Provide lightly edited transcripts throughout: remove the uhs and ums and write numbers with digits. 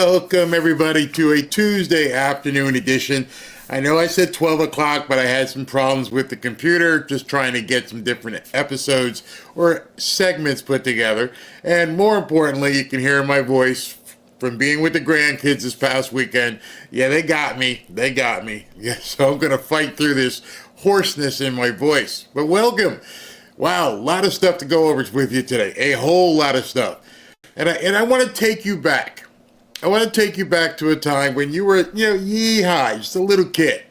Welcome, everybody, to a Tuesday afternoon edition. I know I said 12 o'clock, but I had some problems with the computer, just trying to get some different episodes or segments put together. And more importantly, you can hear my voice from being with the grandkids this past weekend. Yeah, they got me. Yeah, so I'm going to fight through this hoarseness in my voice. But welcome. Wow, a lot of stuff to go over with you today. A whole lot of stuff. And I want to take you back. I want to take you back to a time when you were, yee-haw, just a little kid,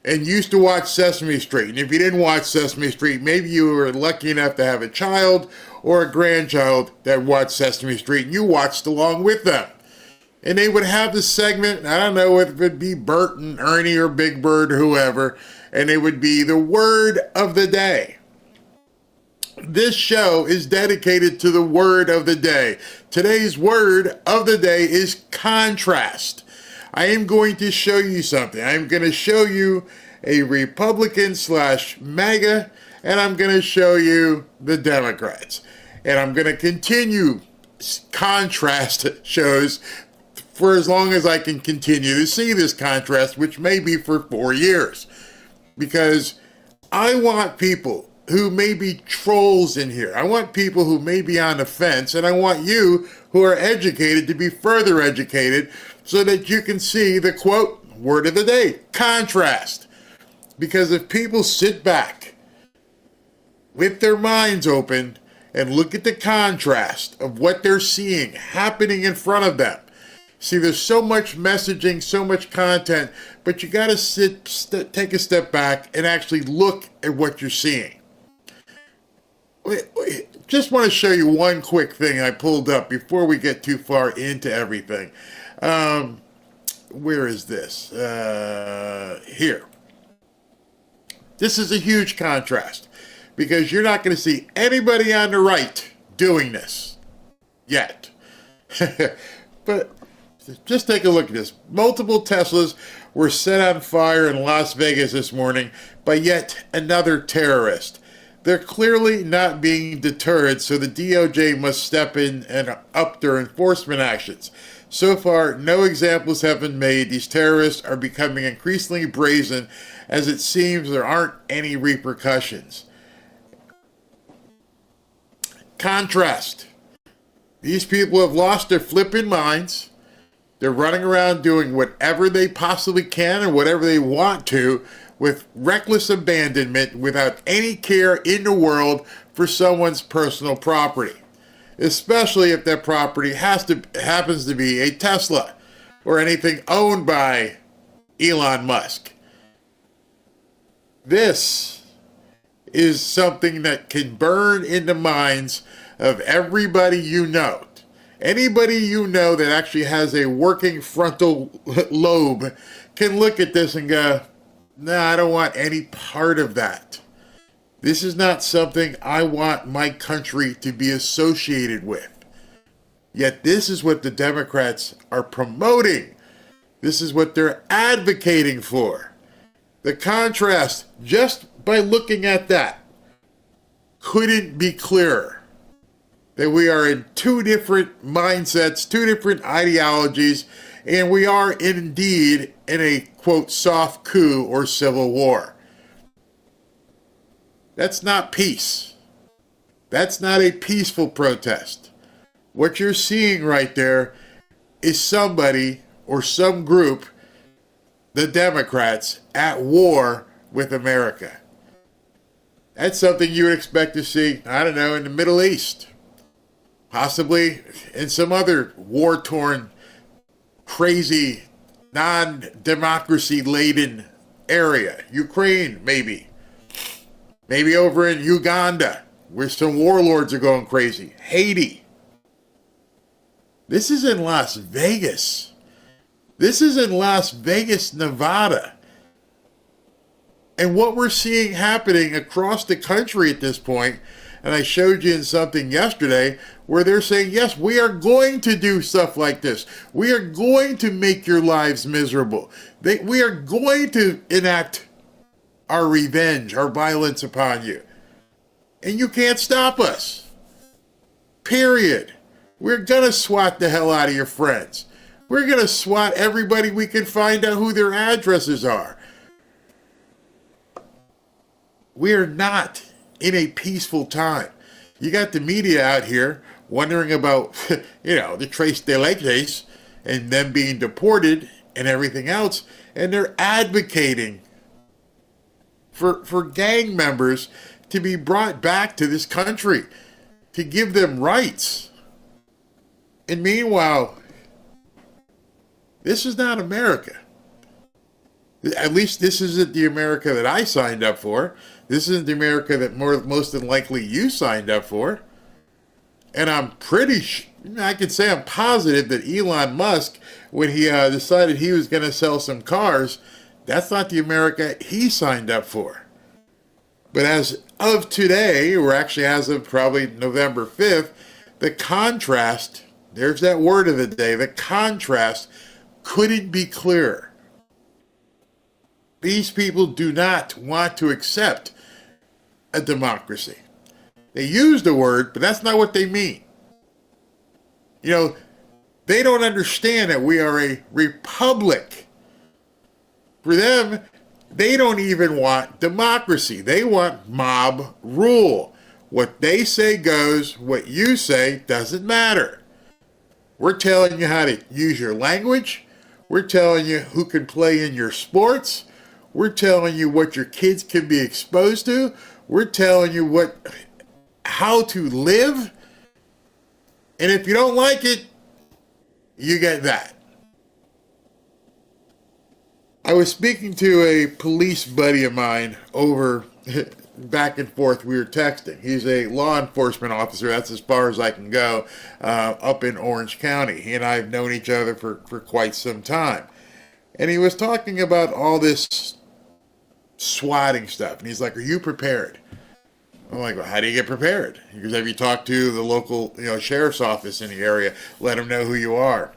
and you used to watch Sesame Street. And if you didn't watch Sesame Street, maybe you were lucky enough to have a child or a grandchild that watched Sesame Street, and you watched along with them. And they would have this segment, I don't know if it would be Bert and Ernie or Big Bird or whoever, and it would be the word of the day. This show is dedicated to the word of the day. Today's word of the day is contrast. I am going to show you something. I'm going to show you a Republican / MAGA, and I'm going to show you the Democrats. And I'm going to continue contrast shows for as long as I can continue to see this contrast, which may be for 4 years. Because I want people who may be trolls in here. I want people who may be on the fence, and I want you who are educated to be further educated so that you can see the quote, word of the day, contrast. Because if people sit back with their minds open and look at the contrast of what they're seeing happening in front of them. See, there's so much messaging, so much content, but you got to take a step back and actually look at what you're seeing. Just want to show you one quick thing I pulled up before we get too far into everything. Where is this? Here. This is a huge contrast because you're not going to see anybody on the right doing this yet. But just take a look at this. Multiple Teslas were set on fire in Las Vegas this morning by yet another terrorist. They're clearly not being deterred, so the DOJ must step in and up their enforcement actions. So far, no examples have been made. These terrorists are becoming increasingly brazen, as it seems there aren't any repercussions. Contrast. These people have lost their flipping minds. They're running around doing whatever they possibly can and whatever they want to, with reckless abandonment without any care in the world for someone's personal property, especially if that property happens to be a Tesla or anything owned by Elon Musk. This is something that can burn in the minds of everybody you know. Anybody you know that actually has a working frontal lobe can look at this and go, no, I don't want any part of that. This is not something I want my country to be associated with. Yet this is what the Democrats are promoting. This is what they're advocating for. The contrast, just by looking at that, couldn't be clearer. That we are in two different mindsets, two different ideologies, and we are indeed in a, quote, soft coup or civil war. That's not peace. That's not a peaceful protest. What you're seeing right there is somebody or some group, the Democrats, at war with America. That's something you would expect to see, I don't know, in the Middle East. Possibly in some other war-torn, crazy, non-democracy-laden area. Ukraine, maybe. Maybe over in Uganda, where some warlords are going crazy. Haiti. This is in Las Vegas. This is in Las Vegas, Nevada. And what we're seeing happening across the country at this point, and I showed you in something yesterday where they're saying, yes, we are going to do stuff like this. We are going to make your lives miserable. We are going to enact our revenge, our violence upon you. And you can't stop us. Period. We're going to swat the hell out of your friends. We're going to SWAT everybody we can find out who their addresses are. We are not in a peaceful time. You got the media out here wondering about, the Tres de Leches and them being deported and everything else, and they're advocating for gang members to be brought back to this country, to give them rights. And meanwhile, this is not America. At least this isn't the America that I signed up for. This isn't the America that most than likely you signed up for. And I'm I can say I'm positive that Elon Musk, when he decided he was going to sell some cars, that's not the America he signed up for. But as of today, or actually as of probably November 5th, the contrast, there's that word of the day, the contrast couldn't be clearer. These people do not want to accept a democracy. They use the word, but that's not what they mean. They don't understand that we are a republic. For them, they don't even want democracy. They want mob rule. What they say goes, what you say doesn't matter. We're telling you how to use your language. We're telling you who can play in your sports. We're telling you what your kids can be exposed to. We're telling you how to live. And if you don't like it, you get that. I was speaking to a police buddy of mine over back and forth. We were texting. He's a law enforcement officer. That's as far as I can go, up in Orange County. He and I have known each other for quite some time. And he was talking about all this swatting stuff. And he's like, are you prepared? I'm like, well, how do you get prepared? He goes, have you talked to the local sheriff's office in the area? Let them know who you are.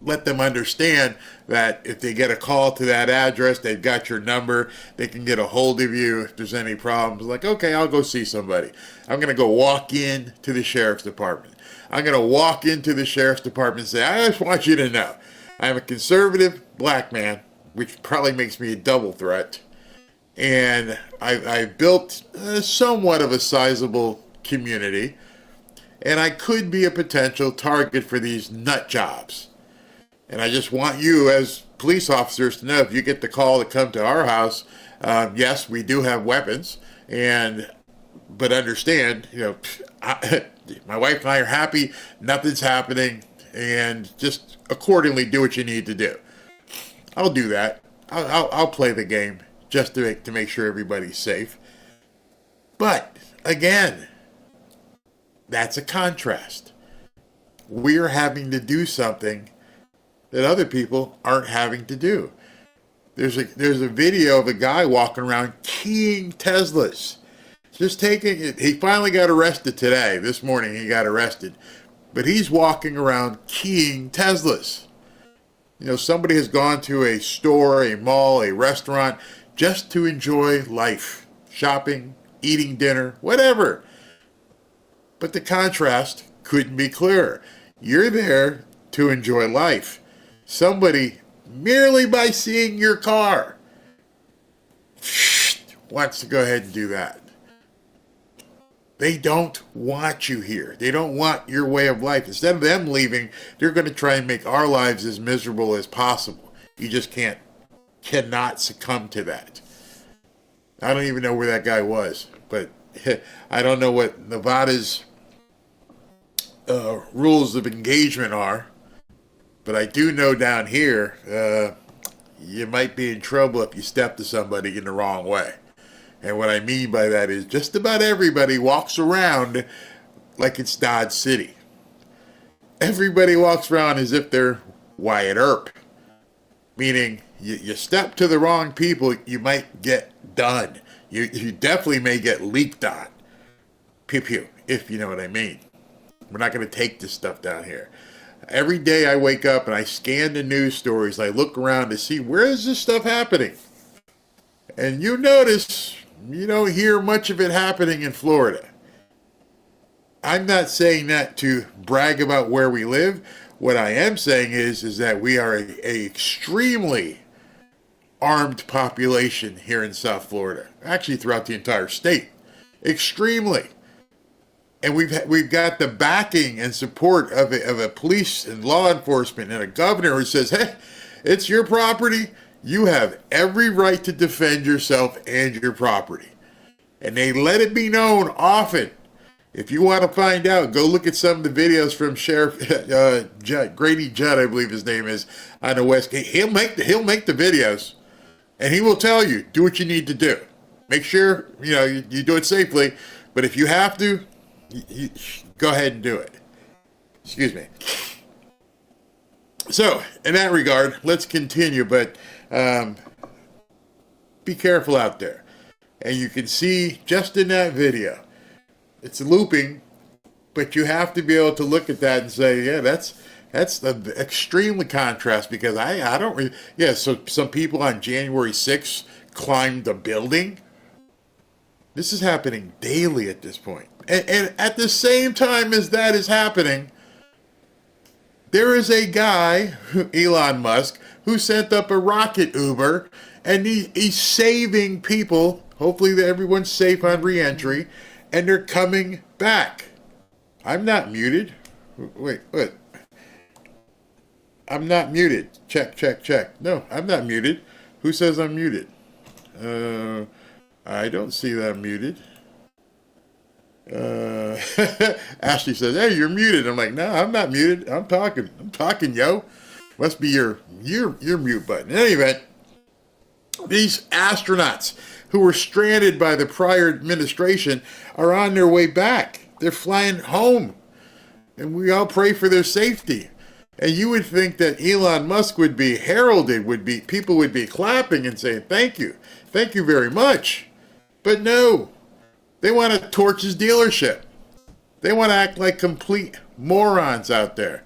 Let them understand that if they get a call to that address, they've got your number, they can get a hold of you if there's any problems. Like, okay, I'll go see somebody. I'm going to go walk in to the sheriff's department. I'm going to walk into the sheriff's department and say, I just want you to know, I'm a conservative black man, which probably makes me a double threat. And I've built somewhat of a sizable community, and I could be a potential target for these nut jobs. And I just want you as police officers to know, if you get the call to come to our house, yes, we do have weapons, but understand, my wife and I are happy, nothing's happening, and just accordingly do what you need to do. I'll do that. I'll play the game just to make sure everybody's safe. But again, that's a contrast. We're having to do something that other people aren't having to do. There's a video of a guy walking around keying Teslas. Just taking it. He finally got arrested today. This morning he got arrested. But he's walking around keying Teslas. Somebody has gone to a store, a mall, a restaurant just to enjoy life. Shopping, eating dinner, whatever. But the contrast couldn't be clearer. You're there to enjoy life. Somebody, merely by seeing your car, wants to go ahead and do that. They don't want you here. They don't want your way of life. Instead of them leaving, they're going to try and make our lives as miserable as possible. You just cannot succumb to that. I don't even know where that guy was, but I don't know what Nevada's rules of engagement are. But I do know down here, you might be in trouble if you step to somebody in the wrong way. And what I mean by that is just about everybody walks around like it's Dodge City. Everybody walks around as if they're Wyatt Earp. Meaning, you step to the wrong people, you might get done. You definitely may get leaked on. Pew pew, if you know what I mean. We're not going to take this stuff down here. Every day I wake up and I scan the news stories. I look around to see where is this stuff happening. And you notice you don't hear much of it happening in Florida. I'm not saying that to brag about where we live. What I am saying is that we are a extremely armed population here in South Florida, actually throughout the entire state, extremely. And we've got the backing and support of a police and law enforcement and a governor who says, hey, it's your property. You have every right to defend yourself and your property. And they let it be known often. If you want to find out, go look at some of the videos from Sheriff Grady Judd, I believe his name is, on the West. He'll make the videos, and he will tell you, do what you need to do. Make sure you do it safely. But if you have to, you go ahead and do it. Excuse me. So, in that regard, let's continue. But be careful out there. And you can see just in that video, it's looping, but you have to be able to look at that and say, yeah, that's extremely contrast, because I don't really, so some people on January 6th climbed a building. This is happening daily at this point. And at the same time as that is happening, there is a guy, Elon Musk, who sent up a rocket Uber, and he's saving people. Hopefully everyone's safe on re-entry, and they're coming back. I'm not muted. Wait, what? I'm not muted. Check. No, I'm not muted. Who says I'm muted? I don't see that I'm muted. Ashley says, hey, you're muted. I'm like, no, I'm not muted. I'm talking, yo. Must be your mute button. In any event, these astronauts who were stranded by the prior administration are on their way back. They're flying home. And we all pray for their safety. And you would think that Elon Musk would be heralded, people would be clapping and saying, thank you very much. But no, they want to torch his dealership. They want to act like complete morons out there.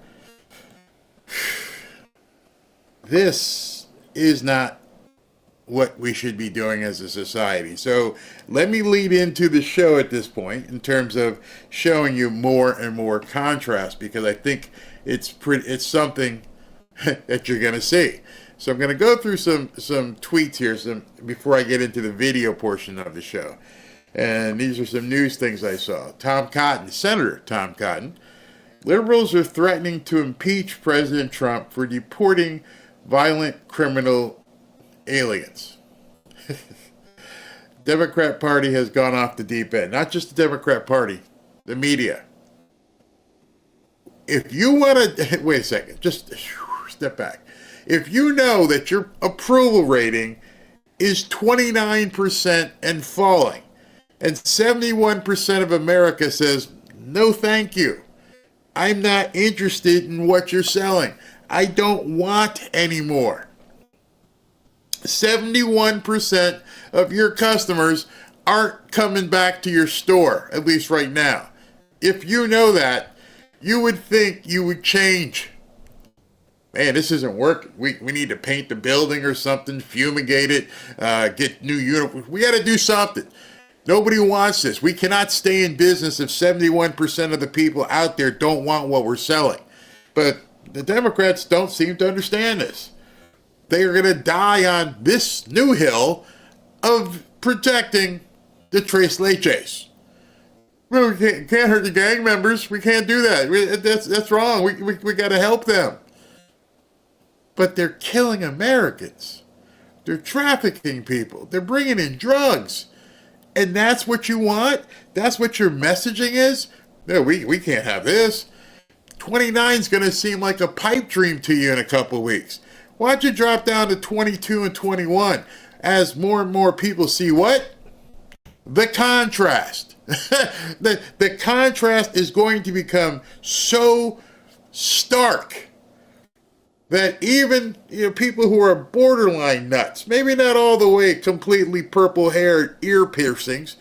This is not what we should be doing as a society. So let me lead into the show at this point in terms of showing you more and more contrast, because I think it's something that you're going to see. So I'm going to go through some tweets here before I get into the video portion of the show. And these are some news things I saw. Senator Tom Cotton. Liberals are threatening to impeach President Trump for deporting violent criminal aliens. Democrat Party has gone off the deep end. Not just the Democrat Party, the media. If you want to, wait a second, just step back. If you know that your approval rating is 29% and falling, and 71% of America says, no thank you, I'm not interested in what you're selling, I don't want any more. 71% of your customers aren't coming back to your store, at least right now. If you know that, you would think you would change. Man, this isn't working. We need to paint the building or something, fumigate it, get new uniforms. We got to do something. Nobody wants this. We cannot stay in business if 71% of the people out there don't want what we're selling. But the Democrats don't seem to understand this. They are going to die on this new hill of protecting the Tres Leches. Well, we can't hurt the gang members. We can't do that. That's wrong. We got to help them. But they're killing Americans. They're trafficking people. They're bringing in drugs. And that's what you want? That's what your messaging is? No, we can't have this. 29 is going to seem like a pipe dream to you in a couple of weeks. Why don't you drop down to 22 and 21 as more and more people see what? The contrast. The contrast is going to become so stark that even people who are borderline nuts, maybe not all the way completely purple-haired ear piercings,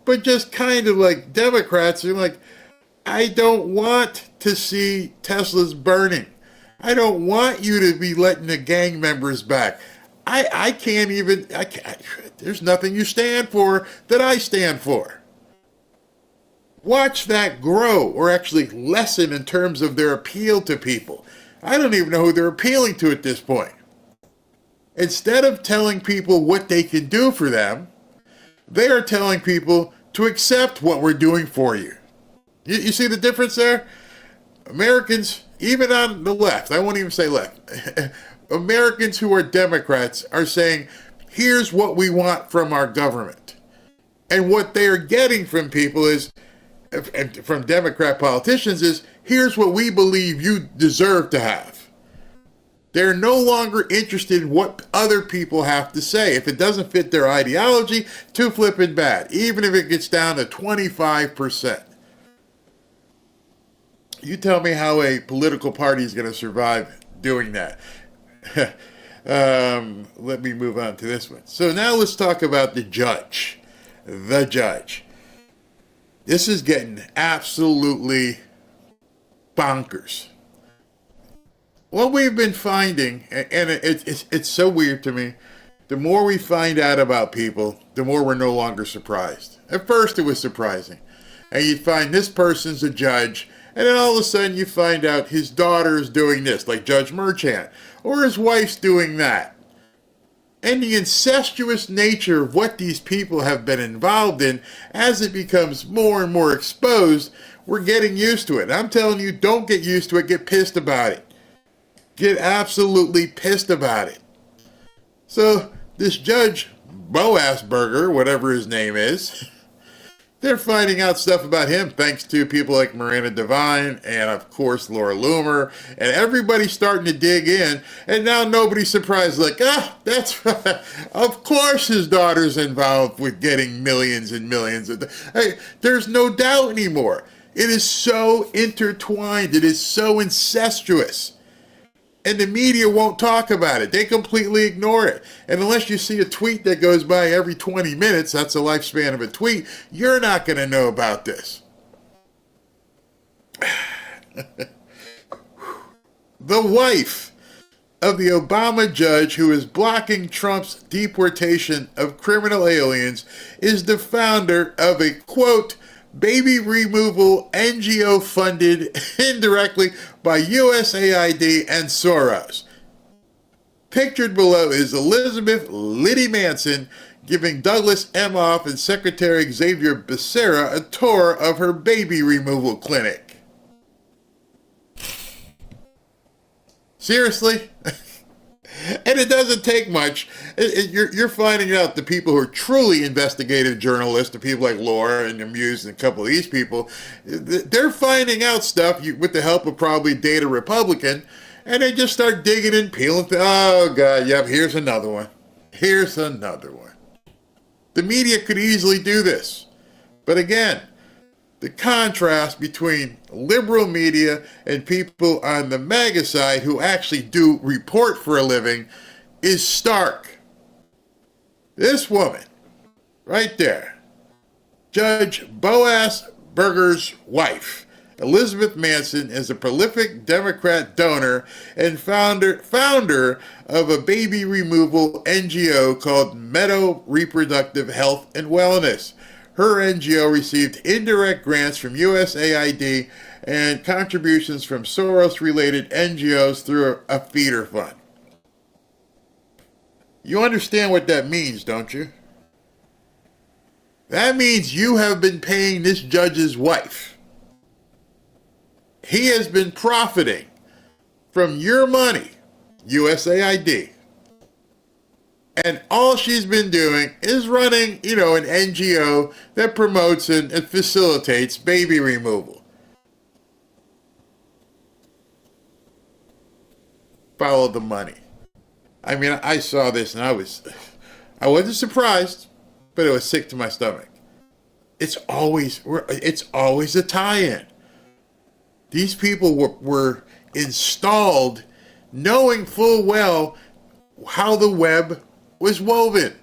but just kind of like Democrats are like, I don't want to see Teslas burning. I don't want you to be letting the gang members back. I can't, there's nothing you stand for that I stand for. Watch that grow or actually lessen in terms of their appeal to people. I don't even know who they're appealing to at this point. Instead of telling people what they can do for them, they are telling people to accept what we're doing for you. You see the difference there? Americans, even on the left, I won't even say left, Americans who are Democrats are saying, here's what we want from our government. And what they are getting from people is, from Democrat politicians, is here's what we believe you deserve to have. They're no longer interested in what other people have to say. If it doesn't fit their ideology, too flippin' bad, even if it gets down to 25%. You tell me how a political party is going to survive doing that. Let me move on to this one. So now let's talk about the judge. The judge. This is getting absolutely bonkers. What we've been finding, and it's so weird to me, the more we find out about people, the more we're no longer surprised. At first it was surprising. And you find this person's a judge, and then all of a sudden you find out his daughter is doing this, like Judge Merchant, or his wife's doing that. And the incestuous nature of what these people have been involved in, as it becomes more and more exposed, we're getting used to it. And I'm telling you, don't get used to it, get pissed about it. Get absolutely pissed about it. So this Judge Boasberger, whatever his name is, they're finding out stuff about him thanks to people like Miranda Devine and, of course, Laura Loomer. And everybody's starting to dig in. And now nobody's surprised. Like, that's right. Of course his daughter's involved with getting millions and millions. Hey, there's no doubt anymore. It is so intertwined. It is so incestuous. And the media won't talk about it. They completely ignore it. And unless you see a tweet that goes by every 20 minutes, that's the lifespan of a tweet, you're not going to know about this. The wife of the Obama judge who is blocking Trump's deportation of criminal aliens is the founder of a, quote, baby removal NGO funded indirectly by USAID and Soros. Pictured below is Elizabeth Liddy Manson giving Douglas Emhoff and Secretary Xavier Becerra a tour of her baby removal clinic. Seriously? And it doesn't take much. You're finding out the people who are truly investigative journalists, the people like Laura and Muse and a couple of these people, they're finding out stuff with the help of probably Data Republican, and they just start digging and peeling. Oh, God, yep, here's another one. Here's another one. The media could easily do this. But again, the contrast between liberal media and people on the MAGA side who actually do report for a living is stark. This woman, right there, Judge Boasberger's wife, Elizabeth Manson, is a prolific Democrat donor and founder of a baby removal NGO called Meadow Reproductive Health and Wellness. Her NGO received indirect grants from USAID and contributions from Soros-related NGOs through a feeder fund. You understand what that means, don't you? That means you have been paying this judge's wife. He has been profiting from your money, USAID. And all she's been doing is running, an NGO that promotes and facilitates baby removal. Follow the money. I mean, I saw this and I wasn't surprised, but it was sick to my stomach. It's always a tie-in. These people were installed knowing full well how the web was woven.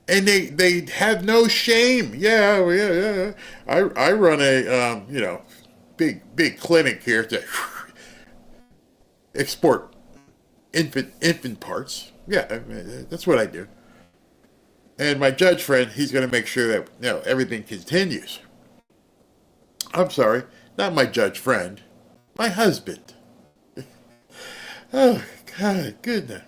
And they have no shame. Yeah. I run a big clinic here to export infant parts. Yeah, that's what I do. And my judge friend, he's going to make sure that everything continues. I'm sorry, not my judge friend, my husband. Oh, God, goodness.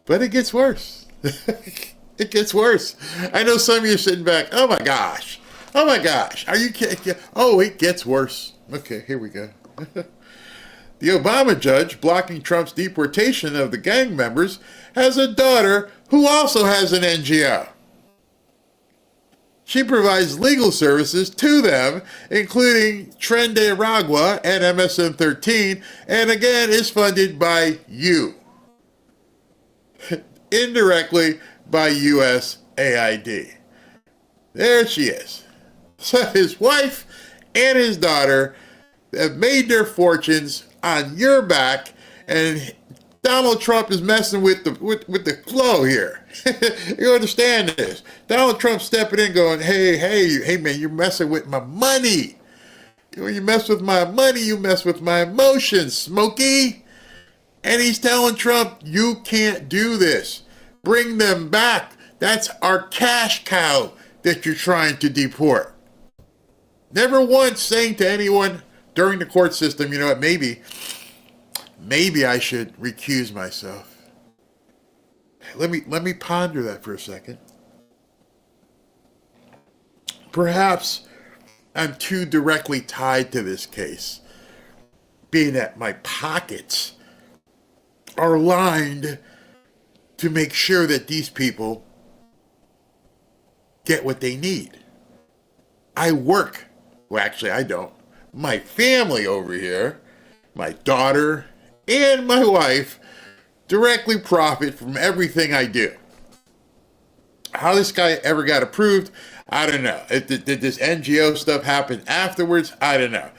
But it gets worse. It gets worse. I know some of you are sitting back, oh my gosh. Oh my gosh. Are you kidding? Oh, it gets worse. Okay, here we go. The Obama judge blocking Trump's deportation of the gang members has a daughter who also has an NGO. She provides legal services to them, including Tren de Aragua and MSN 13, and again is funded by you. Indirectly by USAID. There she is. So his wife and his daughter have made their fortunes on your back, and Donald Trump is messing with the flow here. You understand this? Donald Trump stepping in going, hey man, you're messing with my money. When you mess with my money, you mess with my emotions, Smokey. And he's telling Trump, you can't do this. Bring them back. That's our cash cow that you're trying to deport. Never once saying to anyone during the court system, you know what, maybe I should recuse myself. Let me ponder that for a second. Perhaps I'm too directly tied to this case, being that my pockets are lined to make sure that these people get what they need. I work. Well, actually, I don't. My family over here, my daughter and my wife, directly profit from everything I do. How this guy ever got approved, I don't know. Did this NGO stuff happen afterwards? I don't know.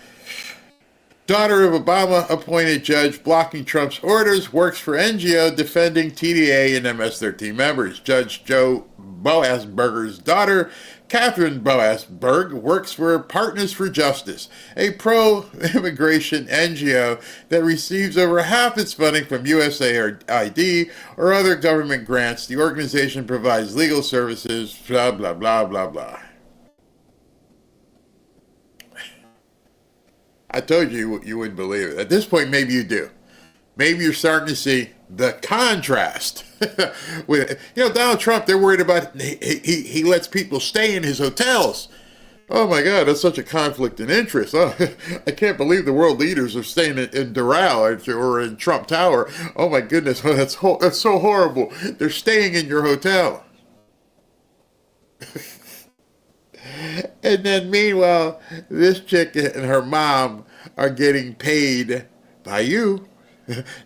Daughter of Obama appointed judge blocking Trump's orders works for NGO defending TDA and MS-13 members. Judge Joe Boasberger's daughter, Catherine Boasberg, works for Partners for Justice, a pro-immigration NGO that receives over half its funding from USAID or other government grants. The organization provides legal services, blah, blah, blah, blah, blah. I told you you wouldn't believe it. At this point, maybe you do. Maybe you're starting to see the contrast. With, Donald Trump, they're worried about, he lets people stay in his hotels. Oh my God, that's such a conflict in interest. Oh, I can't believe the world leaders are staying in Doral or in Trump Tower. Oh my goodness, that's so horrible. They're staying in your hotel. And then meanwhile, this chick and her mom are getting paid by you,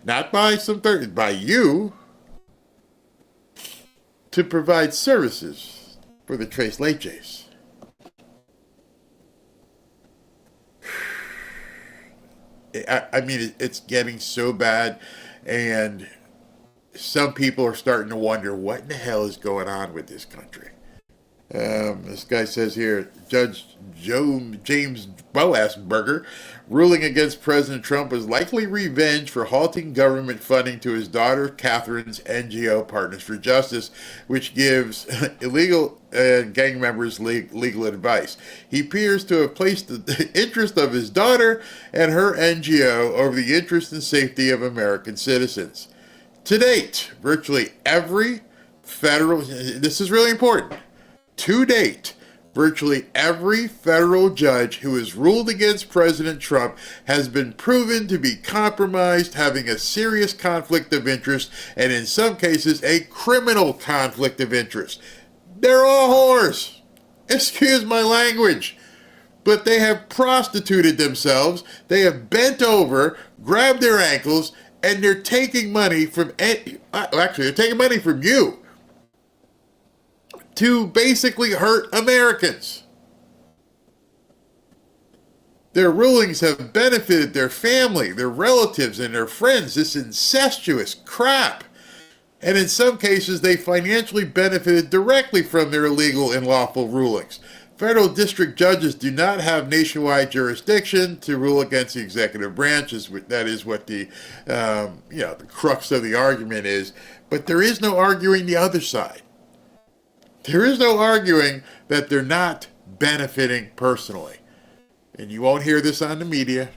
not by some third, by you, to provide services for the Tres Leches. I mean, it's getting so bad, and some people are starting to wonder what in the hell is going on with this country. This guy says here, Judge James Boasberger ruling against President Trump was likely revenge for halting government funding to his daughter Catherine's NGO Partners for Justice, which gives illegal gang members legal advice. He appears to have placed the interest of his daughter and her NGO over the interest and safety of American citizens. To date, virtually every federal, this is really important, to date, virtually every federal judge who has ruled against President Trump has been proven to be compromised, having a serious conflict of interest, and in some cases, a criminal conflict of interest. They're all whores. Excuse my language. But they have prostituted themselves, they have bent over, grabbed their ankles, and they're taking money from, they're taking money from you to basically hurt Americans. Their rulings have benefited their family, their relatives, and their friends, this incestuous crap. And in some cases, they financially benefited directly from their illegal and lawful rulings. Federal district judges do not have nationwide jurisdiction to rule against the executive branch. That is what the crux of the argument is. But there is no arguing the other side. There is no arguing that they're not benefiting personally. and you won't hear this on the media.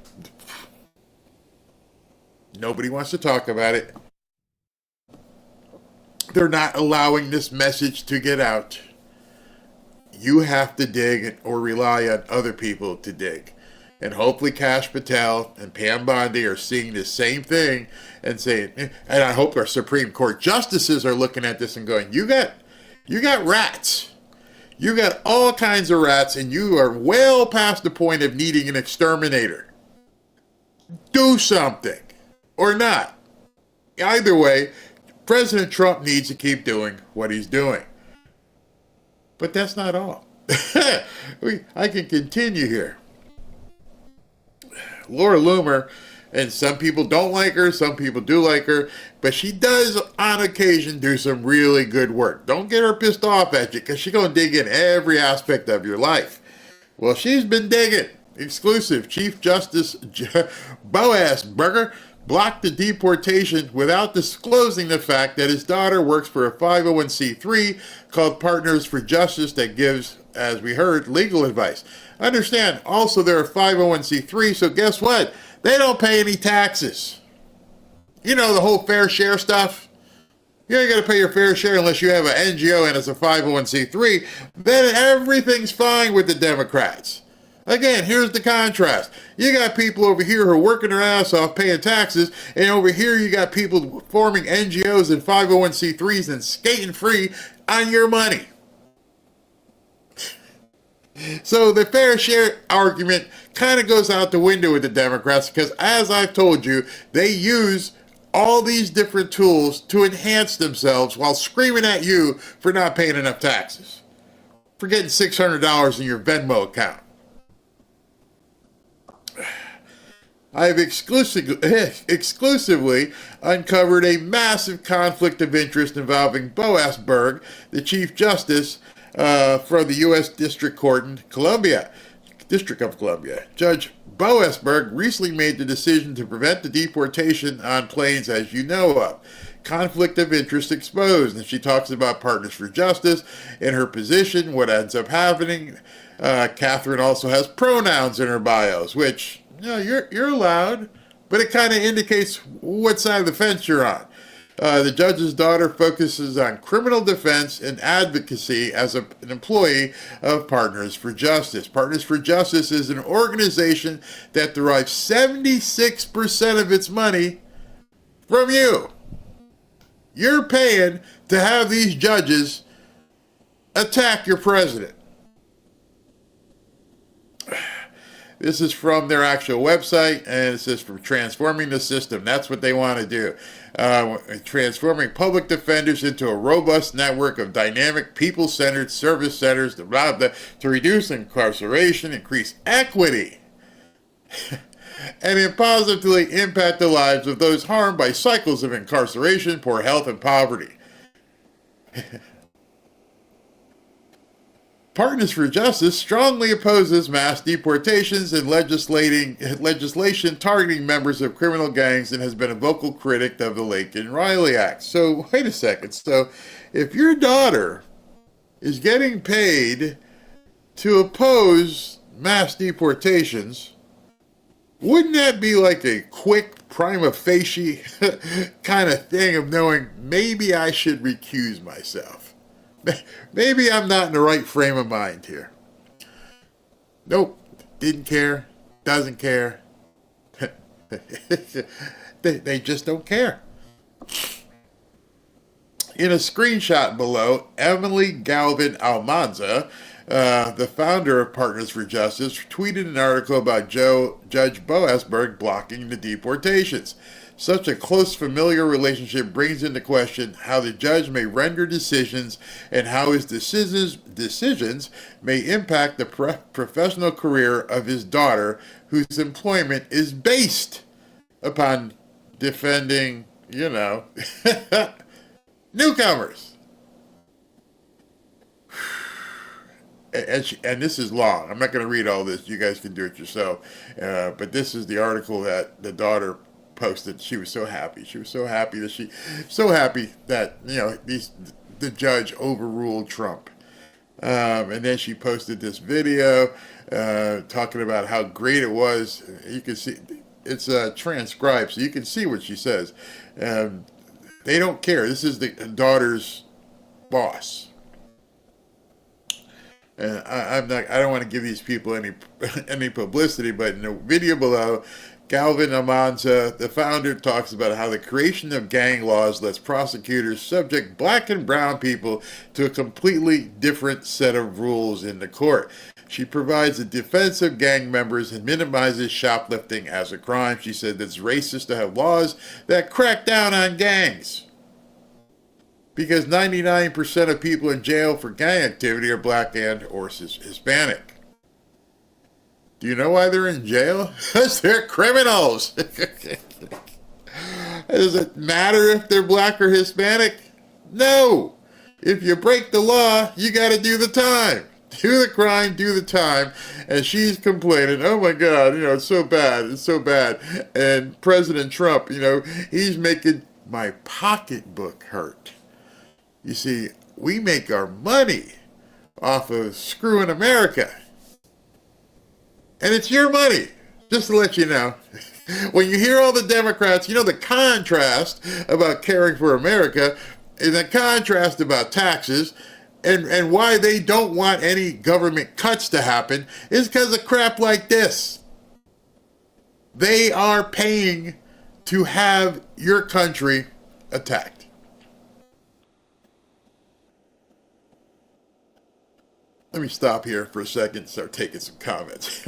Nobody wants to talk about it. They're not allowing this message to get out. You have to dig or rely on other people to dig. And hopefully Kash Patel and Pam Bondi are seeing the same thing and saying, and I hope our Supreme Court justices are looking at this and going, you got rats. You got all kinds of rats, and you are well past the point of needing an exterminator. Do something. Or not. Either way, President Trump needs to keep doing what he's doing. But that's not all. I can continue here. Laura Loomer, and some people don't like her, some people do like her, but she does on occasion do some really good work. Don't get her pissed off at you, because she's going to dig in every aspect of your life. Well, she's been digging. Exclusive. Chief Justice Boaz Berger blocked the deportation without disclosing the fact that his daughter works for a 501c3 called Partners for Justice that gives, as we heard, legal advice. Understand, also they're a 501c3, so guess what? They don't pay any taxes. You know, the whole fair share stuff? You ain't got to pay your fair share unless you have an NGO and it's a 501c3. Then everything's fine with the Democrats. Again, here's the contrast. You got people over here who are working their ass off paying taxes, and over here you got people forming NGOs and 501c3s and skating free on your money. So the fair share argument kind of goes out the window with the Democrats because, as I've told you, they use all these different tools to enhance themselves while screaming at you for not paying enough taxes, for getting $600 in your Venmo account. I've exclusively uncovered a massive conflict of interest involving Boaz Berg, the Chief Justice from the U.S. District Court in District of Columbia. Judge Boaz Berg recently made the decision to prevent the deportation on planes, as you know of. Conflict of interest exposed, and she talks about Partners for Justice and her position, what ends up happening. Catherine also has pronouns in her bios, which, you know, you're allowed, but it kind of indicates what side of the fence you're on. The judge's daughter focuses on criminal defense and advocacy as an employee of Partners for Justice. Partners for Justice is an organization that derives 76% of its money from you. You're paying to have these judges attack your president. This is from their actual website, and it says from transforming the system. That's what they want to do. Transforming public defenders into a robust network of dynamic, people-centered service centers to reduce incarceration, increase equity, and positively impact the lives of those harmed by cycles of incarceration, poor health, and poverty. Partners for Justice strongly opposes mass deportations and legislation targeting members of criminal gangs and has been a vocal critic of the Laken Riley Act. So, wait a second. So, if your daughter is getting paid to oppose mass deportations, wouldn't that be like a quick prima facie kind of thing of knowing maybe I should recuse myself? Maybe I'm not in the right frame of mind here. Nope. Didn't care. Doesn't care. They just don't care. In a screenshot below, Emily Galvin Almanza, the founder of Partners for Justice, tweeted an article about Judge Boaz Berg blocking the deportations. Such a close familiar relationship brings into question how the judge may render decisions and how his decisions may impact the professional career of his daughter, whose employment is based upon defending, newcomers. And this is long. I'm not going to read all this. You guys can do it yourself. But this is the article that the daughter posted. She was so happy. She was so happy that the judge overruled Trump. And then she posted this video talking about how great it was. You can see it's transcribed, so you can see what she says. They don't care. This is the daughter's boss. I'm not. I don't want to give these people any publicity, but in the video below, Galvin Amanza, the founder, talks about how the creation of gang laws lets prosecutors subject black and brown people to a completely different set of rules in the court. She provides a defense of gang members and minimizes shoplifting as a crime. She said it's racist to have laws that crack down on gangs, because 99% of people in jail for gang activity are black and or Hispanic. Do you know why they're in jail? Because they're criminals. Does it matter if they're black or Hispanic? No. If you break the law, you got to do the time. Do the crime, do the time. And she's complaining, oh my God, it's so bad, it's so bad. And President Trump, he's making my pocketbook hurt. You see, we make our money off of screwing America. And it's your money, just to let you know. When you hear all the Democrats, the contrast about caring for America and the contrast about taxes and why they don't want any government cuts to happen is because of crap like this. They are paying to have your country attacked. Let me stop here for a second and start taking some comments.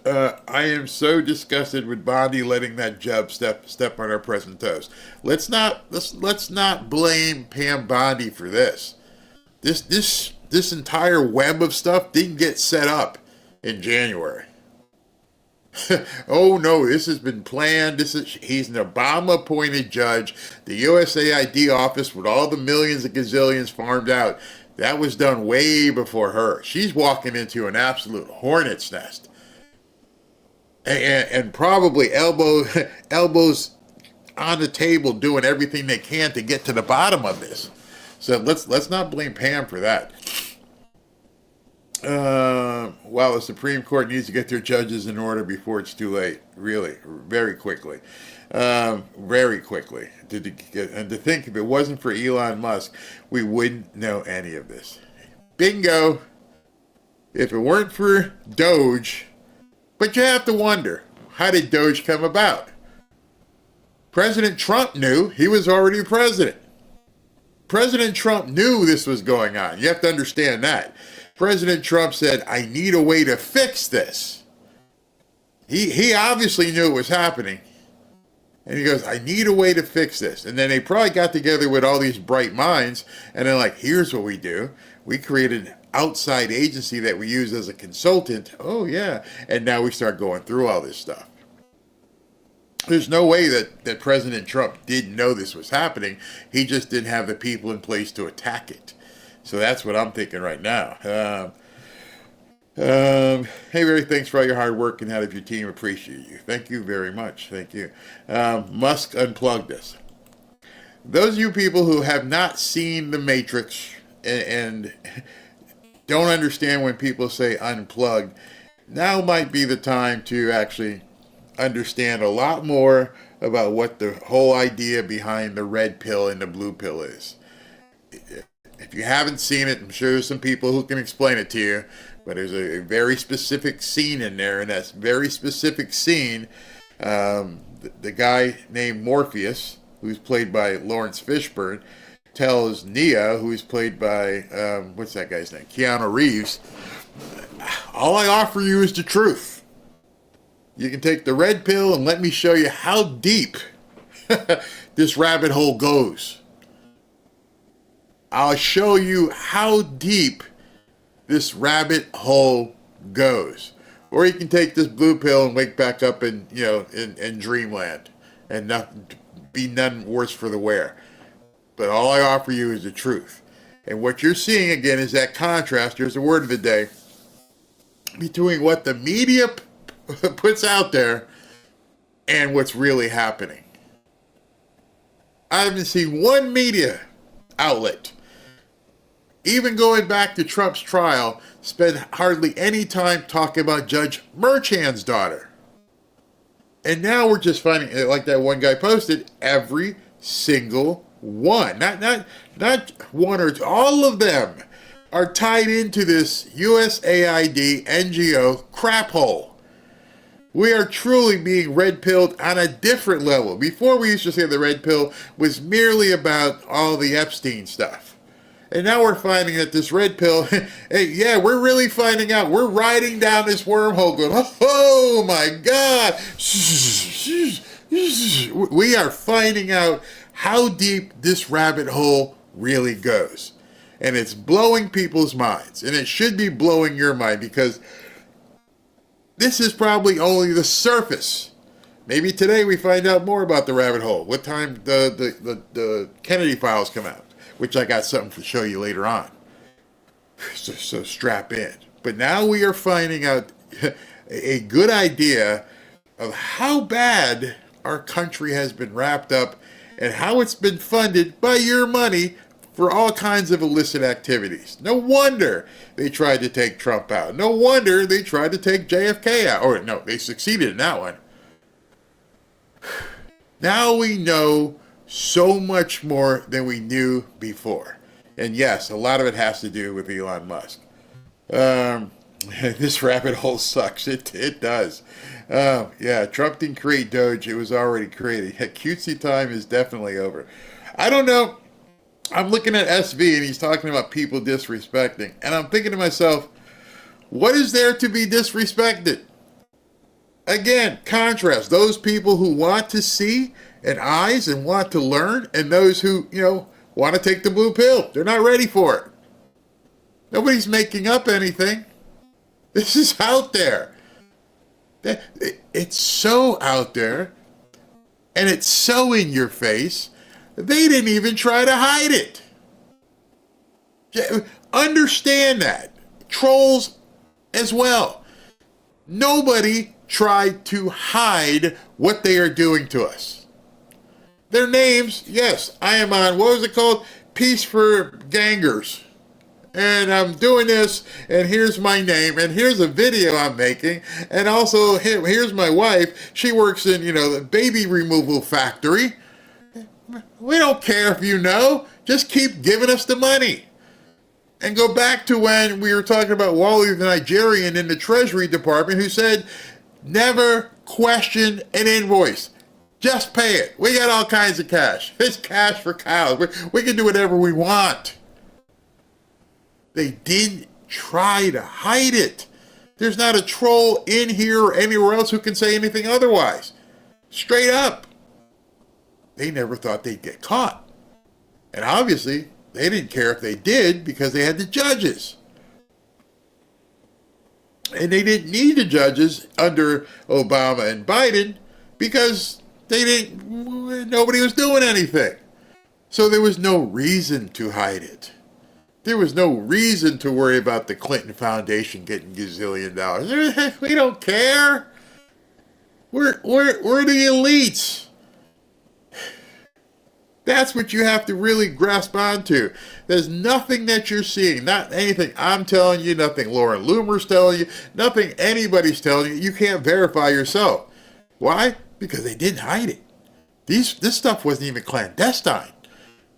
I am so disgusted with Bondi letting that judge step on our president's toes. Let's not blame Pam Bondi for this. This entire web of stuff didn't get set up in January. Oh no, this has been planned. He's an Obama-appointed judge. The USAID office with all the millions and gazillions farmed out. That was done way before her. She's walking into an absolute hornet's nest. And probably elbows on the table doing everything they can to get to the bottom of this. So let's not blame Pam for that. Well, the Supreme Court needs to get their judges in order before it's too late. Really, very quickly. Very quickly. And to think if it wasn't for Elon Musk, we wouldn't know any of this. Bingo! If it weren't for Doge, but you have to wonder, how did Doge come about? President Trump knew. He was already president. President Trump knew this was going on. You have to understand that. President Trump said, I need a way to fix this. He obviously knew it was happening. And he goes, I need a way to fix this. And then they probably got together with all these bright minds, and they're like, here's what we do. We created an outside agency that we use as a consultant. Oh, yeah. And now we start going through all this stuff. There's no way that President Trump didn't know this was happening. He just didn't have the people in place to attack it. So that's what I'm thinking right now. Hey, Barry, thanks for all your hard work and out of your team. Appreciate you. Thank you very much. Thank you. Musk unplugged us. Those of you people who have not seen The Matrix and don't understand when people say unplugged, now might be the time to actually understand a lot more about what the whole idea behind the red pill and the blue pill is. If you haven't seen it, I'm sure there's some people who can explain it to you, but there's a very specific scene in there, and that very specific scene, the guy named Morpheus, who's played by Lawrence Fishburne, tells Neo, who's played by, what's that guy's name? Keanu Reeves, all I offer you is the truth. You can take the red pill and let me show you how deep this rabbit hole goes. I'll show you how deep this rabbit hole goes. Or you can take this blue pill and wake back up in dreamland and be none worse for the wear. But all I offer you is the truth. And what you're seeing again is that contrast, here's the word of the day, between what the media puts out there and what's really happening. I haven't seen one media outlet, even going back to Trump's trial, spent hardly any time talking about Judge Merchan's daughter. And now we're just finding, like that one guy posted, every single one, not one or two, all of them are tied into this USAID NGO crap hole. We are truly being red-pilled on a different level. Before, we used to say the red pill was merely about all the Epstein stuff. And now we're finding that this red pill, hey, yeah, we're really finding out. We're riding down this wormhole going, oh my God. We are finding out how deep this rabbit hole really goes. And it's blowing people's minds. And it should be blowing your mind, because this is probably only the surface. Maybe today we find out more about the rabbit hole. What time the Kennedy files come out, which I got something to show you later on. So strap in. But now we are finding out a good idea of how bad our country has been wrapped up and how it's been funded by your money for all kinds of illicit activities. No wonder they tried to take Trump out. No wonder they tried to take JFK out. Or no, they succeeded in that one. Now we know so much more than we knew before. And yes, a lot of it has to do with Elon Musk. This rabbit hole sucks. It does. Yeah, Trump didn't create Doge. It was already created. Cutesy time is definitely over. I don't know. I'm looking at SV and he's talking about people disrespecting. And I'm thinking to myself, what is there to be disrespected? Again, contrast those people who want to see and eyes and want to learn, and those who, want to take the blue pill. They're not ready for it. Nobody's making up anything. This is out there. It's so out there, and it's so in your face, they didn't even try to hide it. Understand that. Trolls as well. Nobody tried to hide what they are doing to us. Their names, yes, I am on, what was it called? Peace for Gangers. And I'm doing this, and here's my name, and here's a video I'm making, and also here's my wife. She works in, the baby removal factory. We don't care if you know. Just keep giving us the money. And go back to when we were talking about Wally the Nigerian in the Treasury Department who said, never question an invoice. Just pay it. We got all kinds of cash. It's cash for cows. We can do whatever we want. They didn't try to hide it. There's not a troll in here or anywhere else who can say anything otherwise. Straight up. They never thought they'd get caught. And obviously, they didn't care if they did because they had the judges. And they didn't need the judges under Obama and Biden because nobody was doing anything. So there was no reason to hide it. There was no reason to worry about the Clinton Foundation getting gazillion dollars. We don't care. We're the elites. That's what you have to really grasp onto. There's nothing that you're seeing, not anything I'm telling you, nothing Lauren Loomer's telling you, nothing anybody's telling you. You can't verify yourself. Why? Because they didn't hide it. This stuff wasn't even clandestine.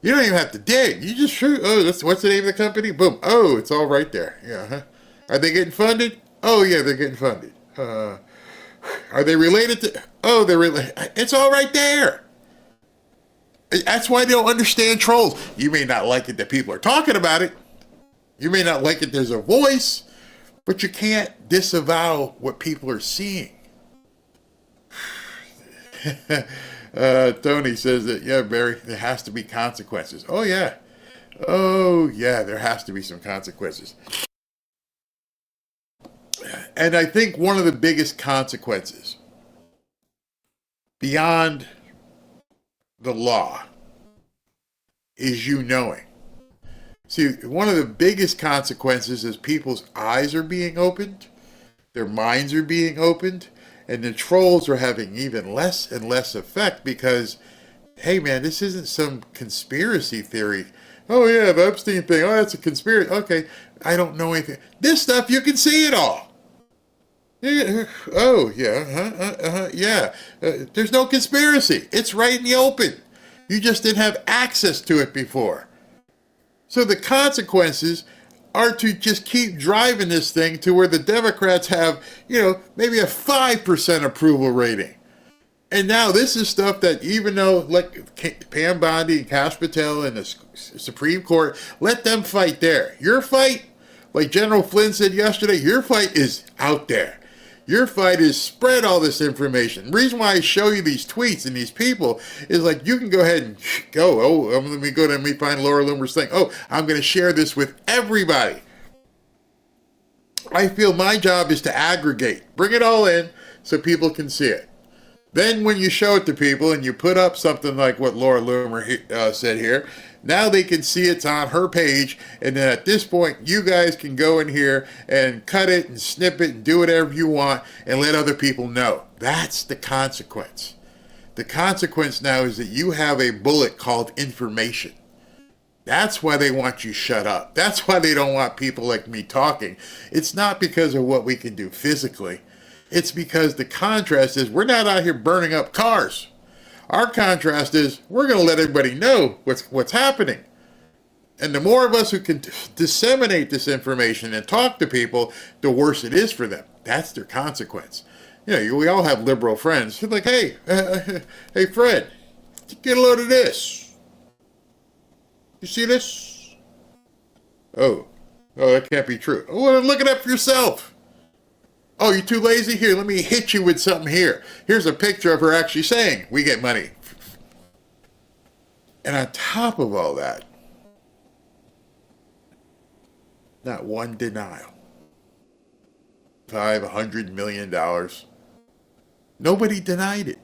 You don't even have to dig. You just shoot. Oh, what's the name of the company? Boom. Oh, it's all right there. Yeah. Huh? Are they getting funded? Oh, yeah, they're getting funded. Are they related to? Oh, they're related. It's all right there. That's why they don't understand trolls. You may not like it that people are talking about it. You may not like it there's a voice, but you can't disavow what people are seeing. Tony says that, yeah, Barry, there has to be consequences. Oh, yeah. Oh, yeah, there has to be some consequences. And I think one of the biggest consequences, beyond the law, is you knowing. See, one of the biggest consequences is people's eyes are being opened, their minds are being opened, and the trolls are having even less and less effect because, hey man, this isn't some conspiracy theory. Oh yeah, the Epstein thing. Oh, that's a conspiracy. Okay, I don't know anything. This stuff you can see it all. Yeah, oh yeah, yeah. There's no conspiracy. It's right in the open. You just didn't have access to it before. So the consequences are to just keep driving this thing to where the Democrats have, maybe a 5% approval rating. And now this is stuff that even though, like Pam Bondi and Kash Patel and the Supreme Court, let them fight there. Your fight, like General Flynn said yesterday, your fight is out there. Your fight is spread all this information. The reason why I show you these tweets and these people is like you can go ahead and go, let me find Laura Loomer's thing. Oh, I'm going to share this with everybody. I feel my job is to aggregate, bring it all in so people can see it. Then when you show it to people and you put up something like what Laura Loomer said here, now they can see it's on her page, and then at this point, you guys can go in here and cut it and snip it and do whatever you want and let other people know. That's the consequence. The consequence now is that you have a bullet called information. That's why they want you shut up. That's why they don't want people like me talking. It's not because of what we can do physically. It's because the contrast is we're not out here burning up cars. Our contrast is we're going to let everybody know what's happening. And the more of us who can disseminate this information and talk to people, the worse it is for them. That's their consequence. We all have liberal friends. They're like, hey, hey, Fred, get a load of this. You see this? Oh, that can't be true. Well, look it up for yourself. Oh, you're too lazy? Here, let me hit you with something here. Here's a picture of her actually saying, we get money. And on top of all that, not one denial. $100 million. Nobody denied it.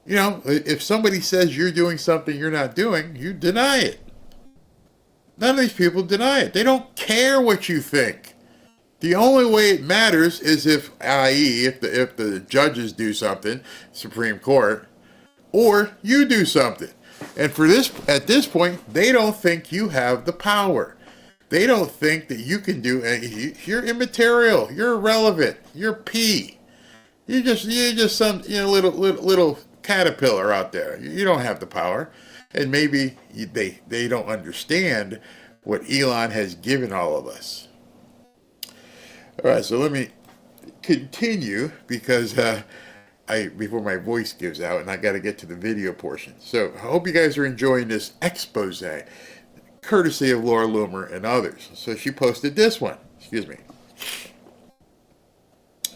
If somebody says you're doing something you're not doing, you deny it. None of these people deny it. They don't care what you think. The only way it matters is if the judges do something, Supreme Court, or you do something. And at this point, they don't think you have the power. They don't think that you can do anything. You're immaterial. You're irrelevant. You're pea. You're just some little caterpillar out there. You don't have the power. And maybe they don't understand what Elon has given all of us. All right, so let me continue because before my voice gives out, and I got to get to the video portion. So I hope you guys are enjoying this expose, courtesy of Laura Loomer and others. So she posted this one. Excuse me.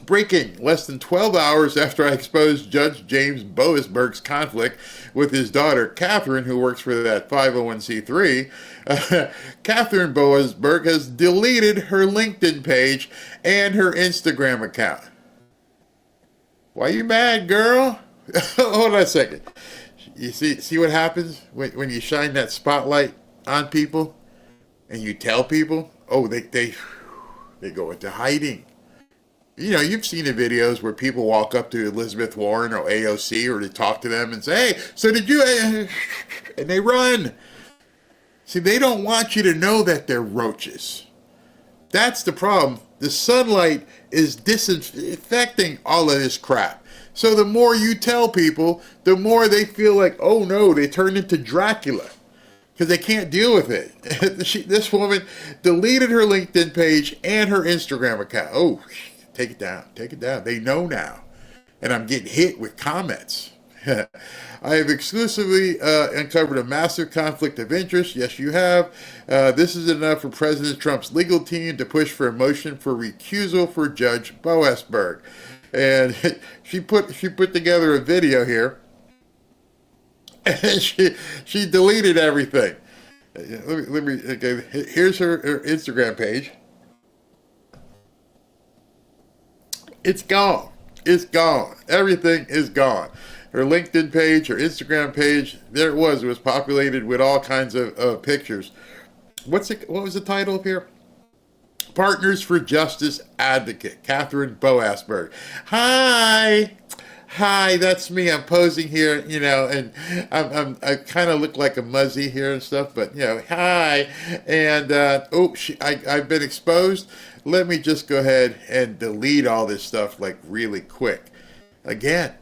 Breaking, less than 12 hours after I exposed Judge James Boasberg's conflict with his daughter, Catherine, who works for that 501c3, Catherine Boasberg has deleted her LinkedIn page and her Instagram account. Why you mad, girl? Hold on a second. You see what happens when you shine that spotlight on people and you tell people? Oh, they go into hiding. You've seen the videos where people walk up to Elizabeth Warren or AOC or to talk to them and say, hey, so did you, and they run. See, they don't want you to know that they're roaches. That's the problem. The sunlight is disinfecting all of this crap. So the more you tell people, the more they feel like, oh no, they turn into Dracula. Because they can't deal with it. This woman deleted her LinkedIn page and her Instagram account. Oh, take it down. Take it down. They know now. And I'm getting hit with comments. I have exclusively uncovered a massive conflict of interest. Yes, you have. This is enough for President Trump's legal team to push for a motion for recusal for Judge Boasberg. And she put together a video here. And she deleted everything. Let me okay, here's her Instagram page. It's gone. It's gone. Everything is gone. Her LinkedIn page, her Instagram page, there it was. It was populated with all kinds of pictures. What was the title up here? Partners for Justice Advocate, Catherine Boasberg. Hi. Hi, that's me. I'm posing here, and I kind of look like a muzzy here and stuff, but hi. And I've been exposed. Let me just go ahead and delete all this stuff like really quick. Again,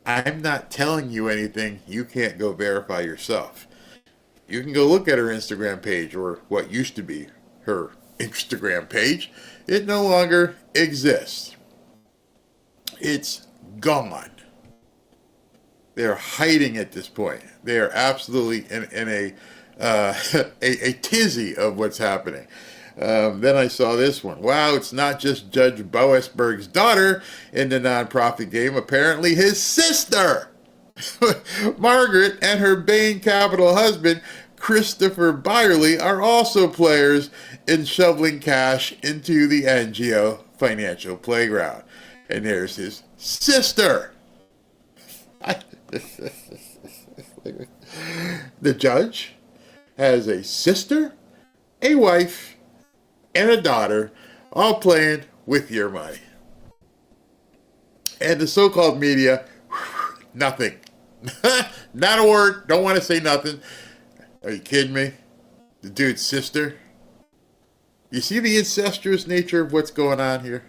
I'm not telling you anything you can't go verify yourself. You can go look at her Instagram page, or what used to be her Instagram page. It no longer exists. It's gone. They're hiding at this point. They are absolutely in a tizzy of what's happening. Then I saw this one. Wow, it's not just Judge Boasberg's daughter in the nonprofit game. Apparently his sister, Margaret, and her Bain Capital husband, Christopher Byerly, are also players in shoveling cash into the NGO financial playground. And there's his sister. The judge has a sister, a wife, and a daughter, all playing with your money. And the so-called media, nothing. Not a word. Don't want to say nothing. Are you kidding me? The dude's sister. You see the incestuous nature of what's going on here?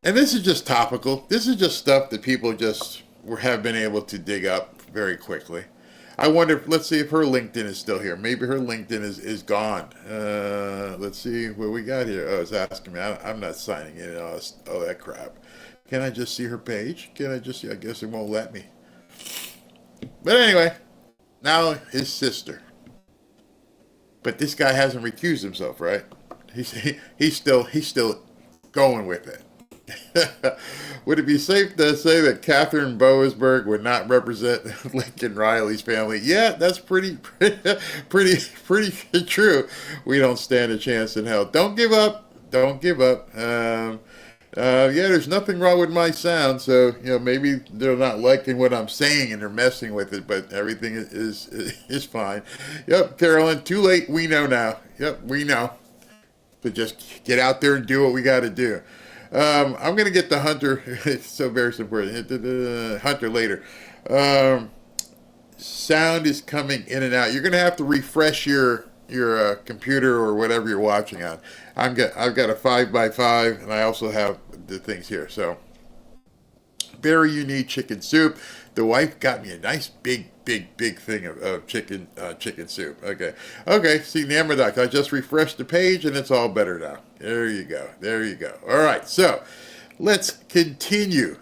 And this is just topical. This is just stuff that people just have been able to dig up very quickly. I wonder if, let's see if her LinkedIn is still here. Maybe her LinkedIn is gone. Let's see what we got here. Oh, it's asking me. I'm not signing in. All that crap. Can I just see her page? Can I just see? I guess it won't let me. But anyway, now his sister. But this guy hasn't recused himself, right? He's still going with it. Would it be safe to say that Catherine Boasberg would not represent Lincoln Riley's family? Yeah, that's pretty true. We don't stand a chance in hell. Don't give up. Don't give up. There's nothing wrong with my sound, so maybe they're not liking what I'm saying and they're messing with it, but everything is fine. Yep, Carolyn, too late. We know now. Yep, we know. So just get out there and do what we got to do. I'm going to get the Hunter. It's so very important. Hunter later. Sound is coming in and out. You're going to have to refresh your computer or whatever you're watching on. I've got a 5x5, and I also have the things here. So very unique chicken soup. The wife got me a nice big thing of chicken soup. Okay. See, Namradoc, I just refreshed the page and it's all better now. There you go. All right, so let's continue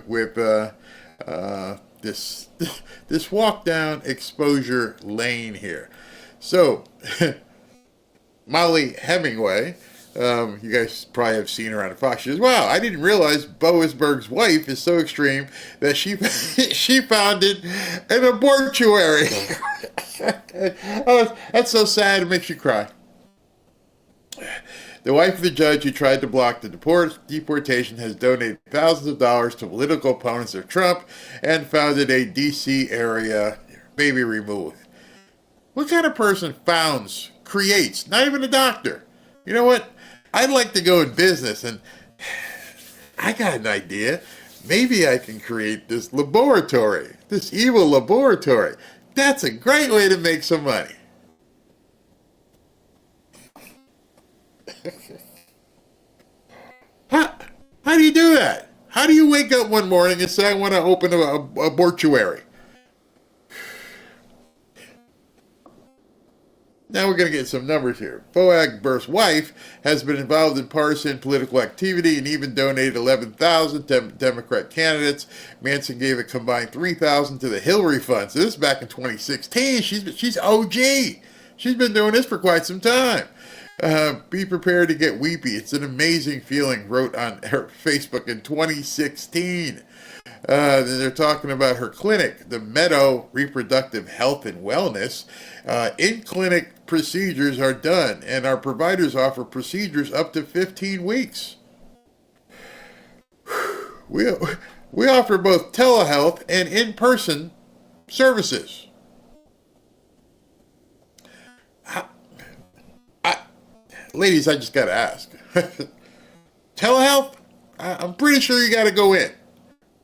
with this walk down exposure lane here. So Molly Hemingway. You guys probably have seen her on Fox. She says, wow, I didn't realize Boasberg's wife is so extreme that she founded an abortuary. Oh, that's so sad. It makes you cry. The wife of the judge who tried to block the deportation has donated thousands of dollars to political opponents of Trump and founded a D.C. area baby removal. What kind of person creates, not even a doctor? You know what? I'd like to go in business, and I got an idea. Maybe I can create this laboratory, this evil laboratory. That's a great way to make some money. How do you do that? How do you wake up one morning and say, I want to open a mortuary? Now we're going to get some numbers here. Boasberg's wife has been involved in partisan political activity and even donated $11,000 to Democrat candidates. Manson gave a combined $3,000 to the Hillary Fund. So this is back in 2016. She's OG. She's been doing this for quite some time. Be prepared to get weepy. It's an amazing feeling, wrote on her Facebook in 2016. They're talking about her clinic, the Meadow Reproductive Health and Wellness. In-clinic procedures are done, and our providers offer procedures up to 15 weeks. We offer both telehealth and in-person services. Ladies, I just got to ask. Telehealth? I'm pretty sure you got to go in.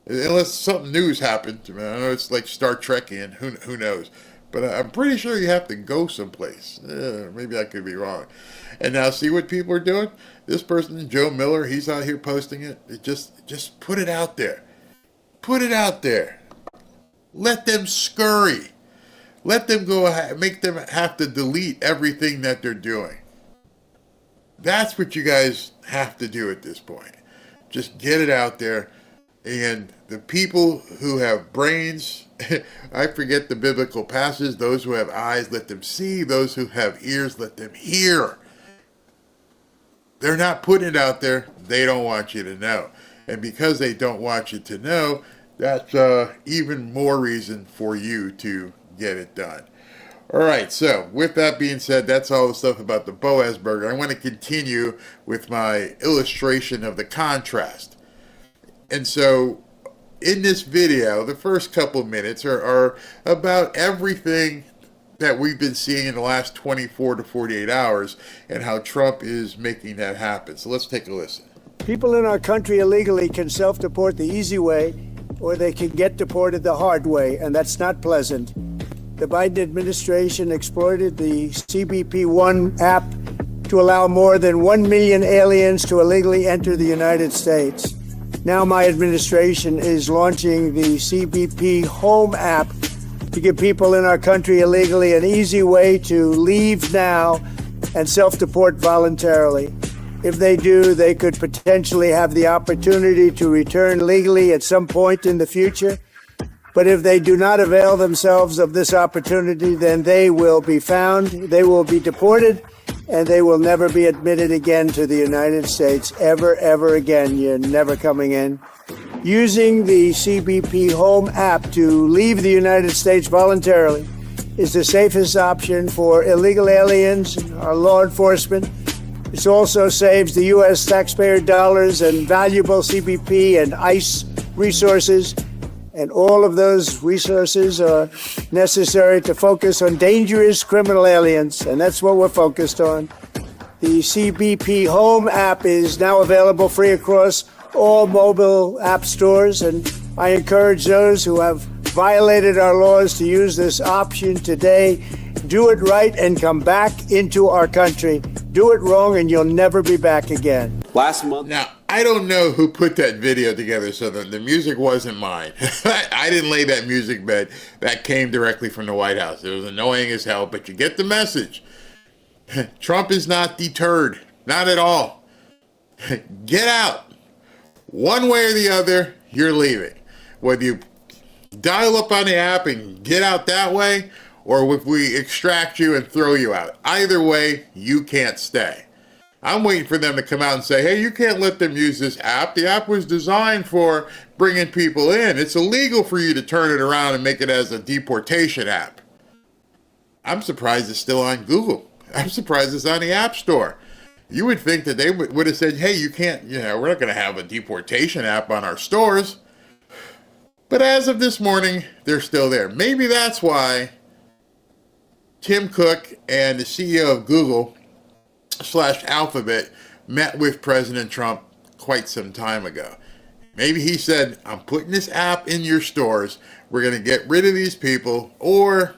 Unless something news happened. I know it's like Star Trek and who knows. But I'm pretty sure you have to go someplace. Maybe I could be wrong. And now see what people are doing? This person, Joe Miller, he's out here posting it. Just put it out there. Put it out there. Let them scurry. Let them go, make them have to delete everything that they're doing. That's what you guys have to do at this point. Just get it out there. And the people who have brains, I forget the biblical passage, those who have eyes, let them see. Those who have ears, let them hear. They're not putting it out there. They don't want you to know. And because they don't want you to know, that's even more reason for you to get it done. All right, so with that being said, that's all the stuff about the Boaz burger. I want to continue with my illustration of the contrast. And so in this video, the first couple minutes are about everything that we've been seeing in the last 24 to 48 hours and how Trump is making that happen. So let's take a listen. People in our country illegally can self-deport the easy way, or they can get deported the hard way, and that's not pleasant. The Biden administration exploited the CBP-1 app to allow more than 1 million aliens to illegally enter the United States. Now my administration is launching the CBP Home app to give people in our country illegally an easy way to leave now and self-deport voluntarily. If they do, they could potentially have the opportunity to return legally at some point in the future. But if they do not avail themselves of this opportunity, then they will be found, they will be deported, and they will never be admitted again to the United States, ever again. You're never coming in. Using the CBP Home app to leave the United States voluntarily is the safest option for illegal aliens and our law enforcement. It also saves the U.S. taxpayer dollars and valuable CBP and ICE resources. And all of those resources are necessary to focus on dangerous criminal aliens, and that's what we're focused on. The CBP Home app is now available free across all mobile app stores, and I encourage those who have violated our laws to use this option today. Do it right and come back into our country. Do it wrong and you'll never be back again. Last month. Now, I don't know who put that video together, so the music wasn't mine. I didn't lay that music bed. That came directly from the White House. It was annoying as hell, but you get the message. Trump is not deterred. Not at all. Get out. One way or the other, you're leaving. Whether you dial up on the app and get out that way, or if we extract you and throw you out. Either way, you can't stay. I'm waiting for them to come out and say, hey, you can't let them use this app. The app was designed for bringing people in. It's illegal for you to turn it around and make it as a deportation app. I'm surprised it's still on Google. I'm surprised it's on the App Store. You would think that they would have said, hey, you can't, we're not going to have a deportation app on our stores. But as of this morning, they're still there. Maybe that's why Tim Cook and the CEO of Google / Alphabet met with President Trump quite some time ago. Maybe he said, I'm putting this app in your stores. We're going to get rid of these people, or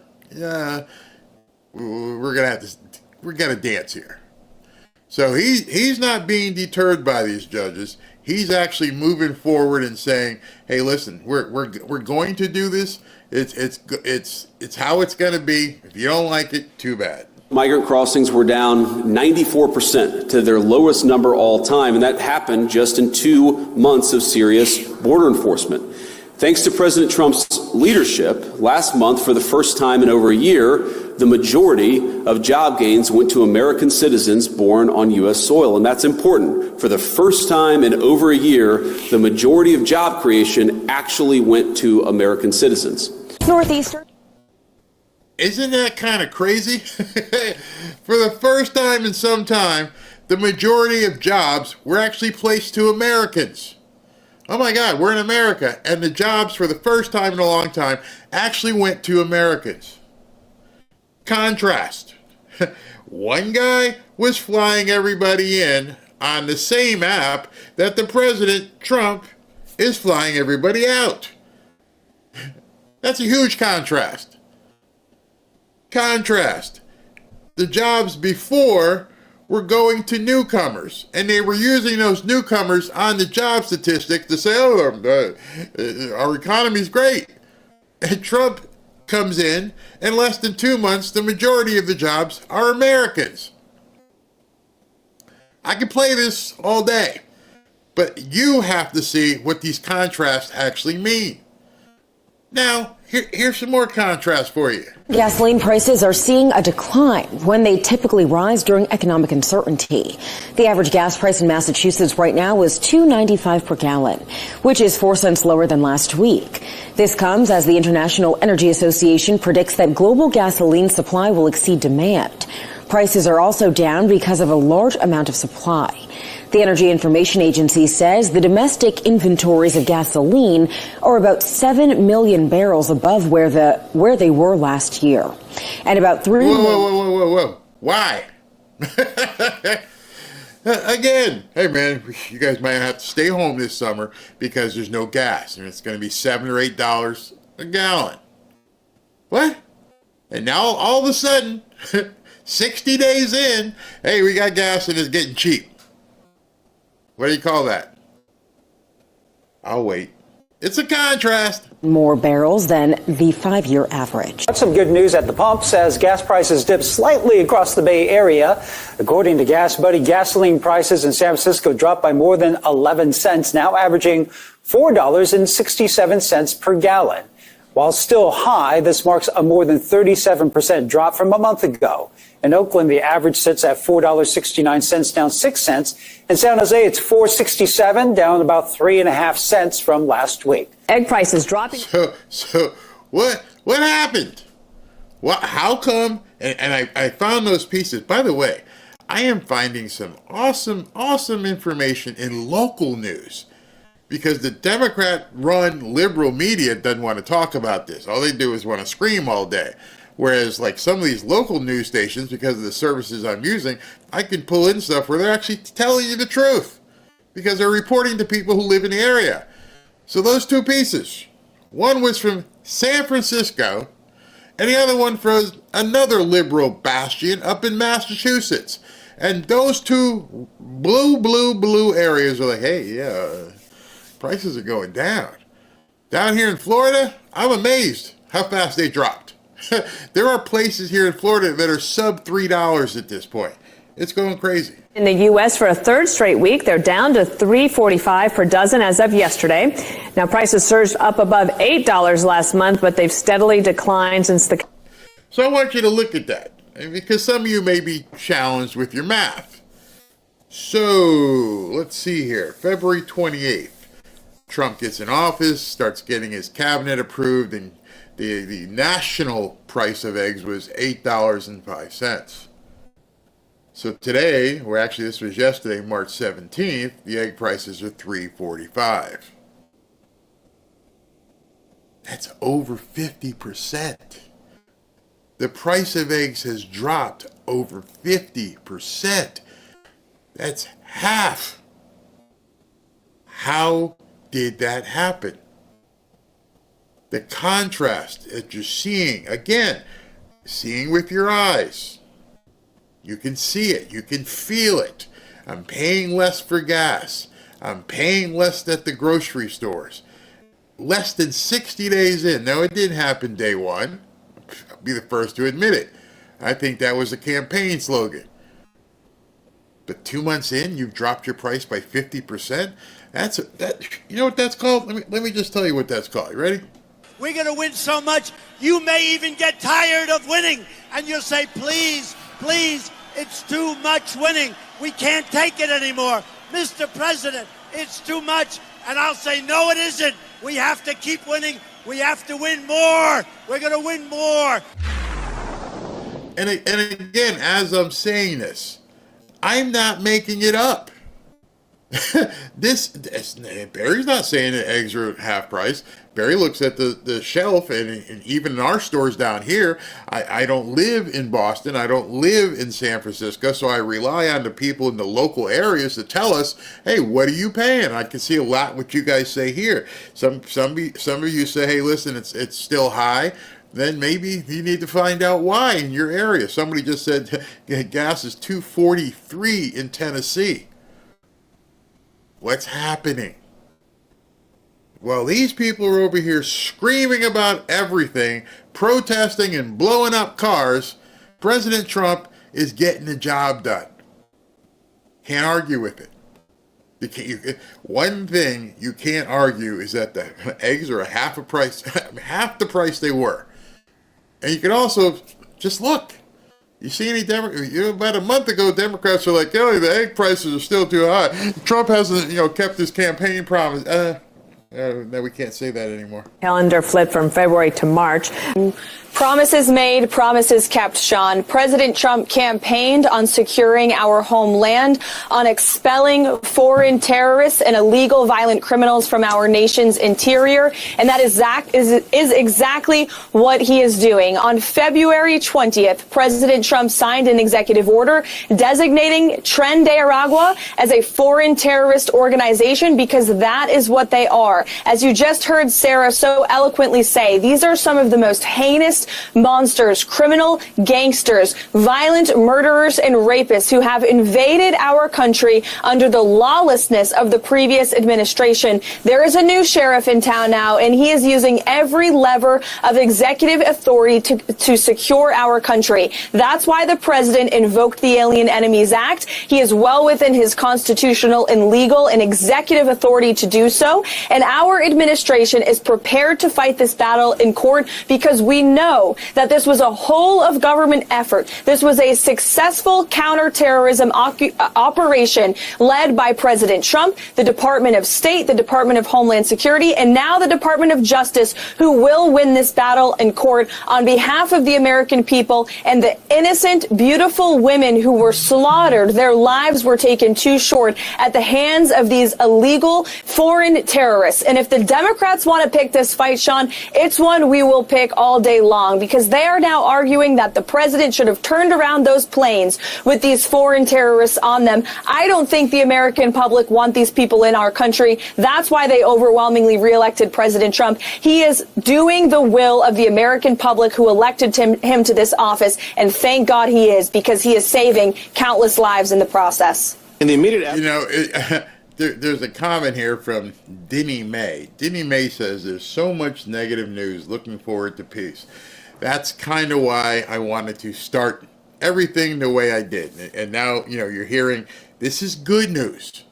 we're going to dance here. So he's not being deterred by these judges. He's actually moving forward and saying, hey, listen, we're going to do this. It's how it's going to be. If you don't like it, too bad. Migrant crossings were down 94% to their lowest number all time, and that happened just in 2 months of serious border enforcement. Thanks to President Trump's leadership, last month, for the first time in over a year, the majority of job gains went to American citizens born on U.S. soil, and that's important. For the first time in over a year, the majority of job creation actually went to American citizens. Northeastern. Isn't that kind of crazy? For the first time in some time, the majority of jobs were actually placed to Americans. Oh my God, we're in America, and the jobs for the first time in a long time actually went to Americans. Contrast. One guy was flying everybody in on the same app that the President Trump is flying everybody out. That's a huge contrast. The jobs before were going to newcomers, and they were using those newcomers on the job statistics to say, oh, our economy's great. And Trump comes in less than 2 months, the majority of the jobs are Americans. I can play this all day, but you have to see what these contrasts actually mean. Now, here's some more contrast for you. Gasoline prices are seeing a decline when they typically rise during economic uncertainty. The average gas price in Massachusetts right now is $2.95 per gallon, which is 4 cents lower than last week. This comes as the International Energy Association predicts that global gasoline supply will exceed demand. Prices are also down because of a large amount of supply. The Energy Information Agency says the domestic inventories of gasoline are about 7 million barrels above where they were last year, and about 3 Whoa. Why? Again, hey man, you guys might have to stay home this summer because there's no gas, and it's going to be $7 or $8 a gallon. What? And now all of a sudden, 60 days in, hey, we got gas and it's getting cheap. What do you call that? I'll wait. It's a contrast. More barrels than the 5-year average. That's some good news at the pumps as gas prices dipped slightly across the Bay Area. According to Gas Buddy, gasoline prices in San Francisco dropped by more than 11 cents, now averaging $4.67 per gallon. While still high, this marks a more than 37% drop from a month ago. In Oakland, the average sits at $4.69, down 6 cents. In San Jose, it's $4.67, down about 3.5 cents from last week. Egg prices dropping. So what happened? How come? And I found those pieces. By the way, I am finding some awesome information in local news because the Democrat-run liberal media doesn't want to talk about this. All they do is want to scream all day. Whereas like some of these local news stations, because of the services I'm using, I can pull in stuff where they're actually telling you the truth because they're reporting to people who live in the area. So those two pieces, one was from San Francisco and the other one from another liberal bastion up in Massachusetts. And those two blue areas are like, hey, yeah, prices are going down. Down here in Florida, I'm amazed how fast they dropped. There are places here in Florida that are sub $3 at this point. It's going crazy. In the U.S. for a third straight week, they're down to $3.45 per dozen as of yesterday. Now, prices surged up above $8 last month, but they've steadily declined since the... So I want you to look at that, because some of you may be challenged with your math. So, let's see here. February 28th, Trump gets in office, starts getting his cabinet approved, and the national price of eggs was $8.05. So today, or actually this was yesterday, March 17th, the egg prices are $3.45. That's over 50%. The price of eggs has dropped over 50%. That's half. How did that happen? The contrast that you're seeing, again, seeing with your eyes. You can see it. You can feel it. I'm paying less for gas. I'm paying less at the grocery stores. Less than 60 days in. Now, it didn't happen day one. I'll be the first to admit it. I think that was a campaign slogan. But 2 months in, you've dropped your price by 50%. You know what that's called? Let me just tell you what that's called. You ready? We're going to win so much, you may even get tired of winning. And you'll say, please, it's too much winning. We can't take it anymore. Mr. President, it's too much. And I'll say, no, it isn't. We have to keep winning. We have to win more. We're going to win more. And again, as I'm saying this, I'm not making it up. Barry's not saying that eggs are half price. Barry looks at the shelf, and even in our stores down here, I don't live in Boston, I don't live in San Francisco, so I rely on the people in the local areas to tell us, hey, what are you paying? I can see a lot what you guys say here. Some of you say, hey, listen, it's still high. Then maybe you need to find out why in your area. Somebody just said gas is $2.43 in Tennessee. What's happening? Well, these people are over here screaming about everything, protesting and blowing up cars. President Trump is getting the job done. Can't argue with it. One thing you can't argue is that the eggs are half the price they were. And you can also just look. You see any about a month ago, Democrats were like, oh, the egg prices are still too high. Trump hasn't, kept his campaign promise. No, we can't say that anymore. Calendar flipped from February to March. Promises made, promises kept, Sean. President Trump campaigned on securing our homeland, on expelling foreign terrorists and illegal violent criminals from our nation's interior. And that is exactly what he is doing. On February 20th, President Trump signed an executive order designating Tren de Aragua as a foreign terrorist organization because that is what they are. As you just heard Sarah so eloquently say, these are some of the most heinous monsters, criminal gangsters, violent murderers and rapists who have invaded our country under the lawlessness of the previous administration. There is a new sheriff in town now, and he is using every lever of executive authority to secure our country. That's why the president invoked the Alien Enemies Act. He is well within his constitutional and legal and executive authority to do so. And our administration is prepared to fight this battle in court because we know that this was a whole of government effort. This was a successful counterterrorism operation led by President Trump, the Department of State, the Department of Homeland Security, and now the Department of Justice, who will win this battle in court on behalf of the American people and the innocent, beautiful women who were slaughtered. Their lives were taken too short at the hands of these illegal foreign terrorists. And if the Democrats want to pick this fight, Sean, it's one we will pick all day long, because they are now arguing that the president should have turned around those planes with these foreign terrorists on them. I don't think the American public want these people in our country. That's why they overwhelmingly reelected President Trump. He is doing the will of the American public who elected him to this office, and thank God he is, because he is saving countless lives in the process. In the immediate There's a comment here from Denny May. Denny May says, there's so much negative news, looking forward to peace. That's kind of why I wanted to start everything the way I did. And now, you're hearing, this is good news.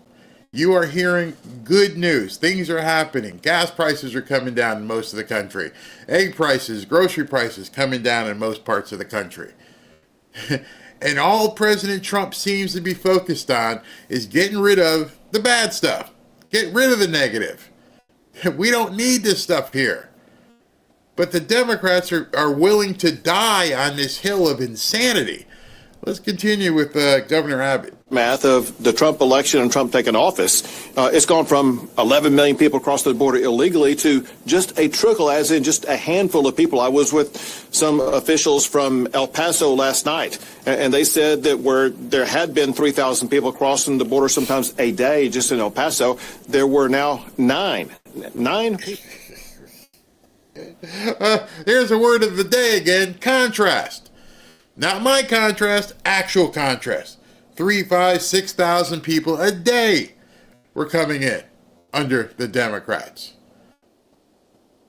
You are hearing good news. Things are happening. Gas prices are coming down in most of the country. Egg prices, grocery prices coming down in most parts of the country. And all President Trump seems to be focused on is getting rid of the bad stuff. Get rid of the negative. We don't need this stuff here. But the Democrats are willing to die on this hill of insanity. Let's continue with Governor Abbott. Math of the Trump election and Trump taking office, it's gone from 11 million people across the border illegally to just a trickle, as in just a handful of people. I was with some officials from El Paso last night, and they said that where there had been 3,000 people crossing the border sometimes a day just in El Paso, there were now 9 people. Here's a word of the day again, contrast. Not my contrast, actual contrast. 3,000, 5,000, 6,000 people a day were coming in under the Democrats.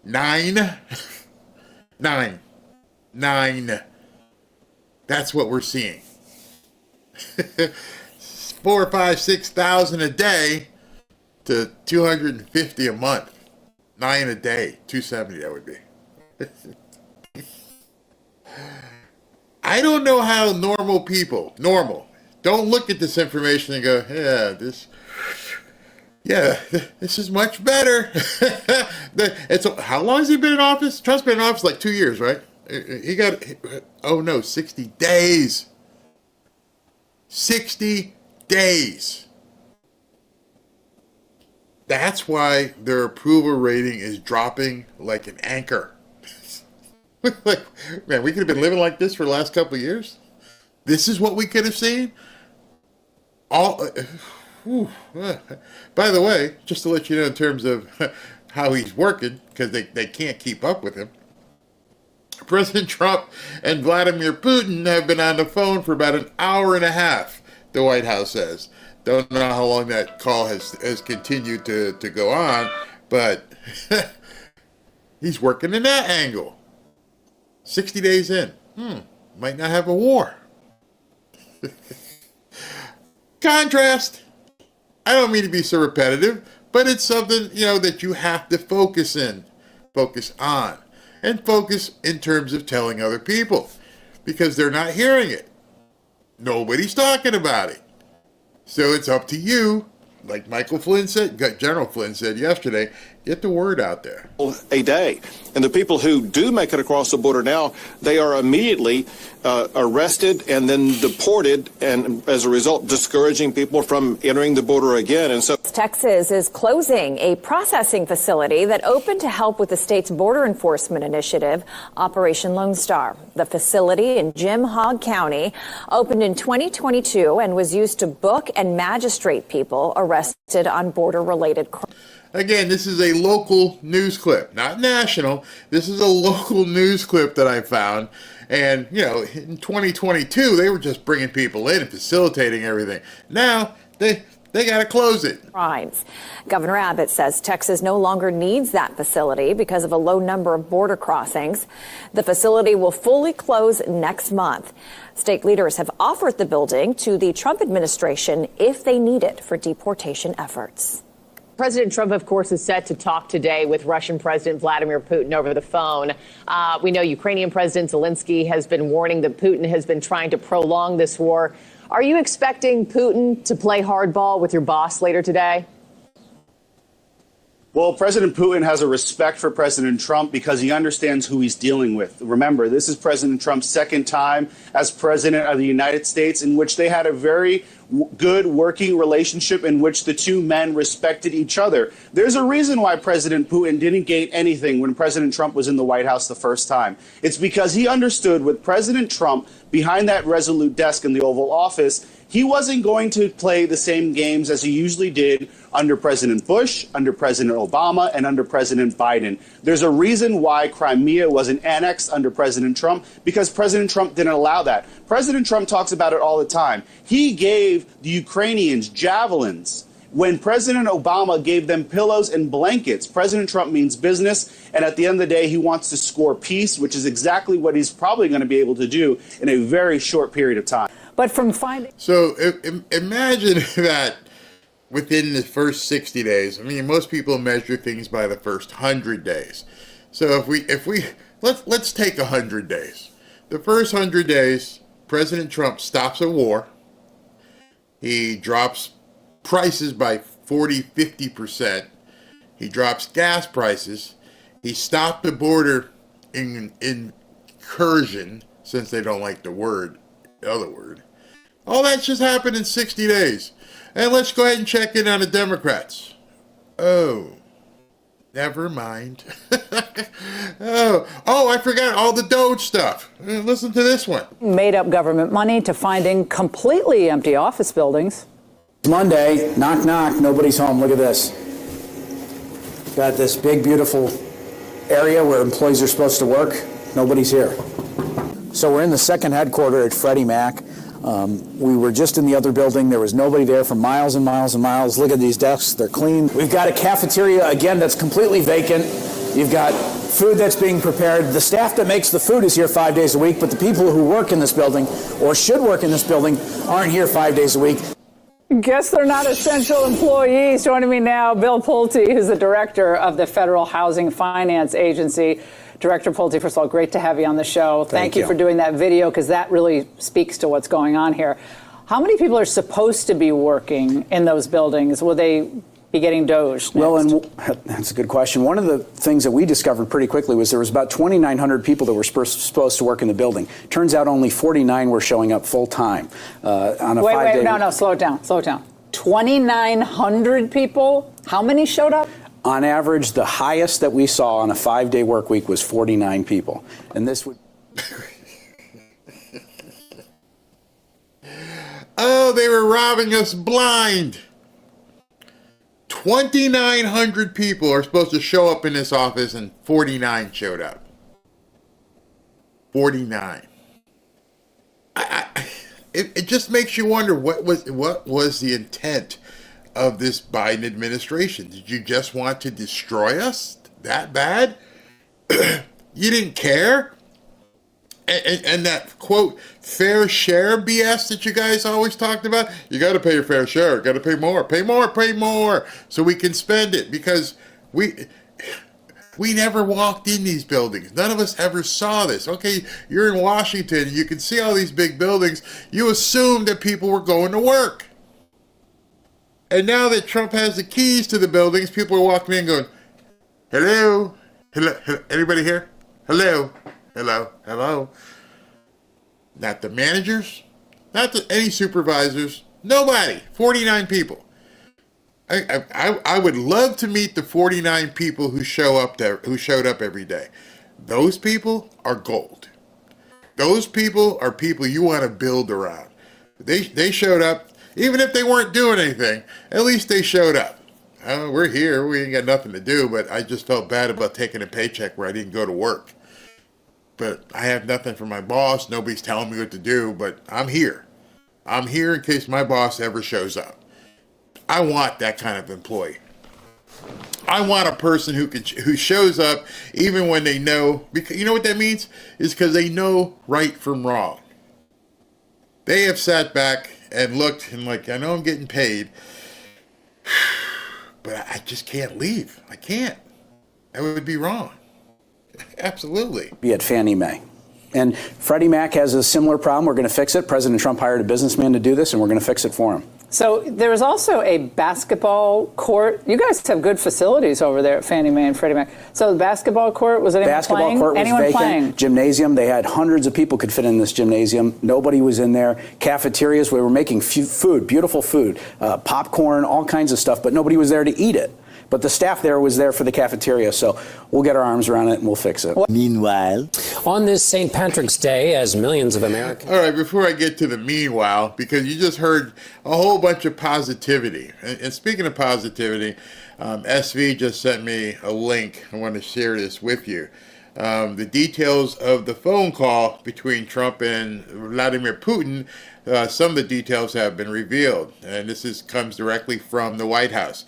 9. That's what we're seeing. 4, 5, 6,000 a day to 250 a month. 9 a day, 270 that would be. I don't know how normal people, don't look at this information and go, this is much better. How long has he been in office? Trump's been in office like 2 years, right? He got, 60 days. 60 days. That's why their approval rating is dropping like an anchor. Like, man, we could have been living like this for the last couple of years. This is what we could have seen. By the way, just to let you know in terms of how he's working, because they can't keep up with him, President Trump and Vladimir Putin have been on the phone for about an hour and a half, the White House says. Don't know how long that call has continued to go on, but he's working in that angle. 60 days in. Might not have a war. Contrast. I don't mean to be so repetitive, but it's something, that you have to focus on, and focus in terms of telling other people, because they're not hearing it. Nobody's talking about it. So it's up to you, like General Flynn said yesterday, get the word out there. A day. And the people who do make it across the border now, they are immediately arrested and then deported, and as a result, discouraging people from entering the border again. And so Texas is closing a processing facility that opened to help with the state's border enforcement initiative, Operation Lone Star. The facility in Jim Hogg County opened in 2022 and was used to book and magistrate people arrested on border-related crimes. Again, this is a local news clip, not national. This is a local news clip that I found. And, in 2022, they were just bringing people in and facilitating everything. Now, they got to close it. Crimes. Governor Abbott says Texas no longer needs that facility because of a low number of border crossings. The facility will fully close next month. State leaders have offered the building to the Trump administration if they need it for deportation efforts. President Trump, of course, is set to talk today with Russian President Vladimir Putin over the phone. We know Ukrainian President Zelensky has been warning that Putin has been trying to prolong this war. Are you expecting Putin to play hardball with your boss later today? Well, President Putin has a respect for President Trump because he understands who he's dealing with. Remember, this is President Trump's second time as president of the United States, in which they had a very good working relationship in which the two men respected each other. There's a reason why President Putin didn't gain anything when President Trump was in the White House the first time. It's because he understood with President Trump behind that resolute desk in the Oval Office, he wasn't going to play the same games as he usually did under President Bush, under President Obama, and under President Biden. There's a reason why Crimea wasn't annexed under President Trump, because President Trump didn't allow that. President Trump talks about it all the time. He gave the Ukrainians javelins when President Obama gave them pillows and blankets. President Trump means business, and at the end of the day, he wants to score peace, which is exactly what he's probably going to be able to do in a very short period of time. But from finding... So imagine that within the first 60 days, most people measure things by the first 100 days. So let's take 100 days. The first 100 days, President Trump stops a war. He drops prices by 40-50%. He drops gas prices. He stopped the border incursion, since they don't like the other word. All that just happened in 60 days. And let's go ahead and check in on the Democrats. Oh, never mind. I forgot all the Doge stuff. Listen to this one. Made up government money to finding completely empty office buildings. Monday, knock, knock, nobody's home. Look at this. Got this big, beautiful area where employees are supposed to work. Nobody's here. So we're in the second headquarters at Freddie Mac. We were just in the other building. There was nobody there for miles and miles and miles. Look at these desks. They're clean. We've got a cafeteria, again, that's completely vacant. You've got food that's being prepared. The staff that makes the food is here 5 days a week, but the people who work in this building or should work in this building aren't here 5 days a week. Guess they're not essential employees. Joining me now, Bill Pulte, who's the director of the Federal Housing Finance Agency. Director Pulte, first of all, great to have you on the show. Thank you for doing that video, because that really speaks to what's going on here. How many people are supposed to be working in those buildings? Will they be getting doged next? Well, and that's a good question. One of the things that we discovered pretty quickly was there was about 2,900 people that were supposed to work in the building. Turns out only 49 were showing up full time on a 5-day. No, slow it down. 2,900 people. How many showed up? On average, the highest that we saw on a 5-day work week was 49 people. And this would... Oh, they were robbing us blind. 2,900 people are supposed to show up in this office, and 49 showed up. 49. It just makes you wonder what was the intent of this Biden administration. Did you just want to destroy us that bad? You didn't care? And that, quote, fair share BS that you guys always talked about, you got to pay your fair share, got to pay more, so we can spend it, because we never walked in these buildings. None of us ever saw this. Okay, you're in Washington, you can see all these big buildings. You assume that people were going to work. And now that Trump has the keys to the buildings, people are walking in going, hello, anybody here? Hello. Not the managers, not any supervisors, nobody. 49 people. I would love to meet the 49 people who showed up every day. Those people are gold. Those people are people you want to build around. They showed up, even if they weren't doing anything. At least they showed up. We're here. We ain't got nothing to do. But I just felt bad about taking a paycheck where I didn't go to work. But I have nothing from my boss. Nobody's telling me what to do, but I'm here. I'm here in case my boss ever shows up. I want that kind of employee. I want a person who shows up even when they know, because you know what that means? Is because they know right from wrong. They have sat back and looked and like, I know I'm getting paid, but I just can't leave. I can't. That would be wrong. Absolutely. Be at Fannie Mae. And Freddie Mac has a similar problem. We're going to fix it. President Trump hired a businessman to do this, and we're going to fix it for him. So there was also a basketball court. You guys have good facilities over there at Fannie Mae and Freddie Mac. So the basketball court, was anyone playing? Basketball court was anyone vacant. Playing? Gymnasium, they had hundreds of people could fit in this gymnasium. Nobody was in there. Cafeterias, we were making food, beautiful food, popcorn, all kinds of stuff, but nobody was there to eat it. But the staff there was there for the cafeteria, so we'll get our arms around it and we'll fix it. Meanwhile, on this St. Patrick's Day, as millions of Americans... All right, before I get to the meanwhile, because you just heard a whole bunch of positivity. And speaking of positivity, SV just sent me a link. I want to share this with you. The details of the phone call between Trump and Vladimir Putin, some of the details have been revealed. And this comes directly from the White House.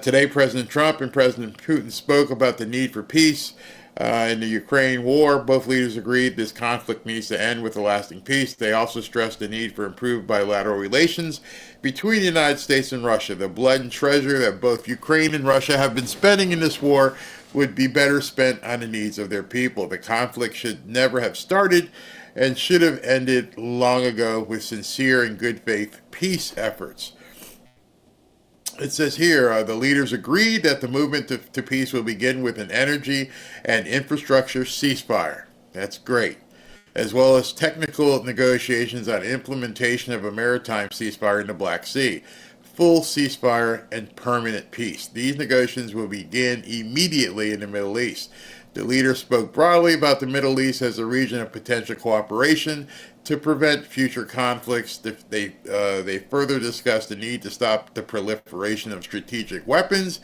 Today, President Trump and President Putin spoke about the need for peace in the Ukraine war. Both leaders agreed this conflict needs to end with a lasting peace. They also stressed the need for improved bilateral relations between the United States and Russia. The blood and treasure that both Ukraine and Russia have been spending in this war would be better spent on the needs of their people. The conflict should never have started and should have ended long ago with sincere and good faith peace efforts. It says here, the leaders agreed that the movement to peace will begin with an energy and infrastructure ceasefire. That's great. As well as technical negotiations on implementation of a maritime ceasefire in the Black Sea. Full ceasefire and permanent peace. These negotiations will begin immediately in the Middle East. The leaders spoke broadly about the Middle East as a region of potential cooperation to prevent future conflicts. They further discussed the need to stop the proliferation of strategic weapons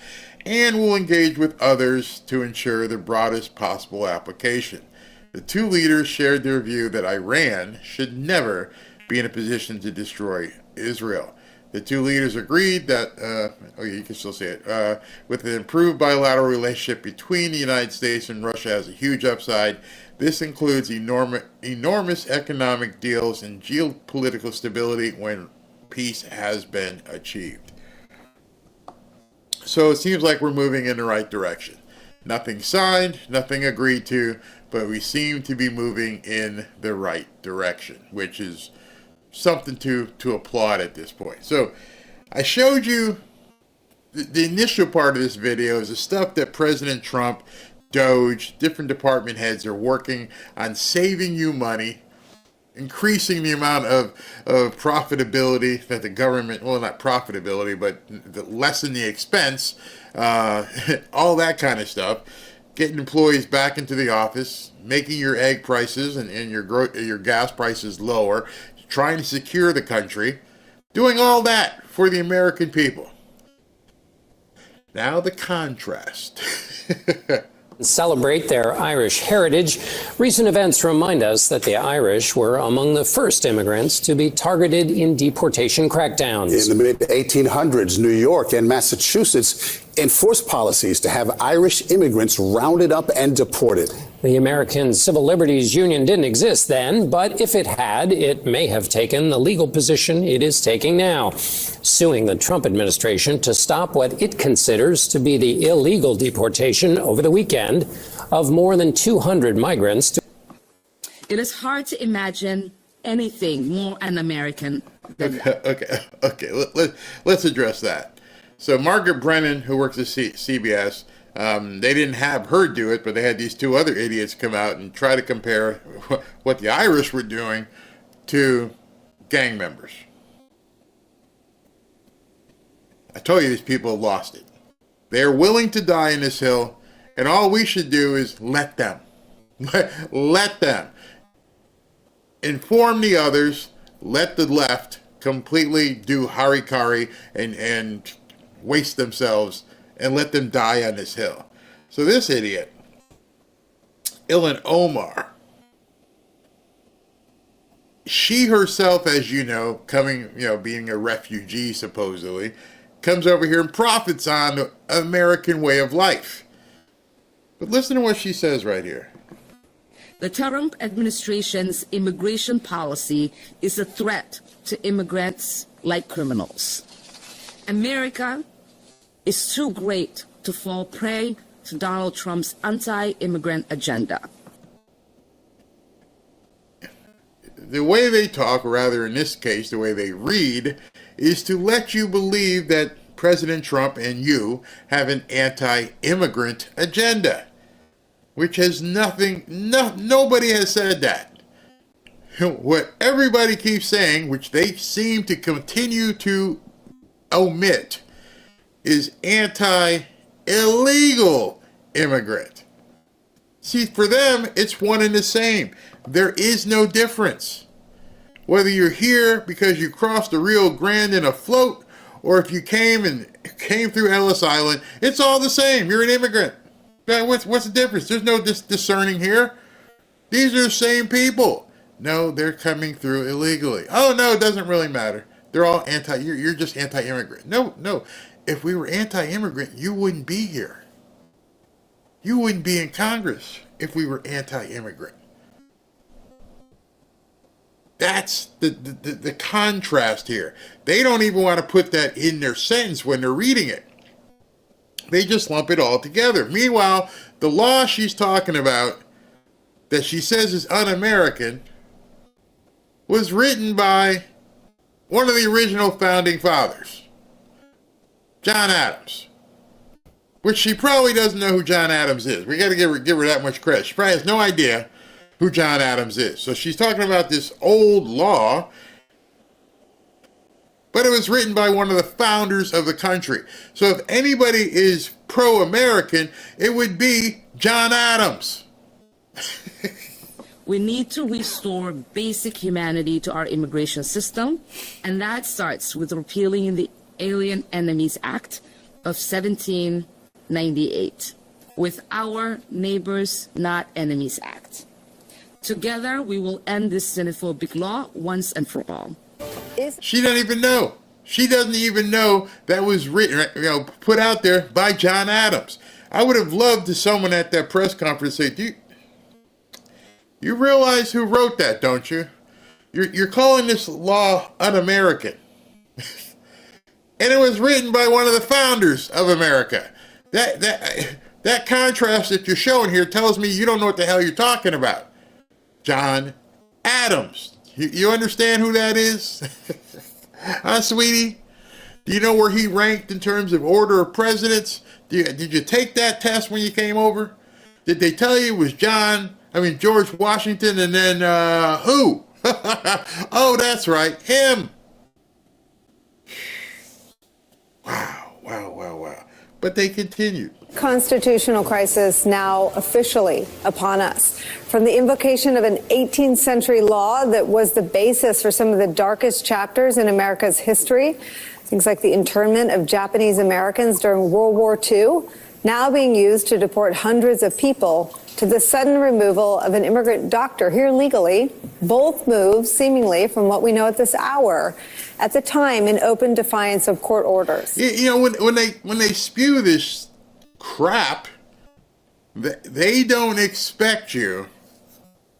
and will engage with others to ensure the broadest possible application. The two leaders shared their view that Iran should never be in a position to destroy Israel. The two leaders agreed that, you can still say it, with an improved bilateral relationship between the United States and Russia has a huge upside. This includes enormous economic deals and geopolitical stability when peace has been achieved. So it seems like we're moving in the right direction. Nothing signed, nothing agreed to, but we seem to be moving in the right direction, which is something to applaud at this point. So I showed you the initial part of this video is the stuff that President Trump, Doge, different department heads are working on saving you money increasing the amount of profitability that the government, well, not profitability, but lessen the expense, all that kind of stuff, getting employees back into the office, making your egg prices and your gas prices lower, trying to secure the country, doing all that for the American people. Now the contrast. Celebrate their Irish heritage. Recent events remind us that the Irish were among the first immigrants to be targeted in deportation crackdowns. In the mid-1800s, New York and Massachusetts enforced policies to have Irish immigrants rounded up and deported. The American Civil Liberties Union didn't exist then, but if it had, it may have taken the legal position it is taking now, suing the Trump administration to stop what it considers to be the illegal deportation over the weekend of more than 200 migrants. It is hard to imagine anything more un-American than that. Okay. Let's address that. So Margaret Brennan, who works at CBS, they didn't have her do it, but they had these two other idiots come out and try to compare what the Irish were doing to gang members. I told you these people have lost it. They're willing to die in this hill, and all we should do is let them. Let them. Inform the others, let the left completely do harikari and waste themselves and let them die on this hill. So this idiot, Ilhan Omar, she herself, as you know, being a refugee supposedly, comes over here and profits on the American way of life. But listen to what she says right here. The Trump administration's immigration policy is a threat to immigrants like criminals. America is too great to fall prey to Donald Trump's anti-immigrant agenda. The way they talk, or rather in this case, the way they read, is to let you believe that President Trump and you have an anti-immigrant agenda, which has nothing, nobody has said that. What everybody keeps saying, which they seem to continue to omit, is anti-illegal immigrant. See, for them, it's one and the same. There is no difference. Whether you're here because you crossed the Rio Grande in a float, or if you came through Ellis Island, it's all the same. You're an immigrant. What's the difference? There's no discerning here. These are the same people. No, they're coming through illegally. Oh, no, it doesn't really matter. They're all you're just anti-immigrant. No. If we were anti-immigrant, you wouldn't be here. You wouldn't be in Congress if we were anti-immigrant. That's the contrast here. They don't even want to put that in their sentence when they're reading it. They just lump it all together. Meanwhile, the law she's talking about, that she says is un-American, was written by one of the original founding fathers, John Adams. Which she probably doesn't know who John Adams is. We got to give her that much credit. She probably has no idea who John Adams is. So she's talking about this old law, but it was written by one of the founders of the country. So if anybody is pro-American, it would be John Adams. We need to restore basic humanity to our immigration system, and that starts with repealing the Alien Enemies Act of 1798, with Our Neighbors Not Enemies Act. Together, we will end this xenophobic law once and for all. She doesn't even know. She doesn't even know that was written, put out there by John Adams. I would have loved to someone at that press conference say, you realize who wrote that, don't you? You're calling this law un-American. And it was written by one of the founders of America. That contrast that you're showing here tells me you don't know what the hell you're talking about. John Adams. You understand who that is? Huh, sweetie? Do you know where he ranked in terms of order of presidents? Did you take that test when you came over? Did they tell you it was George Washington and then who? Oh, that's right, him. Wow. But they continued. Constitutional crisis now officially upon us. From the invocation of an 18th century law that was the basis for some of the darkest chapters in America's history, things like the internment of Japanese Americans during World War II, now being used to deport hundreds of people, to the sudden removal of an immigrant doctor here legally, both moves seemingly from what we know at this hour, at the time in open defiance of court orders. You know, when they spew this crap, they don't expect you,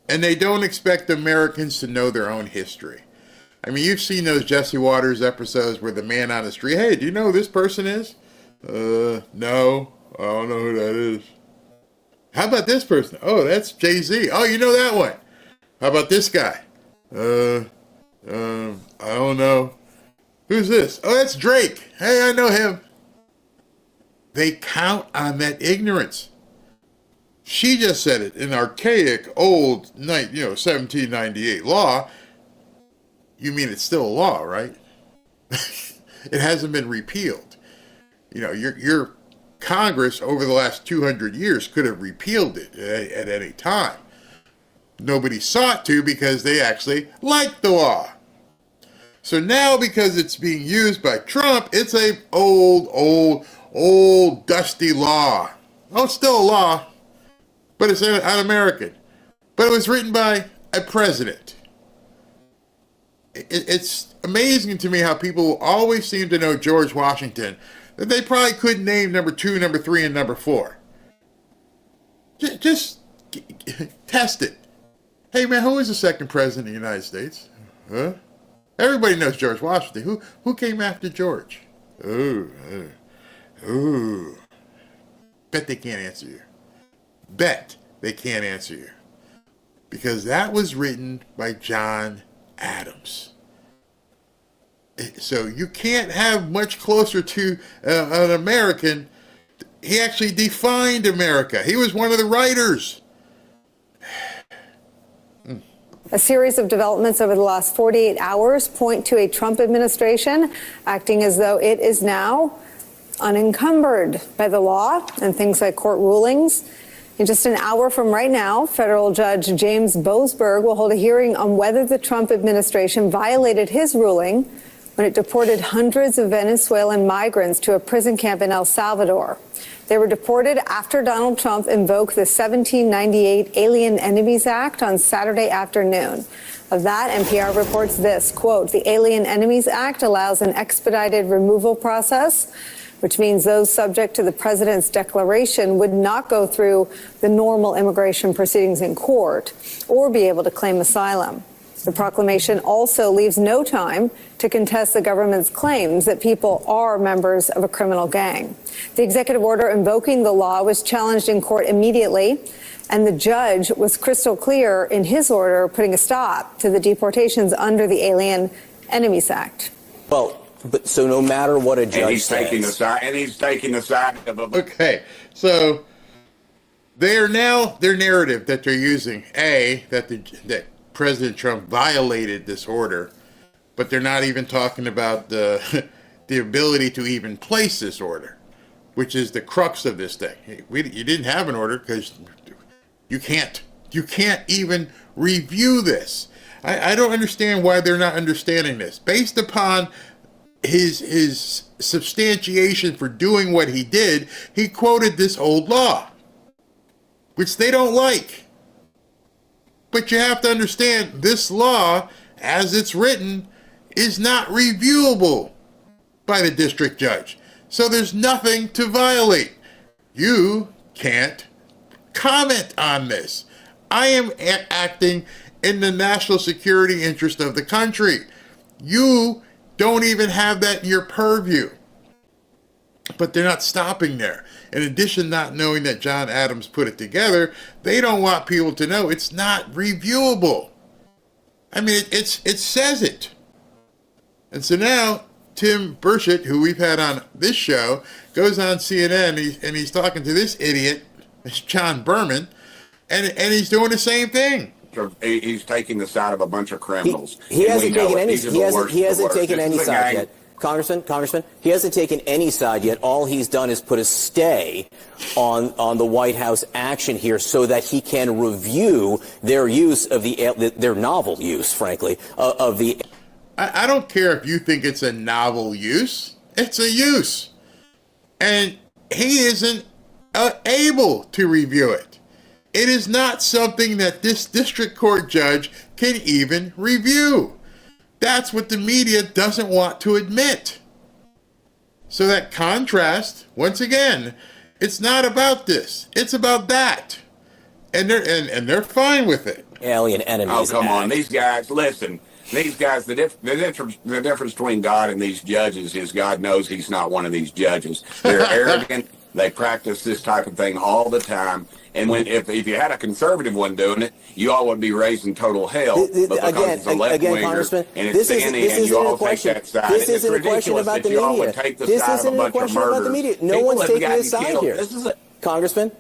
and they don't expect Americans to know their own history. I mean, you've seen those Jesse Waters episodes where the man on the street, hey, do you know who this person is? No, I don't know who that is. How about this person? Oh, that's Jay-Z. Oh, you know that one. How about this guy? I don't know. Who's this? Oh, that's Drake. Hey, I know him. They count on that ignorance. She just said it in archaic, old, 1798 law. You mean it's still a law, right? It hasn't been repealed. You know, your Congress over the last 200 years could have repealed it at any time. Nobody sought to because they actually liked the law. So now, because it's being used by Trump, it's a old, dusty law. Oh, it's still a law, but it's un-American. But it was written by a president. It's amazing to me how people always seem to know George Washington, that they probably couldn't name number 2, number 3, and number 4. Just test it. Hey, man, who was the second president of the United States? Huh? Everybody knows George Washington. Who came after George? Ooh. Bet they can't answer you. Bet they can't answer you. Because that was written by John Adams. So you can't have much closer to an American. He actually defined America. He was one of the writers. A series of developments over the last 48 hours point to a Trump administration acting as though it is now unencumbered by the law and things like court rulings. In just an hour from right now, federal judge James Boasberg will hold a hearing on whether the Trump administration violated his ruling when it deported hundreds of Venezuelan migrants to a prison camp in El Salvador. They were deported after Donald Trump invoked the 1798 Alien Enemies Act on Saturday afternoon. Of that, NPR reports this, quote, the Alien Enemies Act allows an expedited removal process, which means those subject to the president's declaration would not go through the normal immigration proceedings in court or be able to claim asylum. The proclamation also leaves no time to contest the government's claims that people are members of a criminal gang. The executive order invoking the law was challenged in court immediately, and the judge was crystal clear in his order putting a stop to the deportations under the Alien Enemies Act. Well, but so no matter what a judge he's taking the side of a... Okay, so their narrative that they're using, that President Trump violated this order, but they're not even talking about the ability to even place this order, which is the crux of this thing. You didn't have an order because you can't even review this. I don't understand why they're not understanding this. Based upon his substantiation for doing what he did, he quoted this old law, which they don't like. But you have to understand, this law, as it's written, is not reviewable by the district judge. So there's nothing to violate. You can't comment on this. I am acting in the national security interest of the country. You don't even have that in your purview. But they're not stopping there. In addition, not knowing that John Adams put it together, they don't want people to know it's not reviewable. I mean, it says it. And so now, Tim Burchett, who we've had on this show, goes on CNN and he's talking to this idiot, John Berman, and he's doing the same thing. he's taking the side of a bunch of criminals. He hasn't taken any. He hasn't taken any side yet. Congressman, he hasn't taken any side yet. All he's done is put a stay on the White House action here so that he can review their use of their novel use, frankly, of the. I don't care if you think it's a novel use. It's a use. And he isn't able to review it. It is not something that this district court judge can even review. That's what the media doesn't want to admit. So that contrast, once again, it's not about this. It's about that. And they're fine with it. Alien enemies. Oh, come on. These guys, listen. These guys, the difference between God and these judges is God knows he's not one of these judges. They're arrogant. They practice this type of thing all the time. And if you had a conservative one doing it, you all would be raising total hell. But because it's a left-winger and it's standing and you all take that side, this it's isn't a question ridiculous about that the you all media. would take the This side of isn't a a bunch of question about the murderers. media. No People one's have taking gotten a side killed. here. This is a Congressman,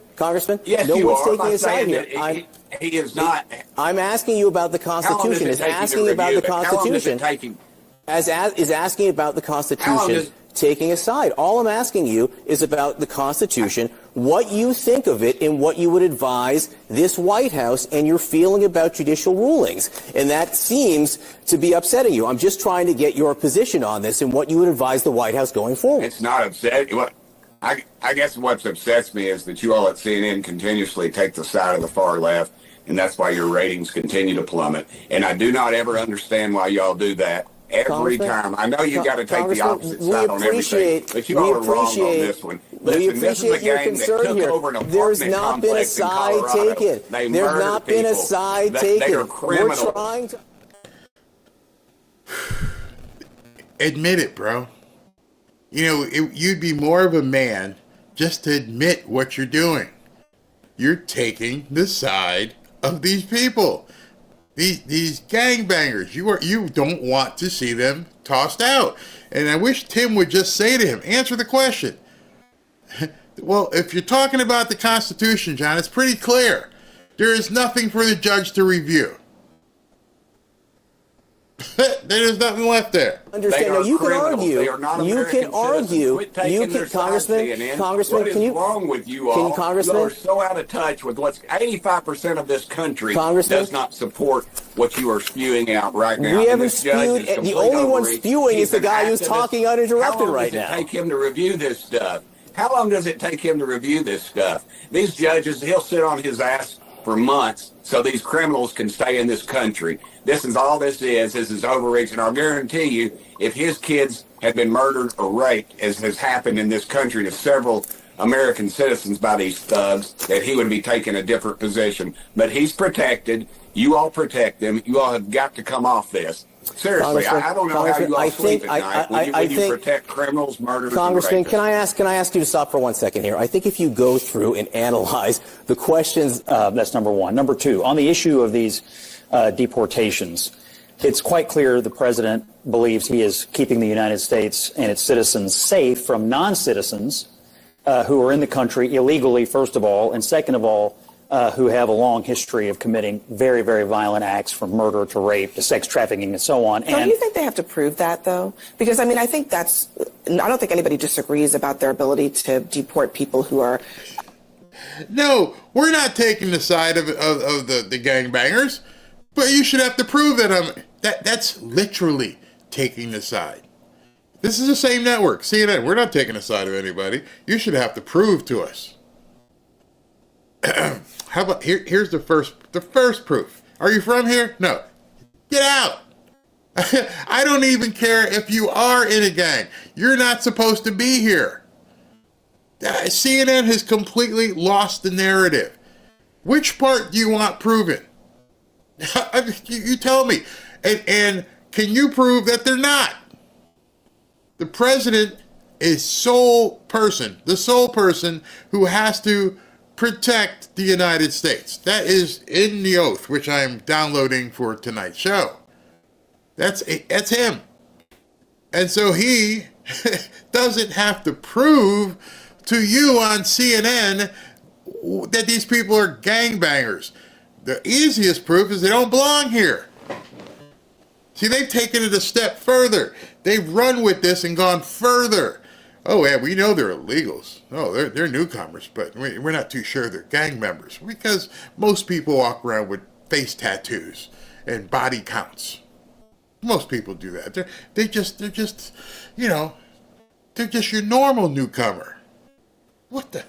yes, no you one's are. taking I'm a side saying here. that he is not. I'm asking you about the Constitution. Is asking about the Constitution. Is asking about the Constitution. Taking a side. All I'm asking you is about the Constitution, what you think of it, and what you would advise this White House and your feeling about judicial rulings. And that seems to be upsetting you. I'm just trying to get your position on this and what you would advise the White House going forward. It's not upsetting. I guess what upsets me is that you all at CNN continuously take the side of the far left, and that's why your ratings continue to plummet. And I do not ever understand why y'all do that. Every time. I know you got to take the opposite side on everything, but you all are wrong on this one. Listen, this is a gang that took over an apartment complex in Colorado. They murdered people. They are criminals. We're trying to admit it, bro. You know, you'd be more of a man just to admit what you're doing. You're taking the side of these people. These gangbangers, you don't want to see them tossed out. And I wish Tim would just say to him, answer the question. Well, if you're talking about the Constitution, John, it's pretty clear. There is nothing for the judge to review. There's nothing left there. Understand? Now, you can argue. You can argue. You can, Congressman. Can you? What is wrong with you all? Congressman? You are so out of touch with what's 85% of this country Congressman? does not support what you are spewing out right now. We haven't spewed. The only one spewing is the guy who's talking uninterrupted right now. How long does it take him to review this stuff? How long does it take him to review this stuff? These judges, he'll sit on his ass for months so these criminals can stay in this country. This is all this is. This is overreach. And I'll guarantee you, if his kids had been murdered or raped, as has happened in this country to several American citizens by these thugs, that he would be taking a different position. But he's protected. You all protect him. You all have got to come off this. Seriously, I don't know how you all sleep at night when you protect criminals, murderers, Congressman, and rapists. can I ask you to stop for 1 second here? I think if you go through and analyze the questions, that's number one. Number two, on the issue of these deportations, it's quite clear the president believes he is keeping the United States and its citizens safe from non-citizens who are in the country illegally, first of all, and second of all, who have a long history of committing very, very violent acts, from murder to rape to sex trafficking and so on. Don't you think they have to prove that, though? Because, I mean, I don't think anybody disagrees about their ability to deport people who are... No, we're not taking the side of the gangbangers, but you should have to prove that that's literally taking the side. This is the same network, CNN. We're not taking the side of anybody. You should have to prove to us. How about here's the first proof. Are you from here? No. Get out. I don't even care if you are in a gang. You're not supposed to be here. CNN has completely lost the narrative. Which part do you want proven? You tell me. And can you prove that they're not? The president is the sole person who has to protect the United States. That is in the oath, which I'm downloading for tonight's show. That's him. And so he doesn't have to prove to you on CNN that these people are gangbangers. The easiest proof is they don't belong here. See, they've taken it a step further. They've run with this and gone further. Oh, yeah, we know they're illegals. Oh, they're newcomers, but we're not too sure they're gang members because most people walk around with face tattoos and body counts. Most people do that. They're just your normal newcomer. What?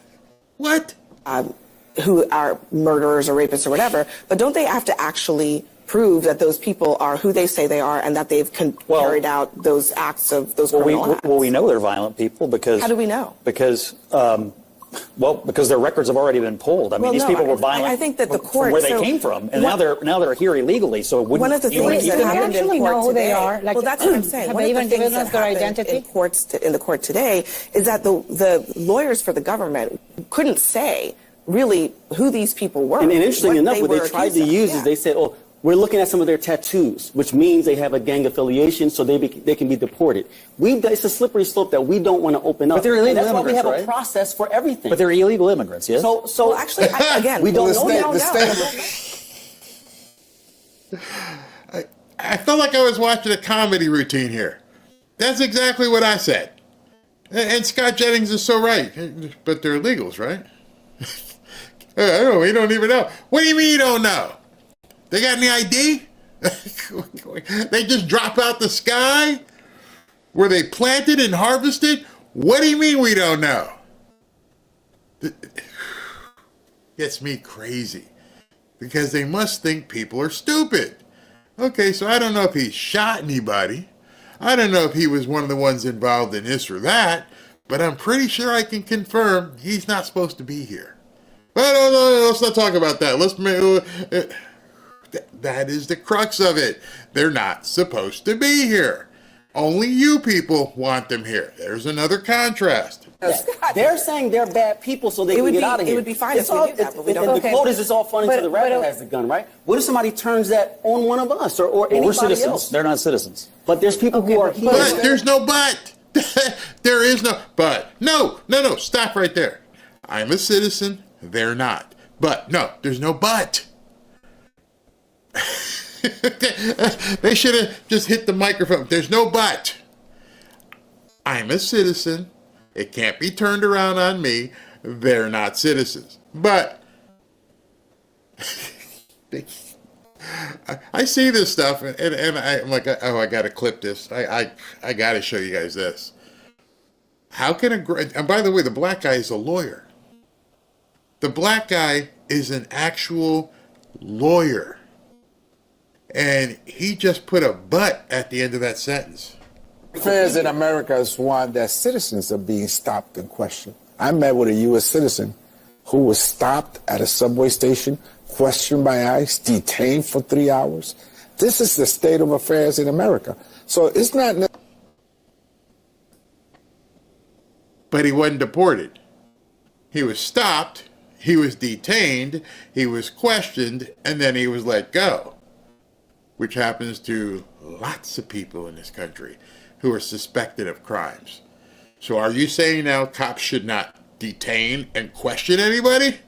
Who are murderers or rapists or whatever, but don't they have to actually prove that those people are who they say they are and that they've carried out those acts of those criminal acts? Well, we know they're violent people because... How do we know? Because their records have already been pulled. I mean, these people were violent. I think that the court, from where they came from, and now they're here illegally. So it wouldn't. One of the things that happened in court know who today. they are? Well, that's what I'm saying. Have One they of the even things given that us their happened identity? in the court today is that the lawyers for the government couldn't say really who these people were. And interesting enough, what they tried to use is they said, "Oh, we're looking at some of their tattoos, which means they have a gang affiliation, so they can be deported." It's a slippery slope that we don't want to open up. But they're illegal and that's immigrants, why we have right? a process for everything. But they're illegal immigrants, yes? So well, actually, again, we don't know. I felt like I was watching a comedy routine here. That's exactly what I said. And Scott Jennings is so right. But they're illegals, right? We don't even know. What do you mean you don't know? They got any ID? They just drop out the sky? Were they planted and harvested? What do you mean we don't know? Gets me crazy. Because they must think people are stupid. Okay, so I don't know if he shot anybody. I don't know if he was one of the ones involved in this or that. But I'm pretty sure I can confirm he's not supposed to be here. But no, let's not talk about that. That is the crux of it. They're not supposed to be here. Only you people want them here. There's another contrast. They're saying they're bad people so they can get out of here. It would be fine if we knew that, but we don't. And the quote is, it's all funny until the rabbit has the gun, right? What if somebody turns that on one of us or anybody we're citizens. else? They're not citizens. But there's people who are here. But there's no but. There is no but. No. Stop right there. I'm a citizen. They're not. But no, there's no but. They should have just hit the microphone. There's no but. I'm a citizen. It can't be turned around on me. They're not citizens. But I see this stuff and I'm like, oh, I got to clip this. I got to show you guys this. How can and by the way, the black guy is a lawyer. The black guy is an actual lawyer. And he just put a but at the end of that sentence. Affairs in America is one that citizens are being stopped and questioned. I met with a U.S. citizen who was stopped at a subway station, questioned by ICE, detained for 3 hours. This is the state of affairs in America. So it's not... But he wasn't deported. He was stopped, he was detained, he was questioned, and then he was let go. Which happens to lots of people in this country who are suspected of crimes. So are you saying now cops should not detain and question anybody?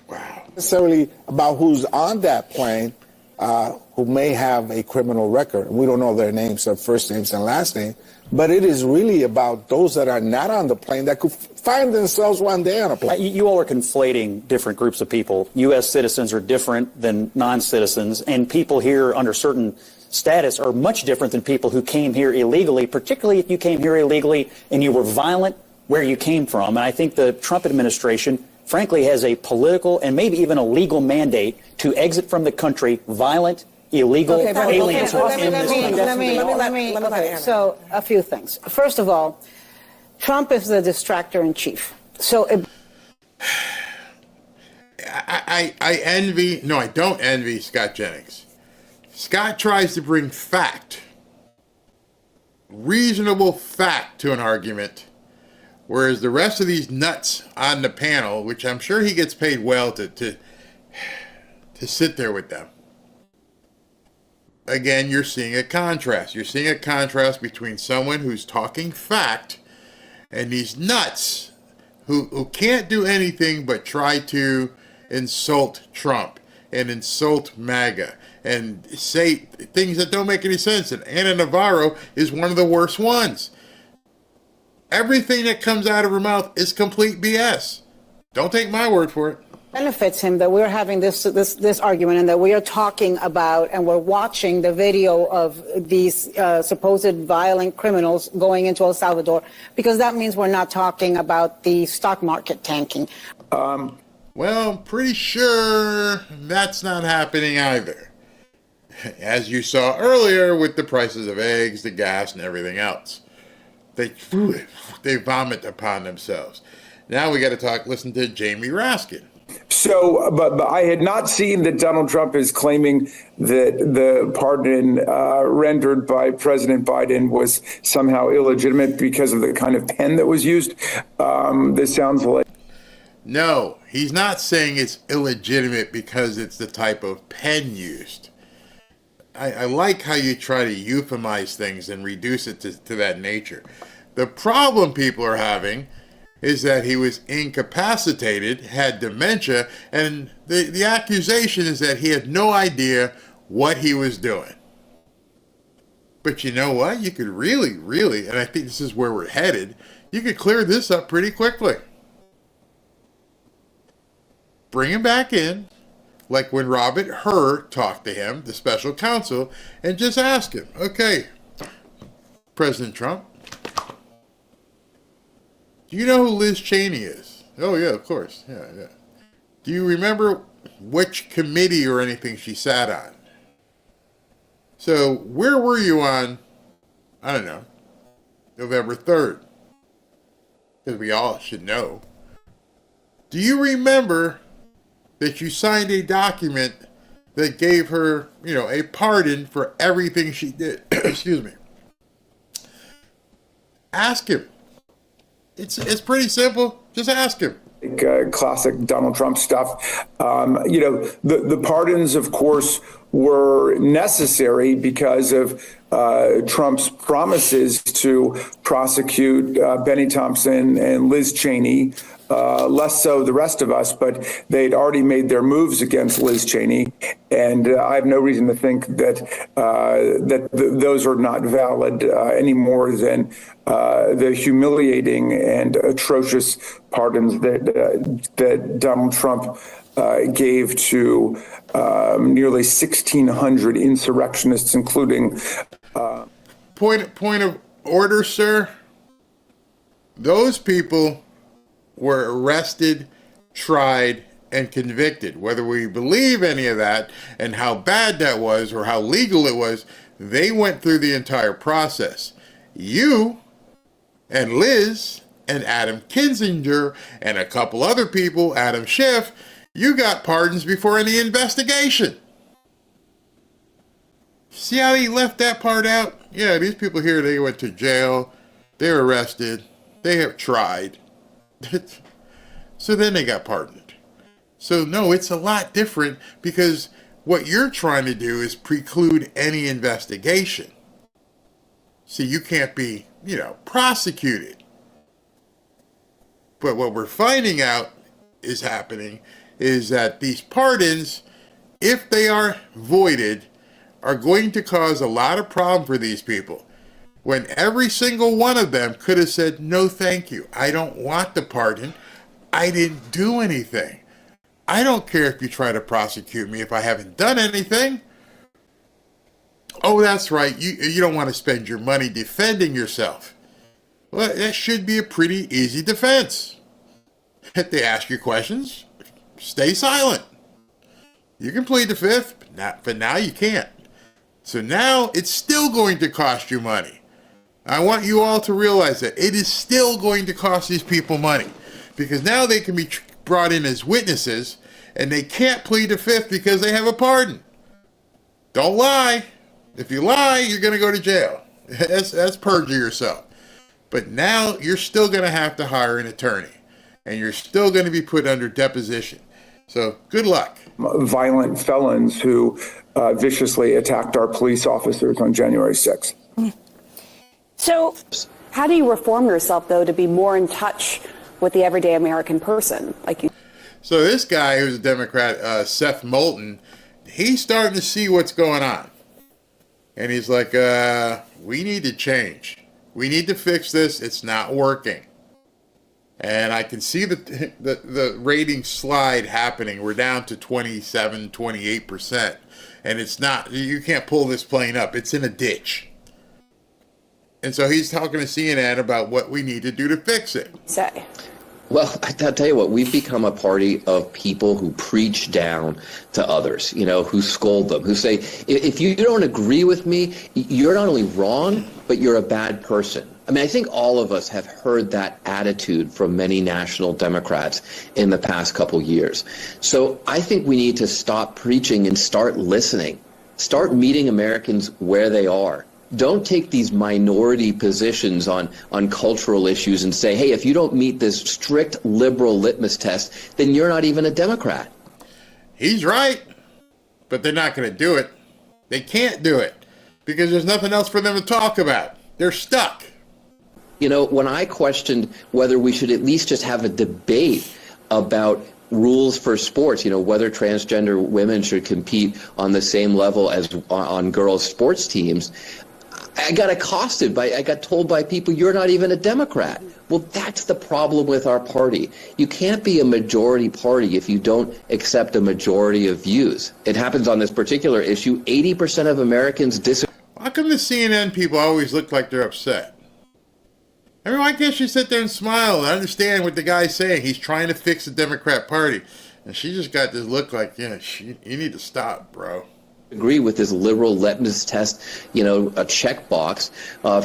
Wow. Necessarily about who's on that plane who may have a criminal record. We don't know their names, their first names and last name, but it is really about those that are not on the plane that could find themselves one day on a plane. You all are conflating different groups of people. U.S. citizens are different than non-citizens, and people here under certain status are much different than people who came here illegally, particularly if you came here illegally and you were violent where you came from. And I think the Trump administration, frankly, has a political and maybe even a legal mandate to exit from the country violent, illegal aliens. So, a few things. First of all, Trump is the distractor in chief. So, I don't envy Scott Jennings. Scott tries to bring fact, reasonable fact to an argument, whereas the rest of these nuts on the panel, which I'm sure he gets paid well to sit there with them. Again, you're seeing a contrast. You're seeing a contrast between someone who's talking fact and these nuts who can't do anything but try to insult Trump and insult MAGA and say things that don't make any sense. And Ana Navarro is one of the worst ones. Everything that comes out of her mouth is complete BS. Don't take my word for it. Benefits him that we're having this argument and that we are talking about and we're watching the video of these supposed violent criminals going into El Salvador, because that means we're not talking about the stock market tanking. Well, pretty sure that's not happening either. As you saw earlier with the prices of eggs, the gas, and everything else. They vomit upon themselves. Now we got to listen to Jamie Raskin. So, but I had not seen that Donald Trump is claiming that the pardon rendered by President Biden was somehow illegitimate because of the kind of pen that was used. This sounds like... No, he's not saying it's illegitimate because it's the type of pen used. I like how you try to euphemize things and reduce it to that nature. The problem people are having is that he was incapacitated, had dementia, and the accusation is that he had no idea what he was doing. But you know what? You could really, and I think this is where we're headed, you could clear this up pretty quickly. Bring him back in, like when Robert Hur talked to him, the special counsel, and just ask him, okay, President Trump, do you know who Liz Cheney is? Oh, yeah, of course. Yeah. Do you remember which committee or anything she sat on? So where were you on, I don't know, November 3rd? Because we all should know. Do you remember that you signed a document that gave her, a pardon for everything she did? Excuse me. Ask him. It's pretty simple. Just ask him. Classic Donald Trump stuff. The pardons, of course, were necessary because of Trump's promises to prosecute Benny Thompson and Liz Cheney. Less so the rest of us, but they'd already made their moves against Liz Cheney, and I have no reason to think that those are not valid any more than the humiliating and atrocious pardons that Donald Trump gave to nearly 1,600 insurrectionists, including. Point of order, sir. Those people were arrested, tried, and convicted. Whether we believe any of that and how bad that was or how legal it was, they went through the entire process. You and Liz and Adam Kinzinger and a couple other people, Adam Schiff, you got pardons before any investigation. See how he left that part out? Yeah, these people here, they went to jail, they were arrested, they have tried. So then they got pardoned. So no, it's a lot different because what you're trying to do is preclude any investigation. See, you can't be, prosecuted. But what we're finding out is happening is that these pardons, if they are voided, are going to cause a lot of problem for these people. When every single one of them could have said, no, thank you. I don't want the pardon. I didn't do anything. I don't care if you try to prosecute me if I haven't done anything. Oh, that's right. You don't want to spend your money defending yourself. Well, that should be a pretty easy defense. If they ask you questions, stay silent. You can plead the fifth, but now you can't. So now it's still going to cost you money. I want you all to realize that it is still going to cost these people money because now they can be brought in as witnesses and they can't plead the fifth because they have a pardon. Don't lie. If you lie, you're going to go to jail. That's perjure yourself. But now you're still going to have to hire an attorney and you're still going to be put under deposition. So good luck. Violent felons who viciously attacked our police officers on January 6th. So how do you reform yourself, though, to be more in touch with the everyday American person? So this guy who's a Democrat, Seth Moulton, he's starting to see what's going on. And he's like, we need to change. We need to fix this. It's not working. And I can see the rating slide happening. We're down to 27, 28%. And it's not, you can't pull this plane up. It's in a ditch. And so he's talking to CNN about what we need to do to fix it. Say. Well, I'll tell you what, we've become a party of people who preach down to others, who scold them, who say, if you don't agree with me, you're not only wrong, but you're a bad person. I mean, I think all of us have heard that attitude from many national Democrats in the past couple years. So I think we need to stop preaching and start listening. Start meeting Americans where they are. Don't take these minority positions on cultural issues and say, hey, if you don't meet this strict liberal litmus test, then you're not even a Democrat. He's right, but they're not going to do it. They can't do it because there's nothing else for them to talk about. They're stuck. When I questioned whether we should at least just have a debate about rules for sports, whether transgender women should compete on the same level as on girls' sports teams, I got accosted I got told by people, you're not even a Democrat. Well, that's the problem with our party. You can't be a majority party if you don't accept a majority of views. It happens on this particular issue. 80% of Americans disagree. How come the CNN people always look like they're upset? I mean, why can't she sit there and smile and understand what the guy's saying? He's trying to fix the Democrat Party. And she just got this look like, you need to stop, bro. Agree with this liberal litmus test, a checkbox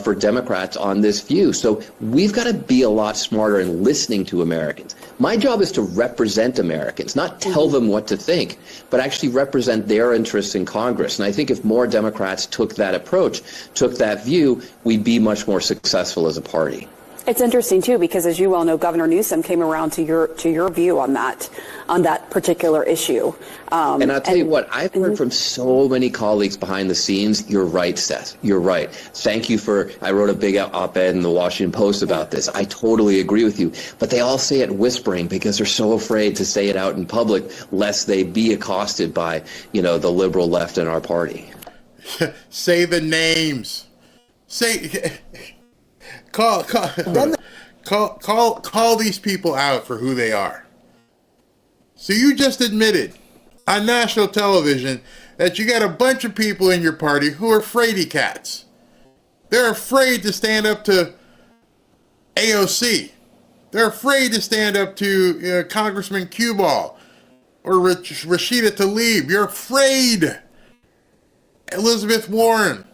for Democrats on this view. So we've got to be a lot smarter in listening to Americans. My job is to represent Americans, not tell them what to think, but actually represent their interests in Congress. And I think if more Democrats took that approach, took that view, we'd be much more successful as a party. It's interesting too, because as you well know, Governor Newsom came around to your view on that particular issue. And I'll tell you what, I've heard from so many colleagues behind the scenes. You're right, Seth. You're right. Thank you I wrote a big op-ed in the Washington Post about this. I totally agree with you. But they all say it whispering because they're so afraid to say it out in public, lest they be accosted by, the liberal left in our party. Say the names. Call these people out for who they are. So you just admitted on national television that you got a bunch of people in your party who are fraidy cats. They're afraid to stand up to AOC. They're afraid to stand up to Congressman Cuball or Rashida Tlaib. You're afraid. Elizabeth Warren.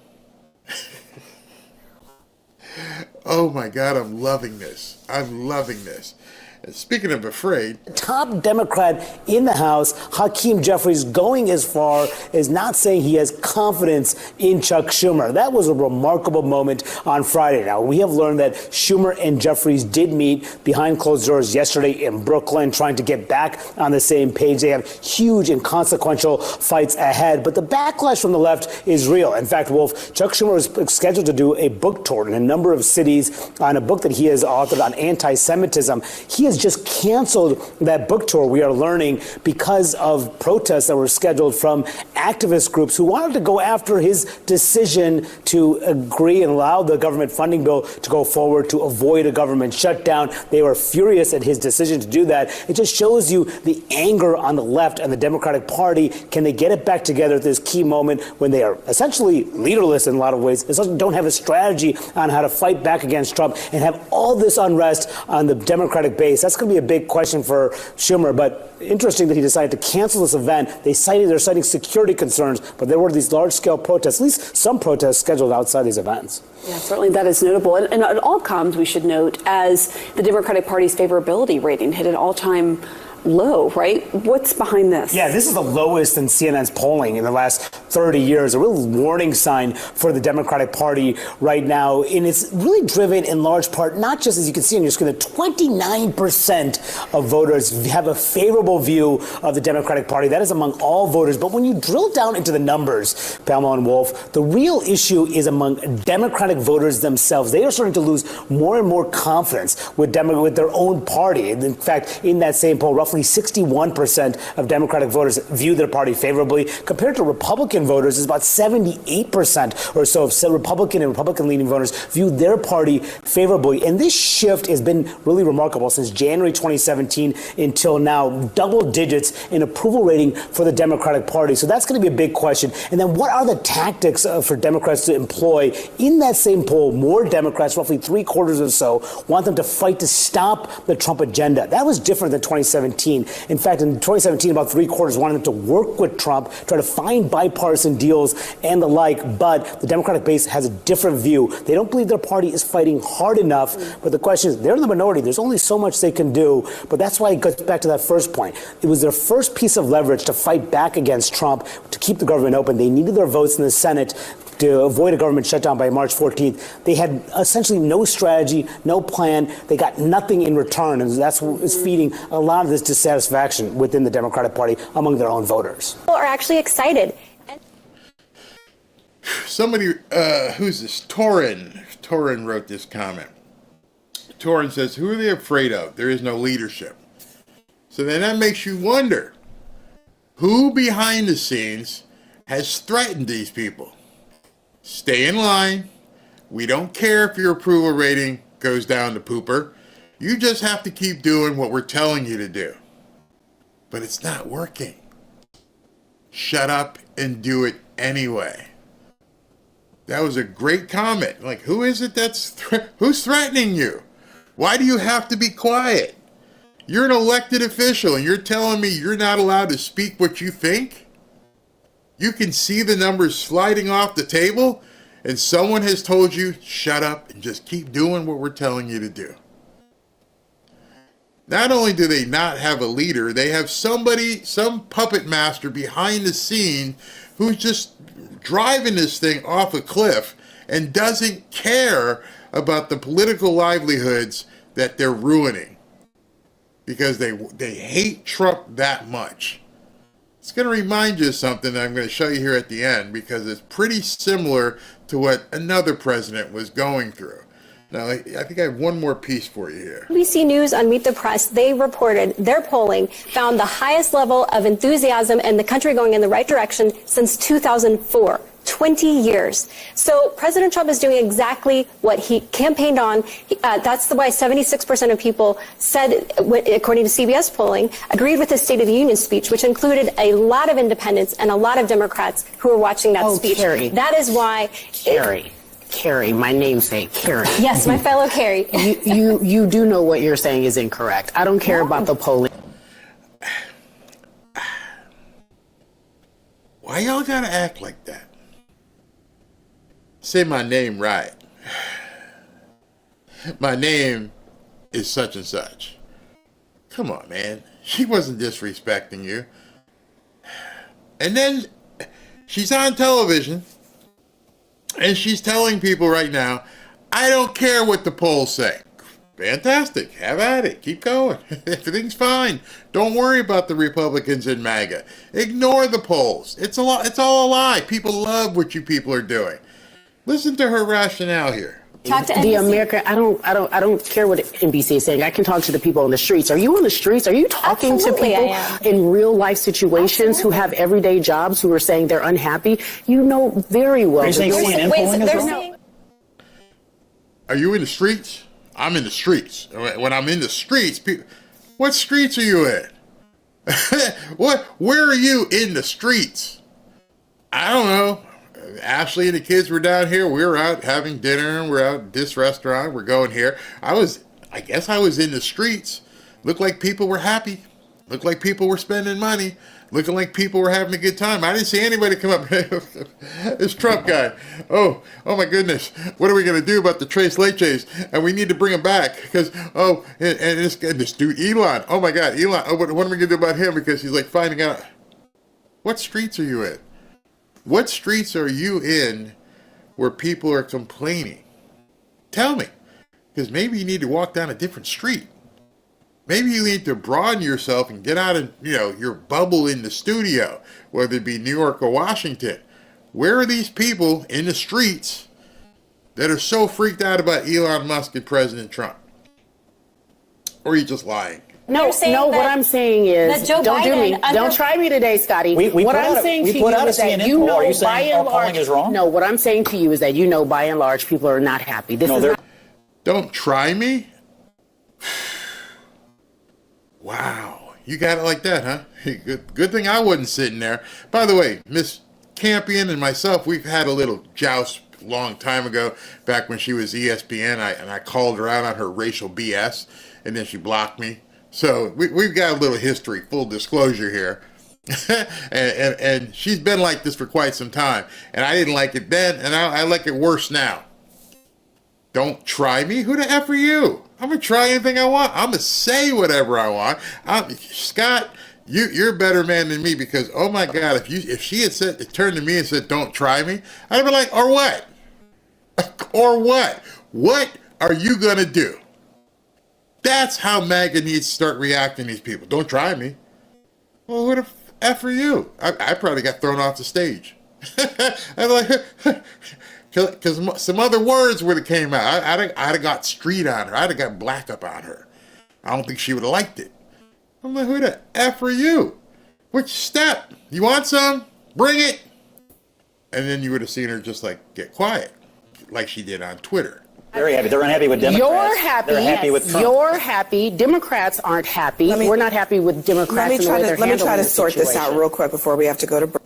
Oh my God, I'm loving this. I'm loving this. And speaking of afraid, top Democrat in the House, Hakeem Jeffries, going as far as not saying he has confidence in Chuck Schumer. That was a remarkable moment on Friday. Now, we have learned that Schumer and Jeffries did meet behind closed doors yesterday in Brooklyn, trying to get back on the same page. They have huge and consequential fights ahead, but the backlash from the left is real. In fact, Wolf, Chuck Schumer is scheduled to do a book tour in a number of cities on a book that he has authored on anti-Semitism. He has just canceled that book tour, we are learning, because of protests that were scheduled from activist groups who wanted to go after his decision to agree and allow the government funding bill to go forward to avoid a government shutdown. They were furious at his decision to do that. It just shows you the anger on the left and the Democratic Party. Can they get it back together at this key moment when they are essentially leaderless in a lot of ways? They don't have a strategy on how to fight back against Trump and have all this unrest on the Democratic base. That's going to be a big question for Schumer, but interesting that he decided to cancel this event. They're citing security concerns, but there were these large-scale protests, at least some protests scheduled outside these events. Yeah, certainly that is notable. And it all comes, we should note, as the Democratic Party's favorability rating hit an all-time low, right? What's behind this? Yeah, this is the lowest in CNN's polling in the last 30 years, a real warning sign for the Democratic Party right now. And it's really driven in large part, not just, as you can see on your screen, that 29% of voters have a favorable view of the Democratic Party. That is among all voters. But when you drill down into the numbers, Pamela and Wolf, the real issue is among Democratic voters themselves. They are starting to lose more and more confidence with their own party. And in fact, in that same poll, roughly roughly 61% of Democratic voters view their party favorably, compared to Republican voters, is about 78% or so of Republican and Republican-leaning voters view their party favorably. And this shift has been really remarkable since January 2017 until now, double digits in approval rating for the Democratic Party. So that's going to be a big question. And then what are the tactics for Democrats to employ? In that same poll, more Democrats, roughly 3/4 or so, want them to fight to stop the Trump agenda. That was different than 2017. In fact, in 2017, about 3/4 wanted them to work with Trump, try to find bipartisan deals and the like. But the Democratic base has a different view. They don't believe their party is fighting hard enough. But the question is, they're in the minority. There's only so much they can do. But that's why it goes back to that first point. It was their first piece of leverage to fight back against Trump, to keep the government open. They needed their votes in the Senate to avoid a government shutdown by March 14th. They had essentially no strategy, no plan. They got nothing in return. And that's what is feeding a lot of this dissatisfaction within the Democratic Party among their own voters. People are actually excited. Somebody, who's this? Torin wrote this comment. Torin says, who are they afraid of? There is no leadership. So then that makes you wonder, who behind the scenes has threatened these people? Stay in line. We don't care if your approval rating goes down to pooper. You just have to keep doing what we're telling you to do. But it's not working. Shut up and do it anyway. That was a great comment. Like, who is it who's threatening you? Why do you have to be quiet? You're an elected official and you're telling me you're not allowed to speak what you think? You can see the numbers sliding off the table and someone has told you, shut up and just keep doing what we're telling you to do. Not only do they not have a leader, they have some puppet master behind the scene who's just driving this thing off a cliff and doesn't care about the political livelihoods that they're ruining because they hate Trump that much. It's going to remind you of something that I'm going to show you here at the end because it's pretty similar to what another president was going through. Now, I think I have one more piece for you here. NBC News on Meet the Press, they reported their polling found the highest level of enthusiasm and the country going in the right direction since 2004. 20 years. So President Trump is doing exactly what he campaigned on. That's why 76% of people said, according to CBS polling, agreed with his State of the Union speech, which included a lot of independents and a lot of Democrats who were watching that speech. Carrie. That is why... Carrie, my namesake, Carrie. Yes, my fellow Carrie. You do know what you're saying is incorrect. I don't care about the polling. Why y'all gotta act like that? Say my name right. My name is such and such. Come on, man. She wasn't disrespecting you. And then she's on television and she's telling people right now, I don't care what the polls say. Fantastic. Have at it. Keep going. Everything's fine. Don't worry about the Republicans in MAGA. Ignore the polls. It's all a lie. People love what you people are doing. Listen to her rationale here. Talk to the America. I don't care what NBC is saying. I can talk to the people on the streets. Are you on the streets? Are you talking Absolutely, to people in real life situations who have everyday jobs who are saying they're unhappy? You know very well. Are you in the streets? I'm in the streets. When I'm in the streets, people, what streets are you in? Where are you in the streets? I don't know. Ashley and the kids were down here. We were out having dinner. We're out at this restaurant. We're going here. I guess I was in the streets. Looked like people were happy. Looked like people were spending money. Looking like people were having a good time. I didn't see anybody come up. This Trump guy. Oh my goodness. What are we going to do about the Tres Leches? And we need to bring him back because, and this dude, Elon. Oh my God, Elon. Oh, what are we going to do about him? Because he's like finding out. What streets are you in? What streets are you in where people are complaining? Tell me. Because maybe you need to walk down a different street. Maybe you need to broaden yourself and get out of, your bubble in the studio, whether it be New York or Washington. Where are these people in the streets that are so freaked out about Elon Musk and President Trump? Or are you just lying? No, You're saying no. What that- I'm saying is, that Joe don't do me. Biden Don't try me today, Scotty. We what put I'm out a- saying we to put you out a is that CNN you poll. know, Are you saying by and our polling large, is wrong? No, what I'm saying to you is that you know, by and large, people are not happy. This is not. Don't try me? Wow. You got it like that, huh? Hey, good thing I wasn't sitting there. By the way, Miss Campion and myself, we've had a little joust a long time ago, back when she was ESPN, and I called her out on her racial BS, and then she blocked me. So we've got a little history, full disclosure here. and she's been like this for quite some time. And I didn't like it then, and I like it worse now. Don't try me? Who the F are you? I'm going to try anything I want. I'm going to say whatever I want. Scott, you're a better man than me, because, oh my God, if she had turned to me and said, don't try me, I'd have been like, or what? Or what? What are you going to do? That's how MAGA needs to start reacting to these people. Don't try me. Well, who the F are you? I probably got thrown off the stage. I'm like, because some other words would have came out. I'd have got street on her. I'd have got black up on her. I don't think she would have liked it. I'm like, who the F are you? Which step? You want some? Bring it. And then you would have seen her just like get quiet, like she did on Twitter. Very happy. They're unhappy with Democrats. You're happy. They're happy with Trump. You're happy. Democrats aren't happy. We're not happy with Democrats. Let me try to sort this out situation. real quick before we have to go to break.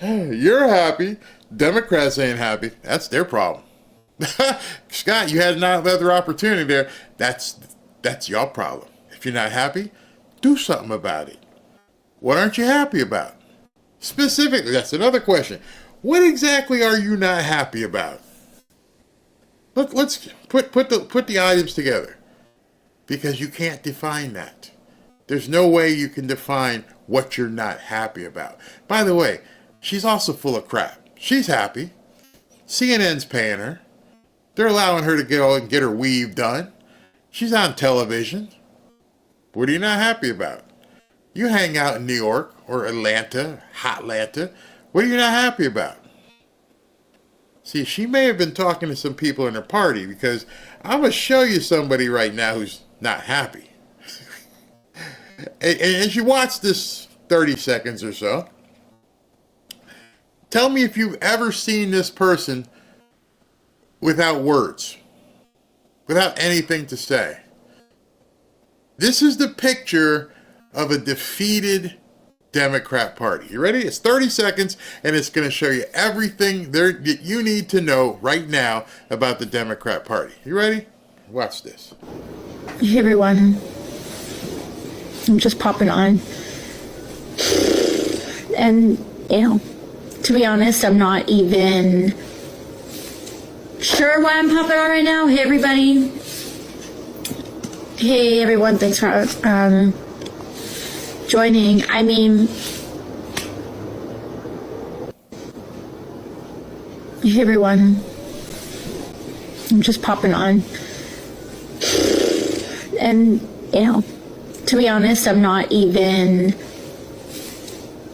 You're happy. Democrats ain't happy. That's their problem. Scott, you had another opportunity there. That's your problem. If you're not happy, do something about it. What aren't you happy about? Specifically, that's another question. What exactly are you not happy about? Let's put the items together, because you can't define that. There's no way you can define what you're not happy about. By the way, she's also full of crap. She's happy. CNN's paying her. They're allowing her to go and get her weave done. She's on television. What are you not happy about? You hang out in New York or Atlanta, Hotlanta. What are you not happy about? See, she may have been talking to some people in her party, because I'm going to show you somebody right now who's not happy. and as you watch this 30 seconds or so, tell me if you've ever seen this person without words, without anything to say. This is the picture of a defeated Democrat Party. You ready? It's 30 seconds, and it's going to show you everything that you need to know right now about the Democrat Party. You ready? Watch this. Hey everyone, I'm just popping on. And, to be honest, I'm not even sure why I'm popping on right now. Hey everybody. Hey everyone, thanks for joining. I mean, hey everyone, I'm just popping on. And, to be honest, I'm not even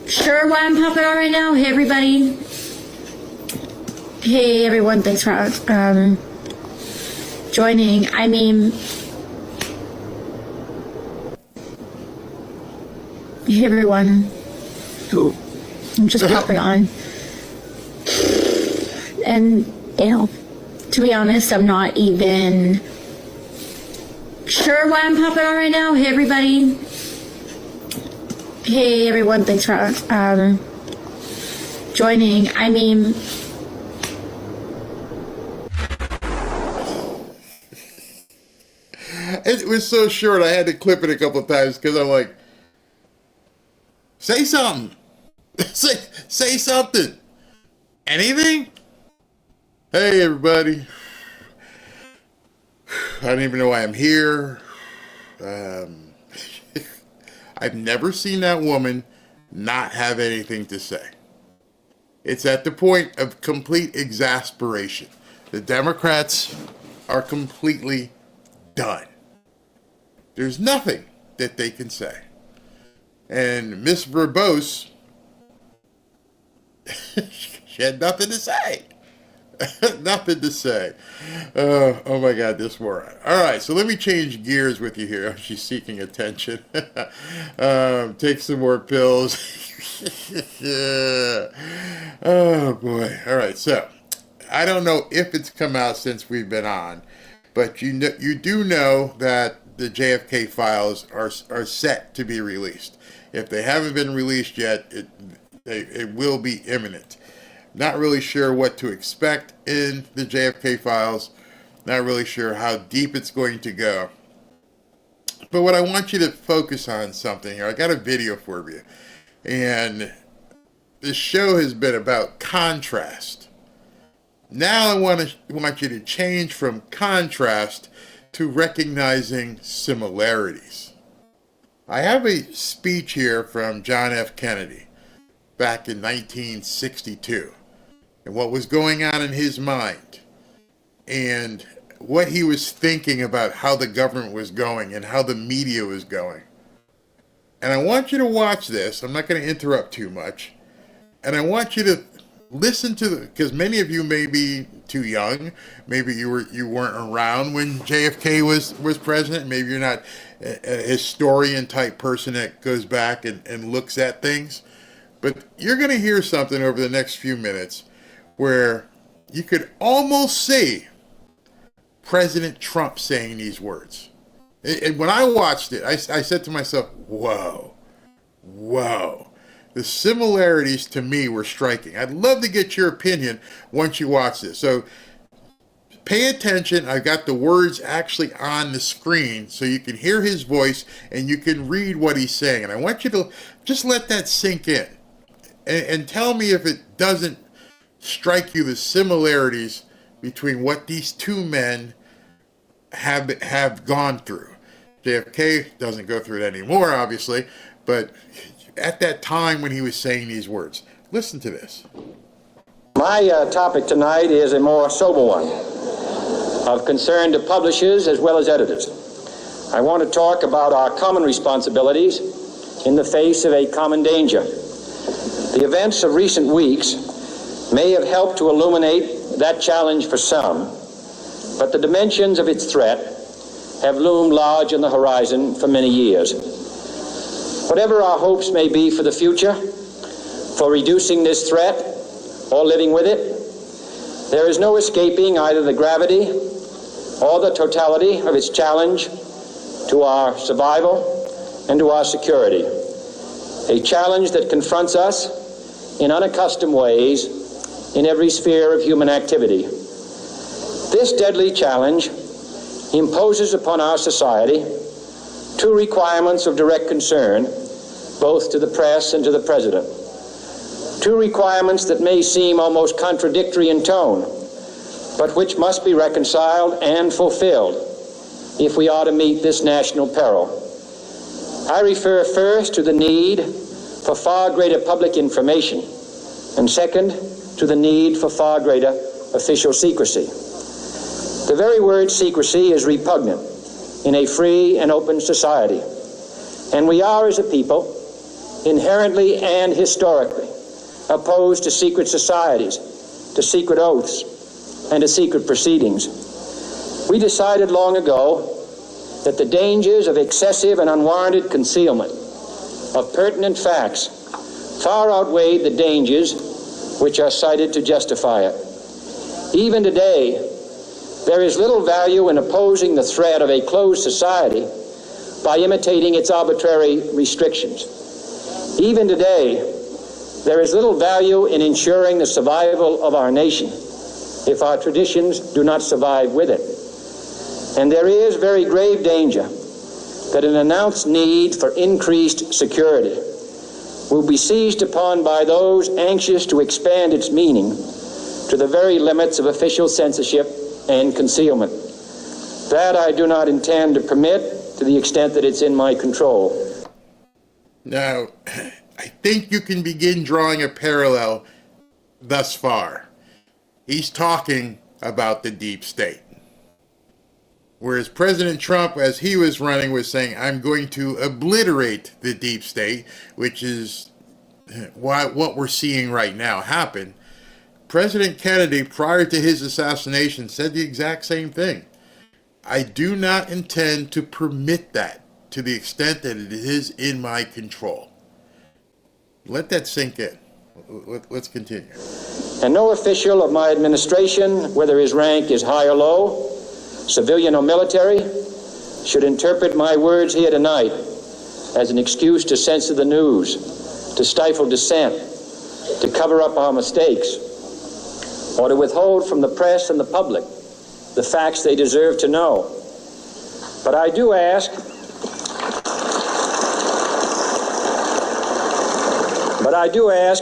sure why I'm popping on right now. Hey everybody. Hey everyone, thanks for joining. I mean, hey everyone, I'm just popping on. And, to be honest, I'm not even sure why I'm popping on right now. Hey everybody. Hey everyone, thanks for joining. I mean, it was so short, I had to clip it a couple of times, because I'm like, say something. say something. Anything? Hey, everybody. I don't even know why I'm here. I've never seen that woman not have anything to say. It's at the point of complete exasperation. The Democrats are completely done. There's nothing that they can say. And Miss Verbose, she had nothing to say. Nothing to say. Oh my God, this moron. All right, so let me change gears with you here. She's seeking attention. Take some more pills. Oh boy. All right, so I don't know if it's come out since we've been on, but you do know that the JFK files are set to be released. If they haven't been released yet, it will be imminent. Not really sure what to expect in the JFK files. Not really sure how deep it's going to go. But what I want you to focus on something here. I got a video for you. And this show has been about contrast. Now I want you to change from contrast to recognizing similarities. I have a speech here from John F. Kennedy back in 1962. And what was going on in his mind, and what he was thinking about how the government was going and how the media was going. And I want you to watch this. I'm not going to interrupt too much. And I want you to listen to because many of you may be too young. Maybe you weren't around when JFK was president. Maybe you're not a historian type person that goes back and looks at things. But you're going to hear something over the next few minutes where you could almost see President Trump saying these words. And when I watched it, I said to myself, whoa. The similarities to me were striking. I'd love to get your opinion once you watch this. So pay attention. I've got the words actually on the screen so you can hear his voice and you can read what he's saying. And I want you to just let that sink in and tell me if it doesn't strike you the similarities between what these two men have gone through. JFK doesn't go through it anymore, obviously, but at that time when he was saying these words. Listen to this. My topic tonight is a more sober one, of concern to publishers as well as editors. I want to talk about our common responsibilities in the face of a common danger. The events of recent weeks may have helped to illuminate that challenge for some, but the dimensions of its threat have loomed large on the horizon for many years. Whatever our hopes may be for the future, for reducing this threat or living with it, there is no escaping either the gravity or the totality of its challenge to our survival and to our security. A challenge that confronts us in unaccustomed ways in every sphere of human activity. This deadly challenge imposes upon our society two requirements of direct concern, both to the press and to the president. Two requirements that may seem almost contradictory in tone, but which must be reconciled and fulfilled if we are to meet this national peril. I refer first to the need for far greater public information, and second, to the need for far greater official secrecy. The very word secrecy is repugnant in a free and open society, and we are, as a people, inherently and historically opposed to secret societies, to secret oaths, and to secret proceedings. We decided long ago that the dangers of excessive and unwarranted concealment of pertinent facts far outweighed the dangers which are cited to justify it. Even today, there is little value in opposing the threat of a closed society by imitating its arbitrary restrictions. Even today, there is little value in ensuring the survival of our nation if our traditions do not survive with it. And there is very grave danger that an announced need for increased security will be seized upon by those anxious to expand its meaning to the very limits of official censorship and concealment. That I do not intend to permit to the extent that it's in my control. Now, I think you can begin drawing a parallel thus far. He's talking about the deep state. Whereas President Trump, as he was running, was saying, I'm going to obliterate the deep state, which is what we're seeing right now happen. President Kennedy, prior to his assassination, said the exact same thing. I do not intend to permit that to the extent that it is in my control. Let that sink in. Let's continue. And no official of my administration, whether his rank is high or low, civilian or military, should interpret my words here tonight as an excuse to censor the news, to stifle dissent, to cover up our mistakes, or to withhold from the press and the public the facts they deserve to know. But I do ask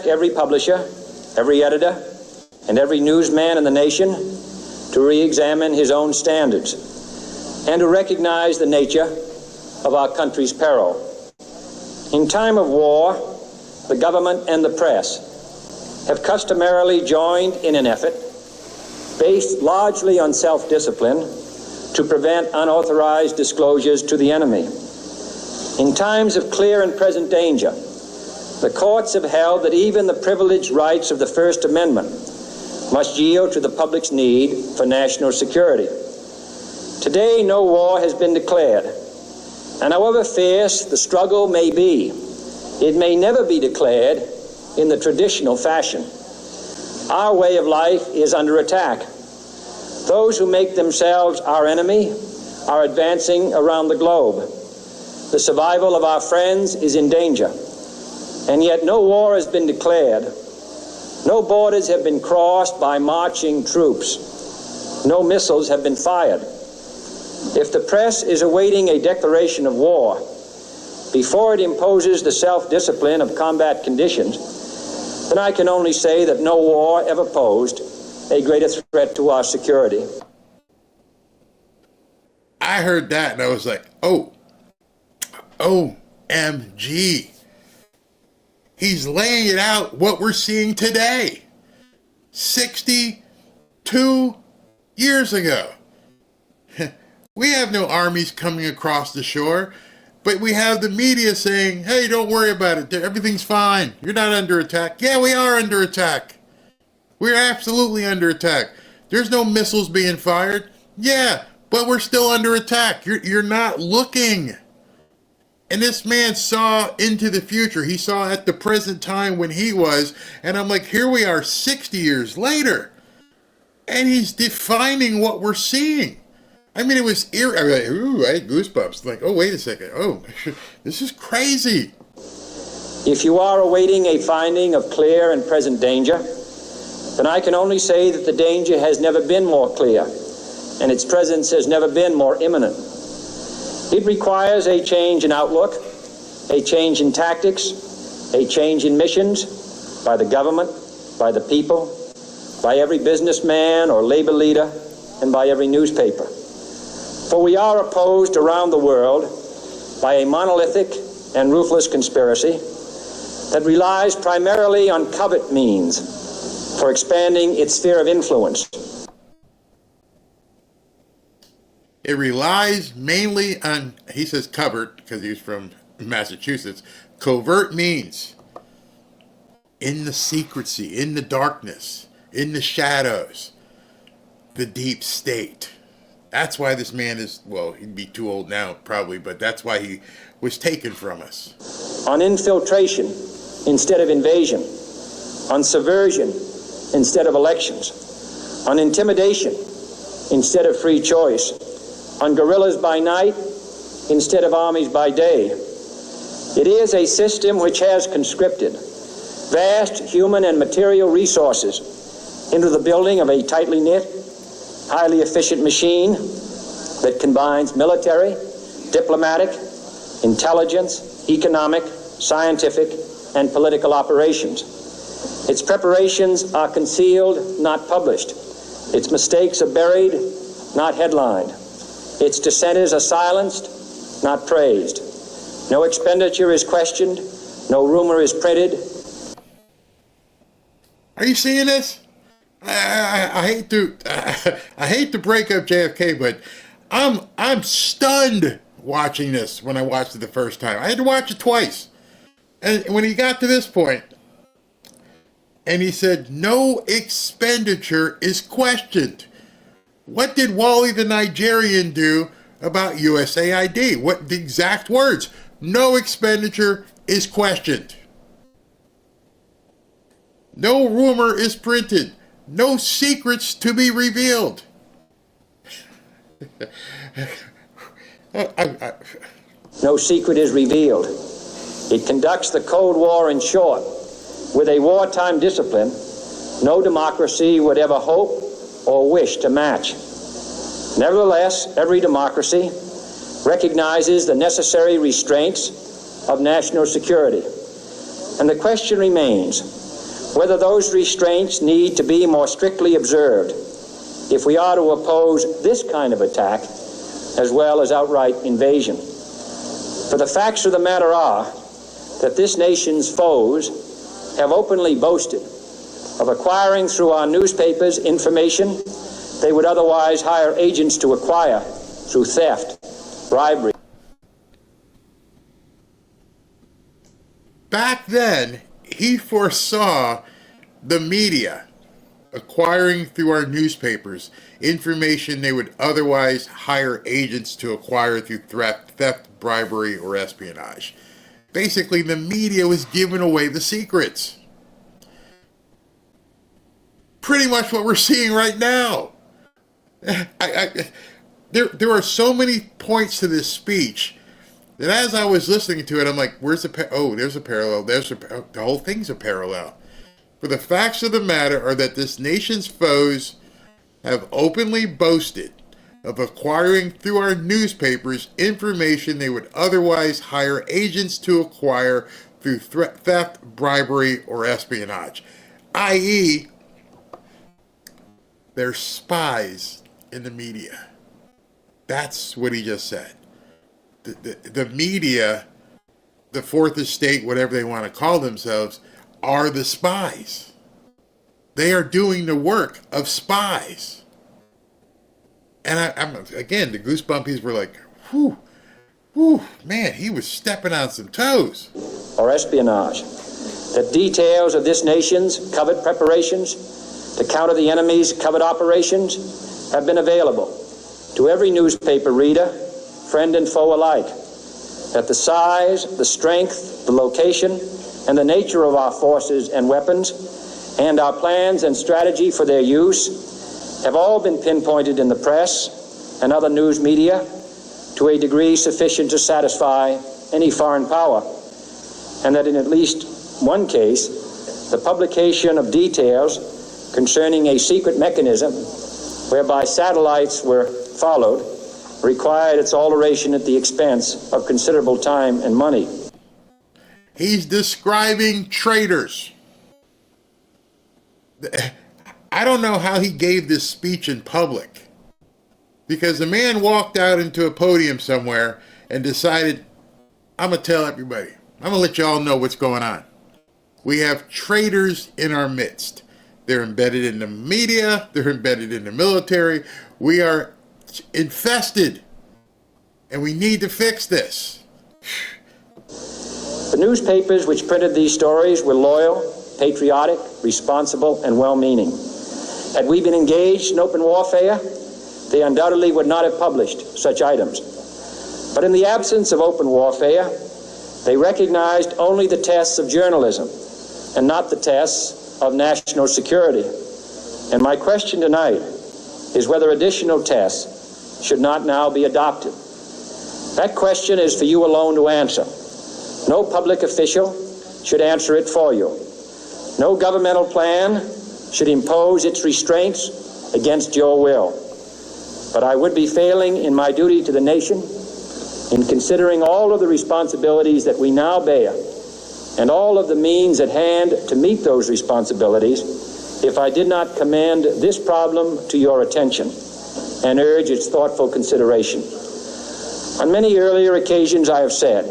every publisher, every editor, and every newsman in the nation to re-examine his own standards and to recognize the nature of our country's peril. In time of war, the government and the press have customarily joined in an effort based largely on self-discipline to prevent unauthorized disclosures to the enemy. In times of clear and present danger, the courts have held that even the privileged rights of the First Amendment must yield to the public's need for national security. Today, no war has been declared, and however fierce the struggle may be, it may never be declared in the traditional fashion. Our way of life is under attack. Those who make themselves our enemy are advancing around the globe. The survival of our friends is in danger. And yet no war has been declared. No borders have been crossed by marching troops. No missiles have been fired. If the press is awaiting a declaration of war before it imposes the self-discipline of combat conditions, then I can only say that no war ever posed a greater threat to our security. I heard that and I was like, oh, OMG. He's laying it out what we're seeing today. 62 years ago. We have no armies coming across the shore, but we have the media saying, hey, don't worry about it. Everything's fine. You're not under attack. Yeah, we are under attack. We're absolutely under attack. There's no missiles being fired. Yeah, but we're still under attack. You're not looking. And this man saw into the future. He saw at the present time when he was. And I'm like, here we are 60 years later. And he's defining what we're seeing. I mean, it was I had goosebumps. Like, oh, wait a second. Oh, this is crazy. If you are awaiting a finding of clear and present danger, then I can only say that the danger has never been more clear, and its presence has never been more imminent. It requires a change in outlook, a change in tactics, a change in missions by the government, by the people, by every businessman or labor leader, and by every newspaper. For we are opposed around the world by a monolithic and ruthless conspiracy that relies primarily on covert means for expanding its sphere of influence. It relies mainly on, he says covert because he's from Massachusetts, covert means. In the secrecy, in the darkness, in the shadows, the deep state. That's why this man is, well, he'd be too old now probably, but that's why he was taken from us. On infiltration instead of invasion, on subversion instead of elections, on intimidation instead of free choice, on guerrillas by night instead of armies by day. It is a system which has conscripted vast human and material resources into the building of a tightly knit, highly efficient machine that combines military, diplomatic, intelligence, economic, scientific, and political operations. Its preparations are concealed, not published. Its mistakes are buried, not headlined. Its dissenters are silenced, not praised. No expenditure is questioned. No rumor is printed. Are you seeing this? I hate to break up JFK, but I'm stunned watching this when I watched it the first time. I had to watch it twice. And when he got to this point, And he said, no expenditure is questioned. What did Wally the Nigerian do about USAID? What the exact words? No expenditure is questioned. No rumor is printed. No secrets to be revealed. No secret is revealed. It conducts the Cold War, in short, with a wartime discipline no democracy would ever hope or wish to match. Nevertheless, every democracy recognizes the necessary restraints of national security. And the question remains whether those restraints need to be more strictly observed if we are to oppose this kind of attack as well as outright invasion. For the facts of the matter are that this nation's foes have openly boasted of acquiring through our newspapers information they would otherwise hire agents to acquire through theft, bribery. Back then, he foresaw the media acquiring through our newspapers information they would otherwise hire agents to acquire through theft, bribery, or espionage. Basically, the media was giving away the secrets. Pretty much what we're seeing right now. There are so many points to this speech that as I was listening to it, I'm like, where's the there's a parallel. The whole thing's a parallel. For the facts of the matter are that this nation's foes have openly boasted of acquiring through our newspapers information they would otherwise hire agents to acquire through theft, bribery, or espionage. I.e., they're spies in the media. That's what he just said. The media, the fourth estate, whatever they want to call themselves, are the spies. They are doing the work of spies. And I'm again, the goosebumpies were like, whew, man, he was stepping on some toes. Or espionage. The details of this nation's covert preparations to counter the enemy's covert operations have been available to every newspaper reader, friend and foe alike. That the size, the strength, the location, and the nature of our forces and weapons, and our plans and strategy for their use, have all been pinpointed in the press and other news media to a degree sufficient to satisfy any foreign power, and that in at least one case, the publication of details concerning a secret mechanism whereby satellites were followed required its alteration at the expense of considerable time and money. He's describing traitors. I don't know how he gave this speech in public, because the man walked out into a podium somewhere and decided, I'm going to tell everybody. I'm going to let you all know what's going on. We have traitors in our midst. They're embedded in the media. They're embedded in the military. We are infested, and we need to fix this. The newspapers which printed these stories were loyal, patriotic, responsible, and well-meaning. Had we been engaged in open warfare, they undoubtedly would not have published such items. But in the absence of open warfare, they recognized only the tests of journalism and not the tests of national security. And my question tonight is whether additional tests should not now be adopted. That question is for you alone to answer. No public official should answer it for you. No governmental plan should impose its restraints against your will. But I would be failing in my duty to the nation in considering all of the responsibilities that we now bear and all of the means at hand to meet those responsibilities if I did not commend this problem to your attention and urge its thoughtful consideration. On many earlier occasions I have said,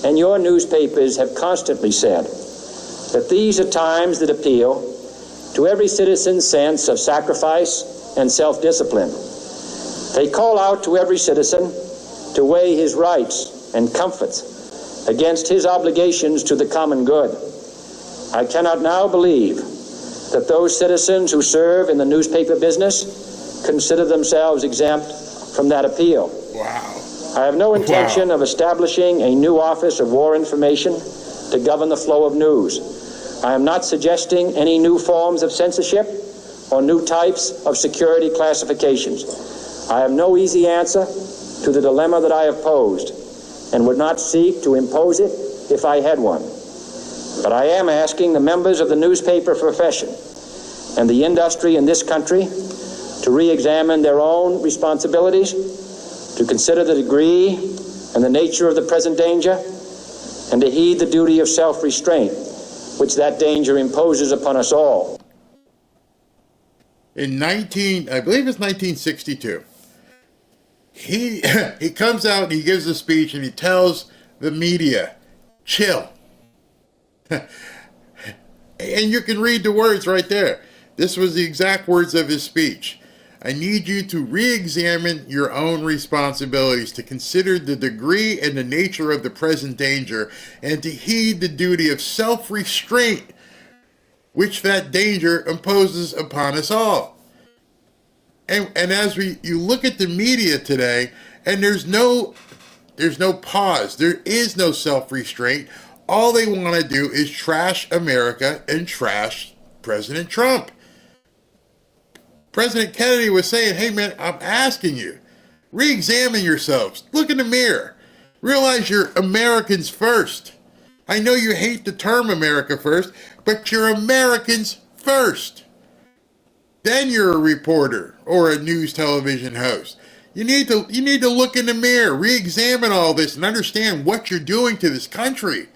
and your newspapers have constantly said, that these are times that appeal to every citizen's sense of sacrifice and self-discipline. They call out to every citizen to weigh his rights and comforts against his obligations to the common good. I cannot now believe that those citizens who serve in the newspaper business consider themselves exempt from that appeal. Wow. I have no intention of establishing a new Office of War Information to govern the flow of news. I am not suggesting any new forms of censorship or new types of security classifications. I have no easy answer to the dilemma that I have posed and would not seek to impose it if I had one. But I am asking the members of the newspaper profession and the industry in this country to re-examine their own responsibilities, to consider the degree and the nature of the present danger, and to heed the duty of self-restraint, which that danger imposes upon us all. In I believe it's 1962, he comes out and he gives a speech and he tells the media, chill. And you can read the words right there. This was the exact words of his speech. I need you to re-examine your own responsibilities, to consider the degree and the nature of the present danger, and to heed the duty of self-restraint, which that danger imposes upon us all. And as you look at the media today, and there's no pause, there is no self-restraint. All they want to do is trash America and trash President Trump. President Kennedy was saying, hey man, I'm asking you, re-examine yourselves. Look in the mirror. Realize you're Americans first. I know you hate the term America first, but you're Americans first. Then you're a reporter or a news television host. You need to look in the mirror, re-examine all this, and understand what you're doing to this country.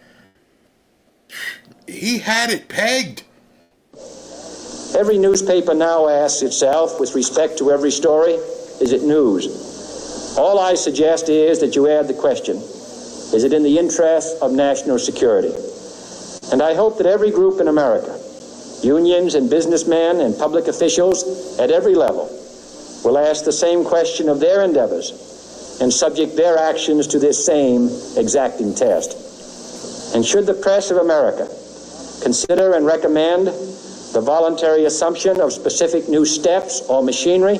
He had it pegged. Every newspaper now asks itself, with respect to every story, is it news? All I suggest is that you add the question, is it in the interest of national security? And I hope that every group in America, unions and businessmen and public officials at every level, will ask the same question of their endeavors and subject their actions to this same exacting test. And should the press of America consider and recommend the voluntary assumption of specific new steps or machinery,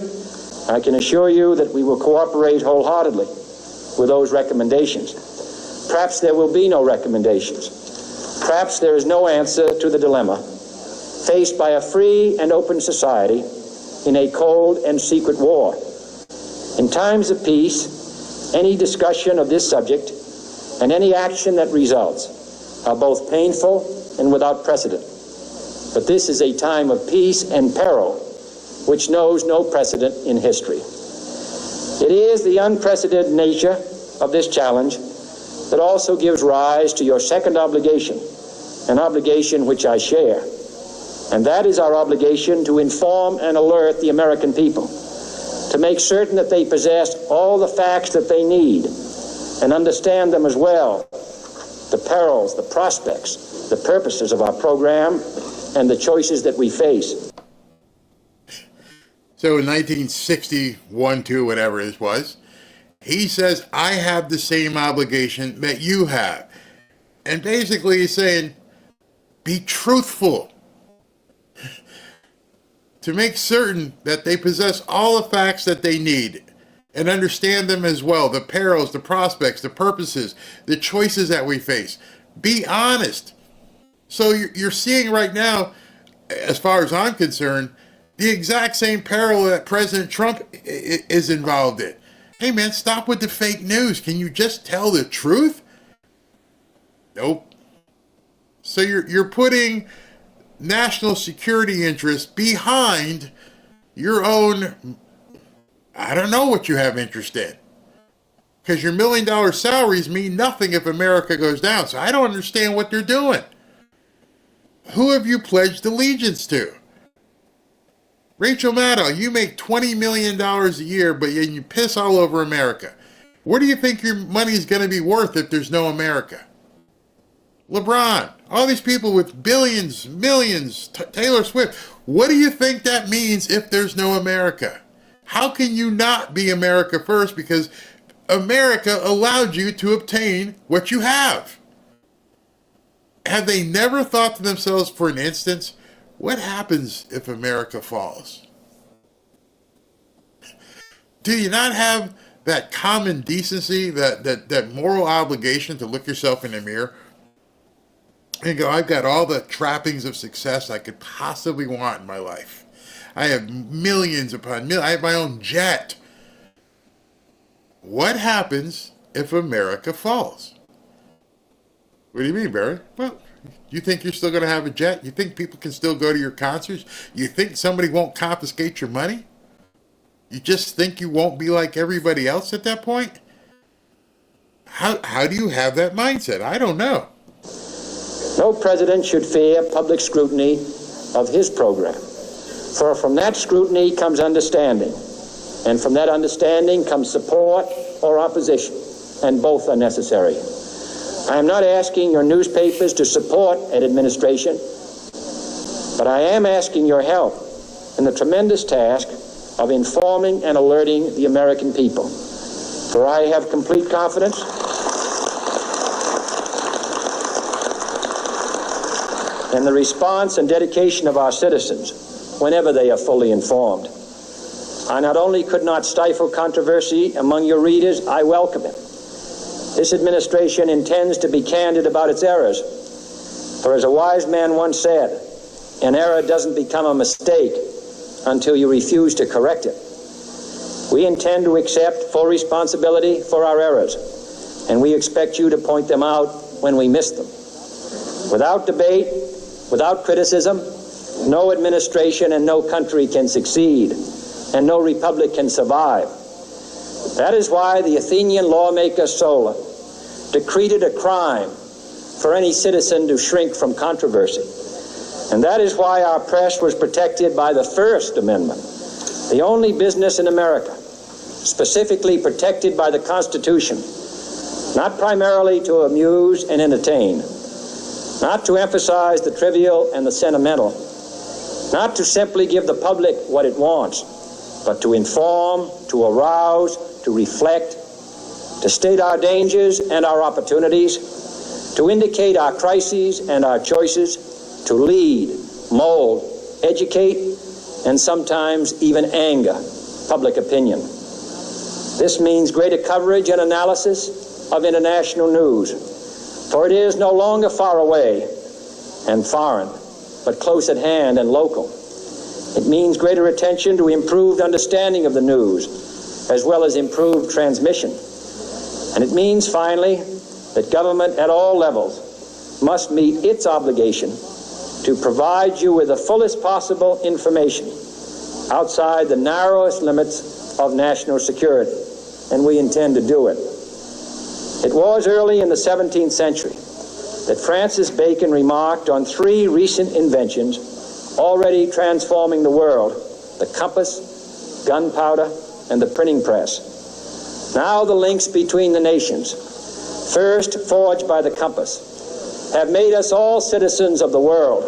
I can assure you that we will cooperate wholeheartedly with those recommendations. Perhaps there will be no recommendations. Perhaps there is no answer to the dilemma faced by a free and open society in a cold and secret war. In times of peace, any discussion of this subject and any action that results are both painful and without precedent. But this is a time of peace and peril, which knows no precedent in history. It is the unprecedented nature of this challenge that also gives rise to your second obligation, an obligation which I share. And that is our obligation to inform and alert the American people, to make certain that they possess all the facts that they need and understand them as well, the perils, the prospects, the purposes of our program, and the choices that we face. So in 1961, 2, whatever it was, he says, I have the same obligation that you have. And basically he's saying, be truthful. To make certain that they possess all the facts that they need and understand them as well, the perils, the prospects, the purposes, the choices that we face. Be honest. So you're seeing right now, as far as I'm concerned, the exact same peril that President Trump is involved in. Hey man, stop with the fake news. Can you just tell the truth? Nope. So you're putting national security interests behind your own, I don't know what you have interest in. Because your $1 million salaries mean nothing if America goes down. So I don't understand what they're doing. Who have you pledged allegiance to? Rachel Maddow, you make $20 million a year, but you piss all over America. What do you think your money is going to be worth if there's no America? LeBron, all these people with billions, millions, Taylor Swift. What do you think that means if there's no America? How can you not be America first? Because America allowed you to obtain what you have. have they never thought to themselves for an instant, what happens if America falls? Do you not have that common decency, that moral obligation to look yourself in the mirror and go, I've got all the trappings of success I could possibly want in my life. I have millions upon millions. I have my own jet. What happens if America falls? What do you mean, Barry? Well, you think you're still going to have a jet? You think people can still go to your concerts? You think somebody won't confiscate your money? You just think you won't be like everybody else at that point? How do you have that mindset? I don't know. No president should fear public scrutiny of his program, for from that scrutiny comes understanding, and from that understanding comes support or opposition, and both are necessary. I am not asking your newspapers to support an administration, but I am asking your help in the tremendous task of informing and alerting the American people. For I have complete confidence in the response and dedication of our citizens whenever they are fully informed. I not only could not stifle controversy among your readers, I welcome it. This administration intends to be candid about its errors. For as a wise man once said, an error doesn't become a mistake until you refuse to correct it. We intend to accept full responsibility for our errors, and we expect you to point them out when we miss them. Without debate, without criticism, no administration and no country can succeed, and no republic can survive. That is why the Athenian lawmaker Solon decreed it a crime for any citizen to shrink from controversy. And that is why our press was protected by the First Amendment, the only business in America specifically protected by the Constitution, not primarily to amuse and entertain, not to emphasize the trivial and the sentimental, not to simply give the public what it wants, but to inform, to arouse, to reflect, to state our dangers and our opportunities, to indicate our crises and our choices, to lead, mold, educate, and sometimes even anger public opinion. This means greater coverage and analysis of international news, for it is no longer far away and foreign, but close at hand and local. It means greater attention to improved understanding of the news, as well as improved transmission. And it means, finally, that government at all levels must meet its obligation to provide you with the fullest possible information outside the narrowest limits of national security, and we intend to do it. It was early in the 17th century that Francis Bacon remarked on three recent inventions already transforming the world: the compass, gunpowder, and the printing press. Now the links between the nations, first forged by the compass, have made us all citizens of the world,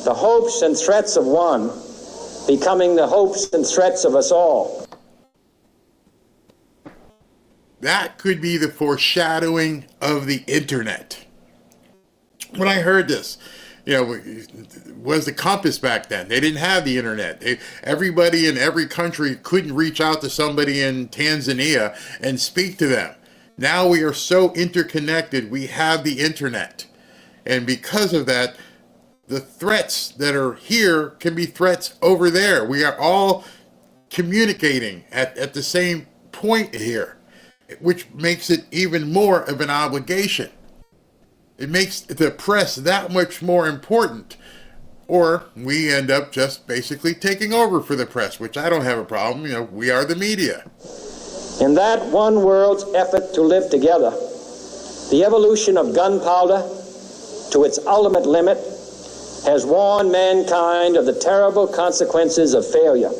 the hopes and threats of one becoming the hopes and threats of us all. That could be the foreshadowing of the internet. When I heard this, was the compass back then. They didn't have the internet. Everybody in every country couldn't reach out to somebody in Tanzania and speak to them. Now we are so interconnected, we have the internet. And because of that, the threats that are here can be threats over there. We are all communicating at the same point here, which makes it even more of an obligation. It makes the press that much more important. Or we end up just basically taking over for the press, which I don't have a problem. We are the media. In that one world's effort to live together, the evolution of gunpowder to its ultimate limit has warned mankind of the terrible consequences of failure.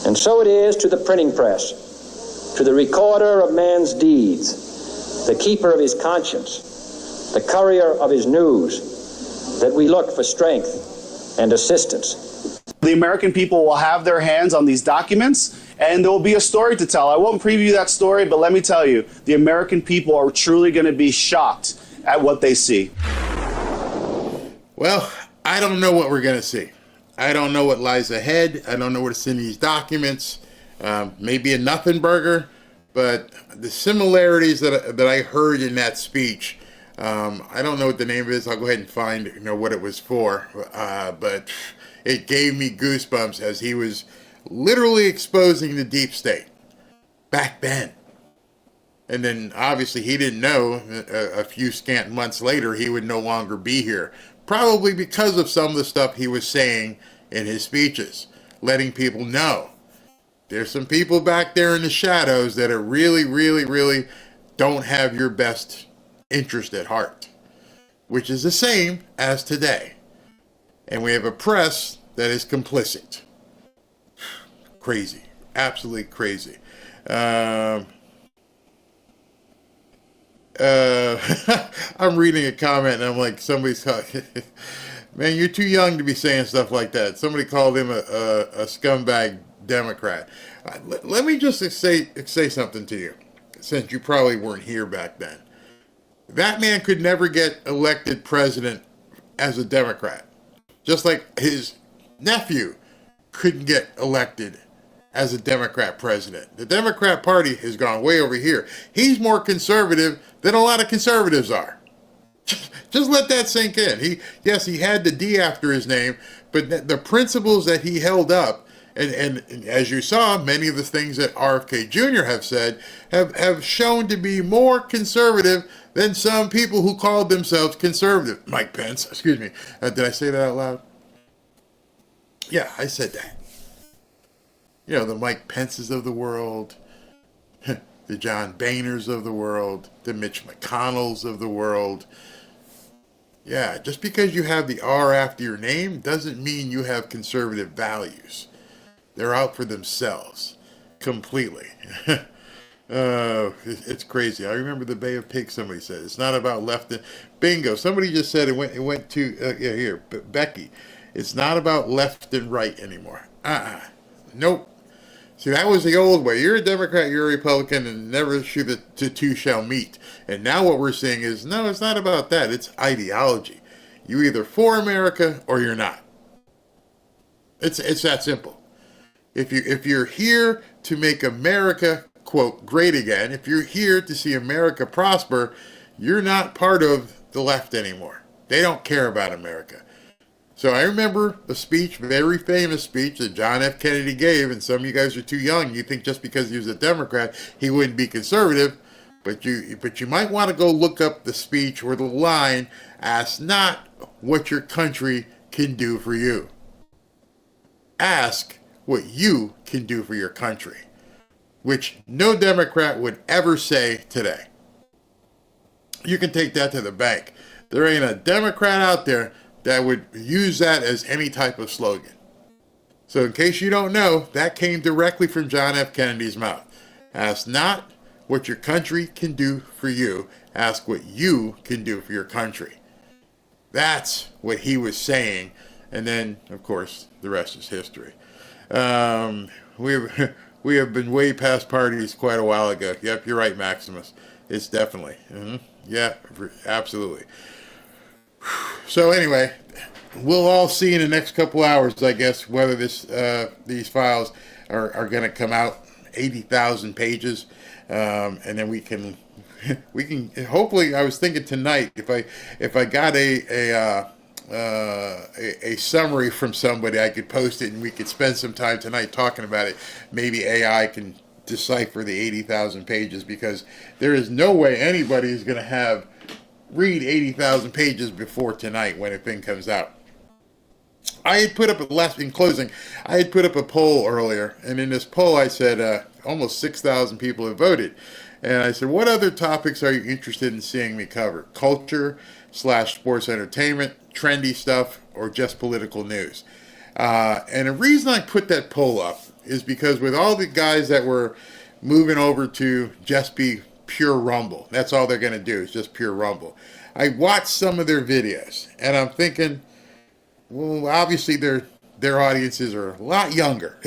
And so it is to the printing press, to the recorder of man's deeds, the keeper of his conscience, the courier of his news, that we look for strength and assistance. The American people will have their hands on these documents, and there will be a story to tell. I won't preview that story, but let me tell you, the American people are truly going to be shocked at what they see. Well, I don't know what we're going to see. I don't know what lies ahead. I don't know what's in these documents. Maybe a nothing burger, but the similarities that I heard in that speech, I don't know what the name is. I'll go ahead and find what it was for, but it gave me goosebumps as he was literally exposing the deep state back then. And then obviously he didn't know a few scant months later he would no longer be here. Probably because of some of the stuff he was saying in his speeches, letting people know there's some people back there in the shadows that are really, really, really don't have your best interest at heart, which is the same as today. And we have a press that is complicit. Crazy. Absolutely crazy. I'm reading a comment and I'm like, somebody's talking. Man, you're too young to be saying stuff like that. Somebody called him a scumbag Democrat. Let me just say something to you, since you probably weren't here back then. That man could never get elected president as a Democrat. Just like his nephew couldn't get elected as a Democrat president. The Democrat Party has gone way over here. He's more conservative than a lot of conservatives are. Just let that sink in. He had the D after his name, but the principles that he held up, and as you saw, many of the things that RFK Jr. have said have shown to be more conservative than some people who called themselves conservative. Mike Pence, excuse me. Did I say that out loud? Yeah, I said that. The Mike Pences of the world, the John Boehners of the world, the Mitch McConnells of the world. Yeah, just because you have the R after your name doesn't mean you have conservative values. They're out for themselves, completely. It's crazy. I remember the Bay of Pigs, somebody said. It's not about left and... Bingo. Somebody just said it went to... here, Becky. It's not about left and right anymore. Nope. See, that was the old way. You're a Democrat, you're a Republican, and never the two shall meet. And now what we're seeing is, no, it's not about that. It's ideology. You're either for America or you're not. It's that simple. If you're here to make America, quote, great again, if you're here to see America prosper, you're not part of the left anymore. They don't care about America. So I remember a speech, very famous speech that John F. Kennedy gave, and some of you guys are too young. You think just because he was a Democrat, he wouldn't be conservative, but you might want to go look up the speech or the line, ask not what your country can do for you. Ask what you can do for your country, which no Democrat would ever say today. You can take that to the bank. There ain't a Democrat out there that would use that as any type of slogan. So in case you don't know, that came directly from John F. Kennedy's mouth. Ask not what your country can do for you. Ask what you can do for your country. That's what he was saying. And then, of course, the rest is history. We have been way past parties quite a while ago. Yep, you're right, Maximus. It's definitely. Yeah, absolutely. So anyway, we'll all see in the next couple hours, I guess, whether these files are going to come out, 80,000 pages, and then we can hopefully. I was thinking tonight if I got a summary from somebody, I could post it and we could spend some time tonight talking about it. Maybe AI can decipher the 80,000 pages, because there is no way anybody is going to read 80,000 pages before tonight when a thing comes out. I had put up in closing, I had put up a poll earlier, and in this poll I said almost 6,000 people have voted. And I said, what other topics are you interested in seeing me cover? Culture / sports entertainment, trendy stuff, or just political news? And the reason I put that poll up is because with all the guys that were moving over to just be pure Rumble, that's all they're going to do is just pure Rumble. I watched some of their videos, and I'm thinking, well, obviously their audiences are a lot younger,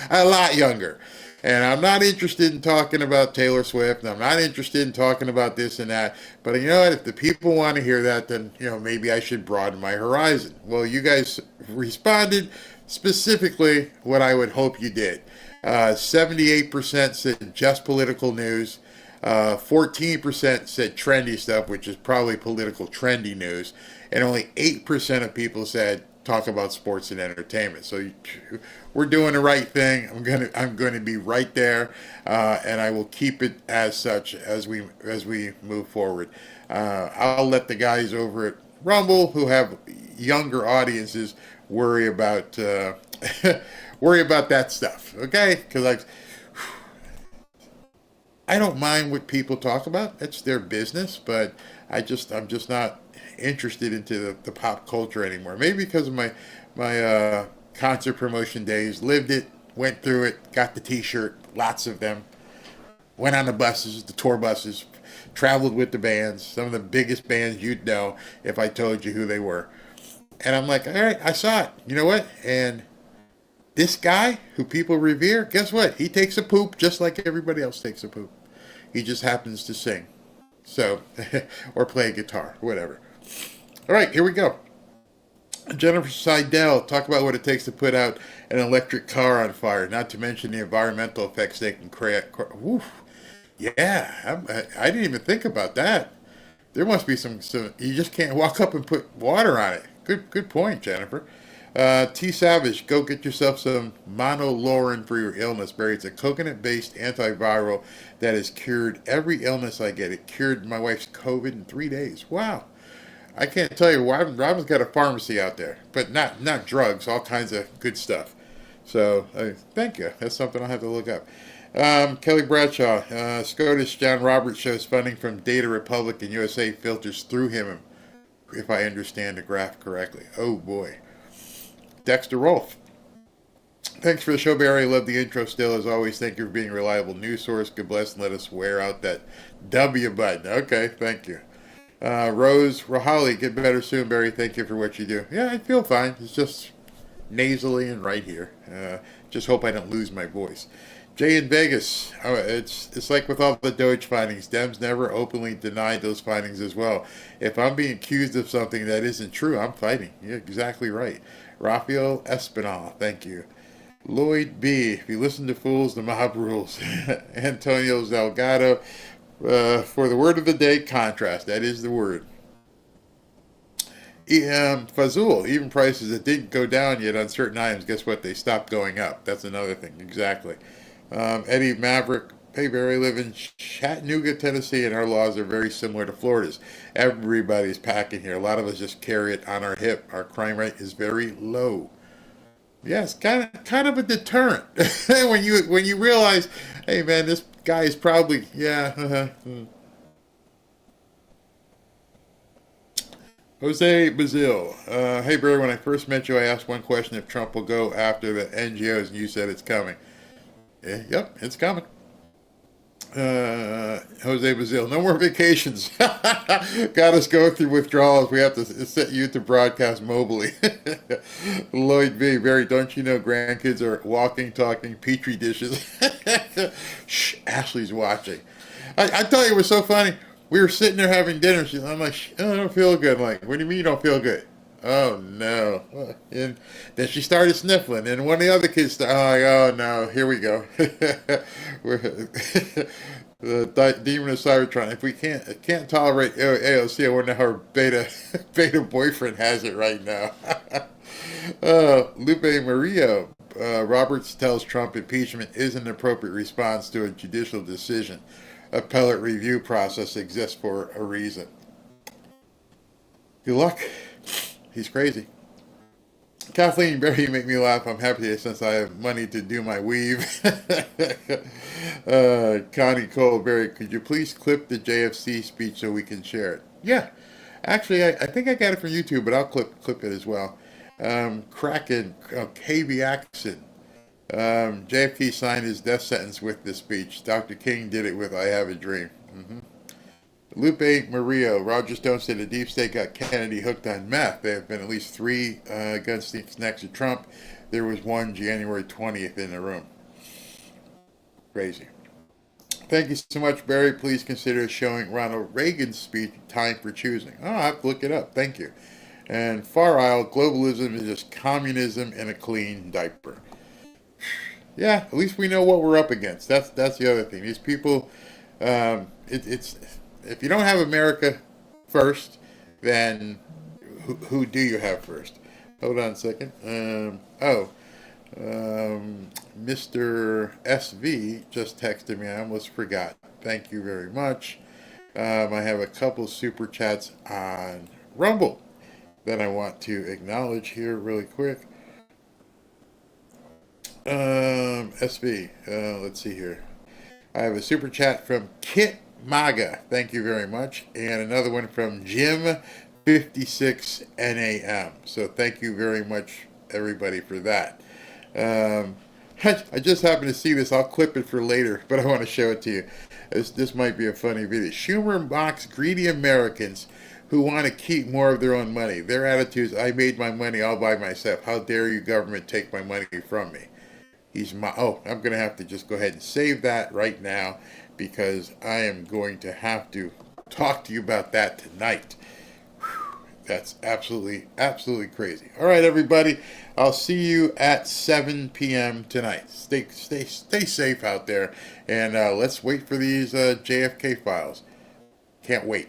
a lot younger. And I'm not interested in talking about Taylor Swift, and I'm not interested in talking about this and that. But you know what? If the people want to hear that, then, maybe I should broaden my horizon. Well, you guys responded specifically what I would hope you did. 78% said just political news. 14% said trendy stuff, which is probably political trendy news. And only 8% of people said talk about sports and entertainment. So we're doing the right thing. I'm going to be right there, and I will keep it as such as we move forward. I'll let the guys over at Rumble who have younger audiences worry about that stuff. Okay, because I don't mind what people talk about. It's their business, but I'm just not interested into the pop culture anymore. Maybe because of my concert promotion days, lived it, went through it, got the T-shirt, lots of them, went on the buses, the tour buses, traveled with the bands, some of the biggest bands you'd know if I told you who they were. And I'm like, all right, I saw it. You know what? And this guy who people revere, guess what? He takes a poop just like everybody else takes a poop. He just happens to sing. So, or play a guitar, whatever. All right, here we go. Jennifer Seidel, talk about what it takes to put out an electric car on fire, not to mention the environmental effects they can create. Yeah, I didn't even think about that. There must be some, you just can't walk up and put water on it. Good point, Jennifer. T. Savage, go get yourself some Monolorin for your illness. Barry, it's a coconut-based antiviral that has cured every illness I get. It cured my wife's COVID in 3 days. Wow. I can't tell you, Robin's got a pharmacy out there, but not drugs, all kinds of good stuff. So, thank you. That's something I'll have to look up. Kelly Bradshaw, SCOTUS John Roberts shows funding from Data Republic and USA filters through him, if I understand the graph correctly. Oh, boy. Dexter Rolfe. Thanks for the show, Barry. I love the intro still. As always, thank you for being a reliable news source. God bless and let us wear out that W button. Okay, thank you. Rose Rahali, get better soon, Barry. Thank you for what you do. Yeah, I feel fine. It's just nasally and right here. Just hope I don't lose my voice. Jay in Vegas. It's like with all the Doge findings. Dems never openly denied those findings as well. If I'm being accused of something that isn't true, I'm fighting. You're exactly right. Rafael Espinal, thank you. Lloyd B. If you listen to fools, the mob rules. Antonio Delgado. For the word of the day, contrast. That is the word. Fazul, even prices that didn't go down yet on certain items, guess what? They stopped going up. That's another thing. Exactly. Eddie Maverick, hey Barry, live in Chattanooga, Tennessee, and our laws are very similar to Florida's. Everybody's packing here. A lot of us just carry it on our hip. Our crime rate is very low. Yes, kind of a deterrent when you realize, hey man, this guy is probably Jose Bazil, hey Barry, when I first met you, I asked one question: if Trump will go after the NGOs, and you said it's coming. Yep, it's coming. Jose Bazil, no more vacations. Got us go through withdrawals. We have to set you to broadcast mobily. Lloyd V. Barry, don't you know grandkids are walking, talking petri dishes? Shh, Ashley's watching. I tell you, it was so funny. We were sitting there having dinner. I'm like, I don't feel good. I'm like, what do you mean you don't feel good? Oh no. And then she started sniffling, and one of the other kids started, oh no, here we go. The demon of Cybertron. If we can't tolerate AOC, I wonder how her beta boyfriend has it right now. Lupe Murillo. Roberts tells Trump impeachment is an appropriate response to a judicial decision. Appellate review process exists for a reason. Good luck. He's crazy. Kathleen, Barry, you make me laugh. I'm happy today since I have money to do my weave. Connie Cole, Barry, could you please clip the JFC speech so we can share it? Yeah. Actually, I think I got it from YouTube, but I'll clip it as well. Kraken, KV Axon. JFK signed his death sentence with this speech. Dr. King did it with I Have a Dream. Lupe Murillo, Roger Stone said the deep state got Kennedy hooked on meth. There have been at least 3 gun sneaks next to Trump. There was one January 20th in the room. Crazy. Thank you so much, Barry. Please consider showing Ronald Reagan's speech, Time for Choosing. Oh, I have to look it up. Thank you. And Far Isle, globalism is just communism in a clean diaper. Yeah, at least we know what we're up against. That's the other thing. These people, it's if you don't have America first, then who do you have first? Hold on a second. Mr. SV just texted me. I almost forgot. Thank you very much. I have a couple super chats on Rumble that I want to acknowledge here really quick. SV, let's see here. I have a super chat from Kit Maga. Thank you very much. And another one from Jim 56 NAM. So thank you very much, everybody, for that. I just happened to see this. I'll clip it for later, but I want to show it to you. This might be a funny video. Schumer mocks greedy Americans who want to keep more of their own money. Their attitude is, I made my money all by myself. How dare you, government, take my money from me? I'm going to have to just go ahead and save that right now because I am going to have to talk to you about that tonight. That's absolutely, absolutely crazy. All right, everybody. I'll see you at 7 p.m. tonight. Stay safe out there. And let's wait for these JFK files. Can't wait.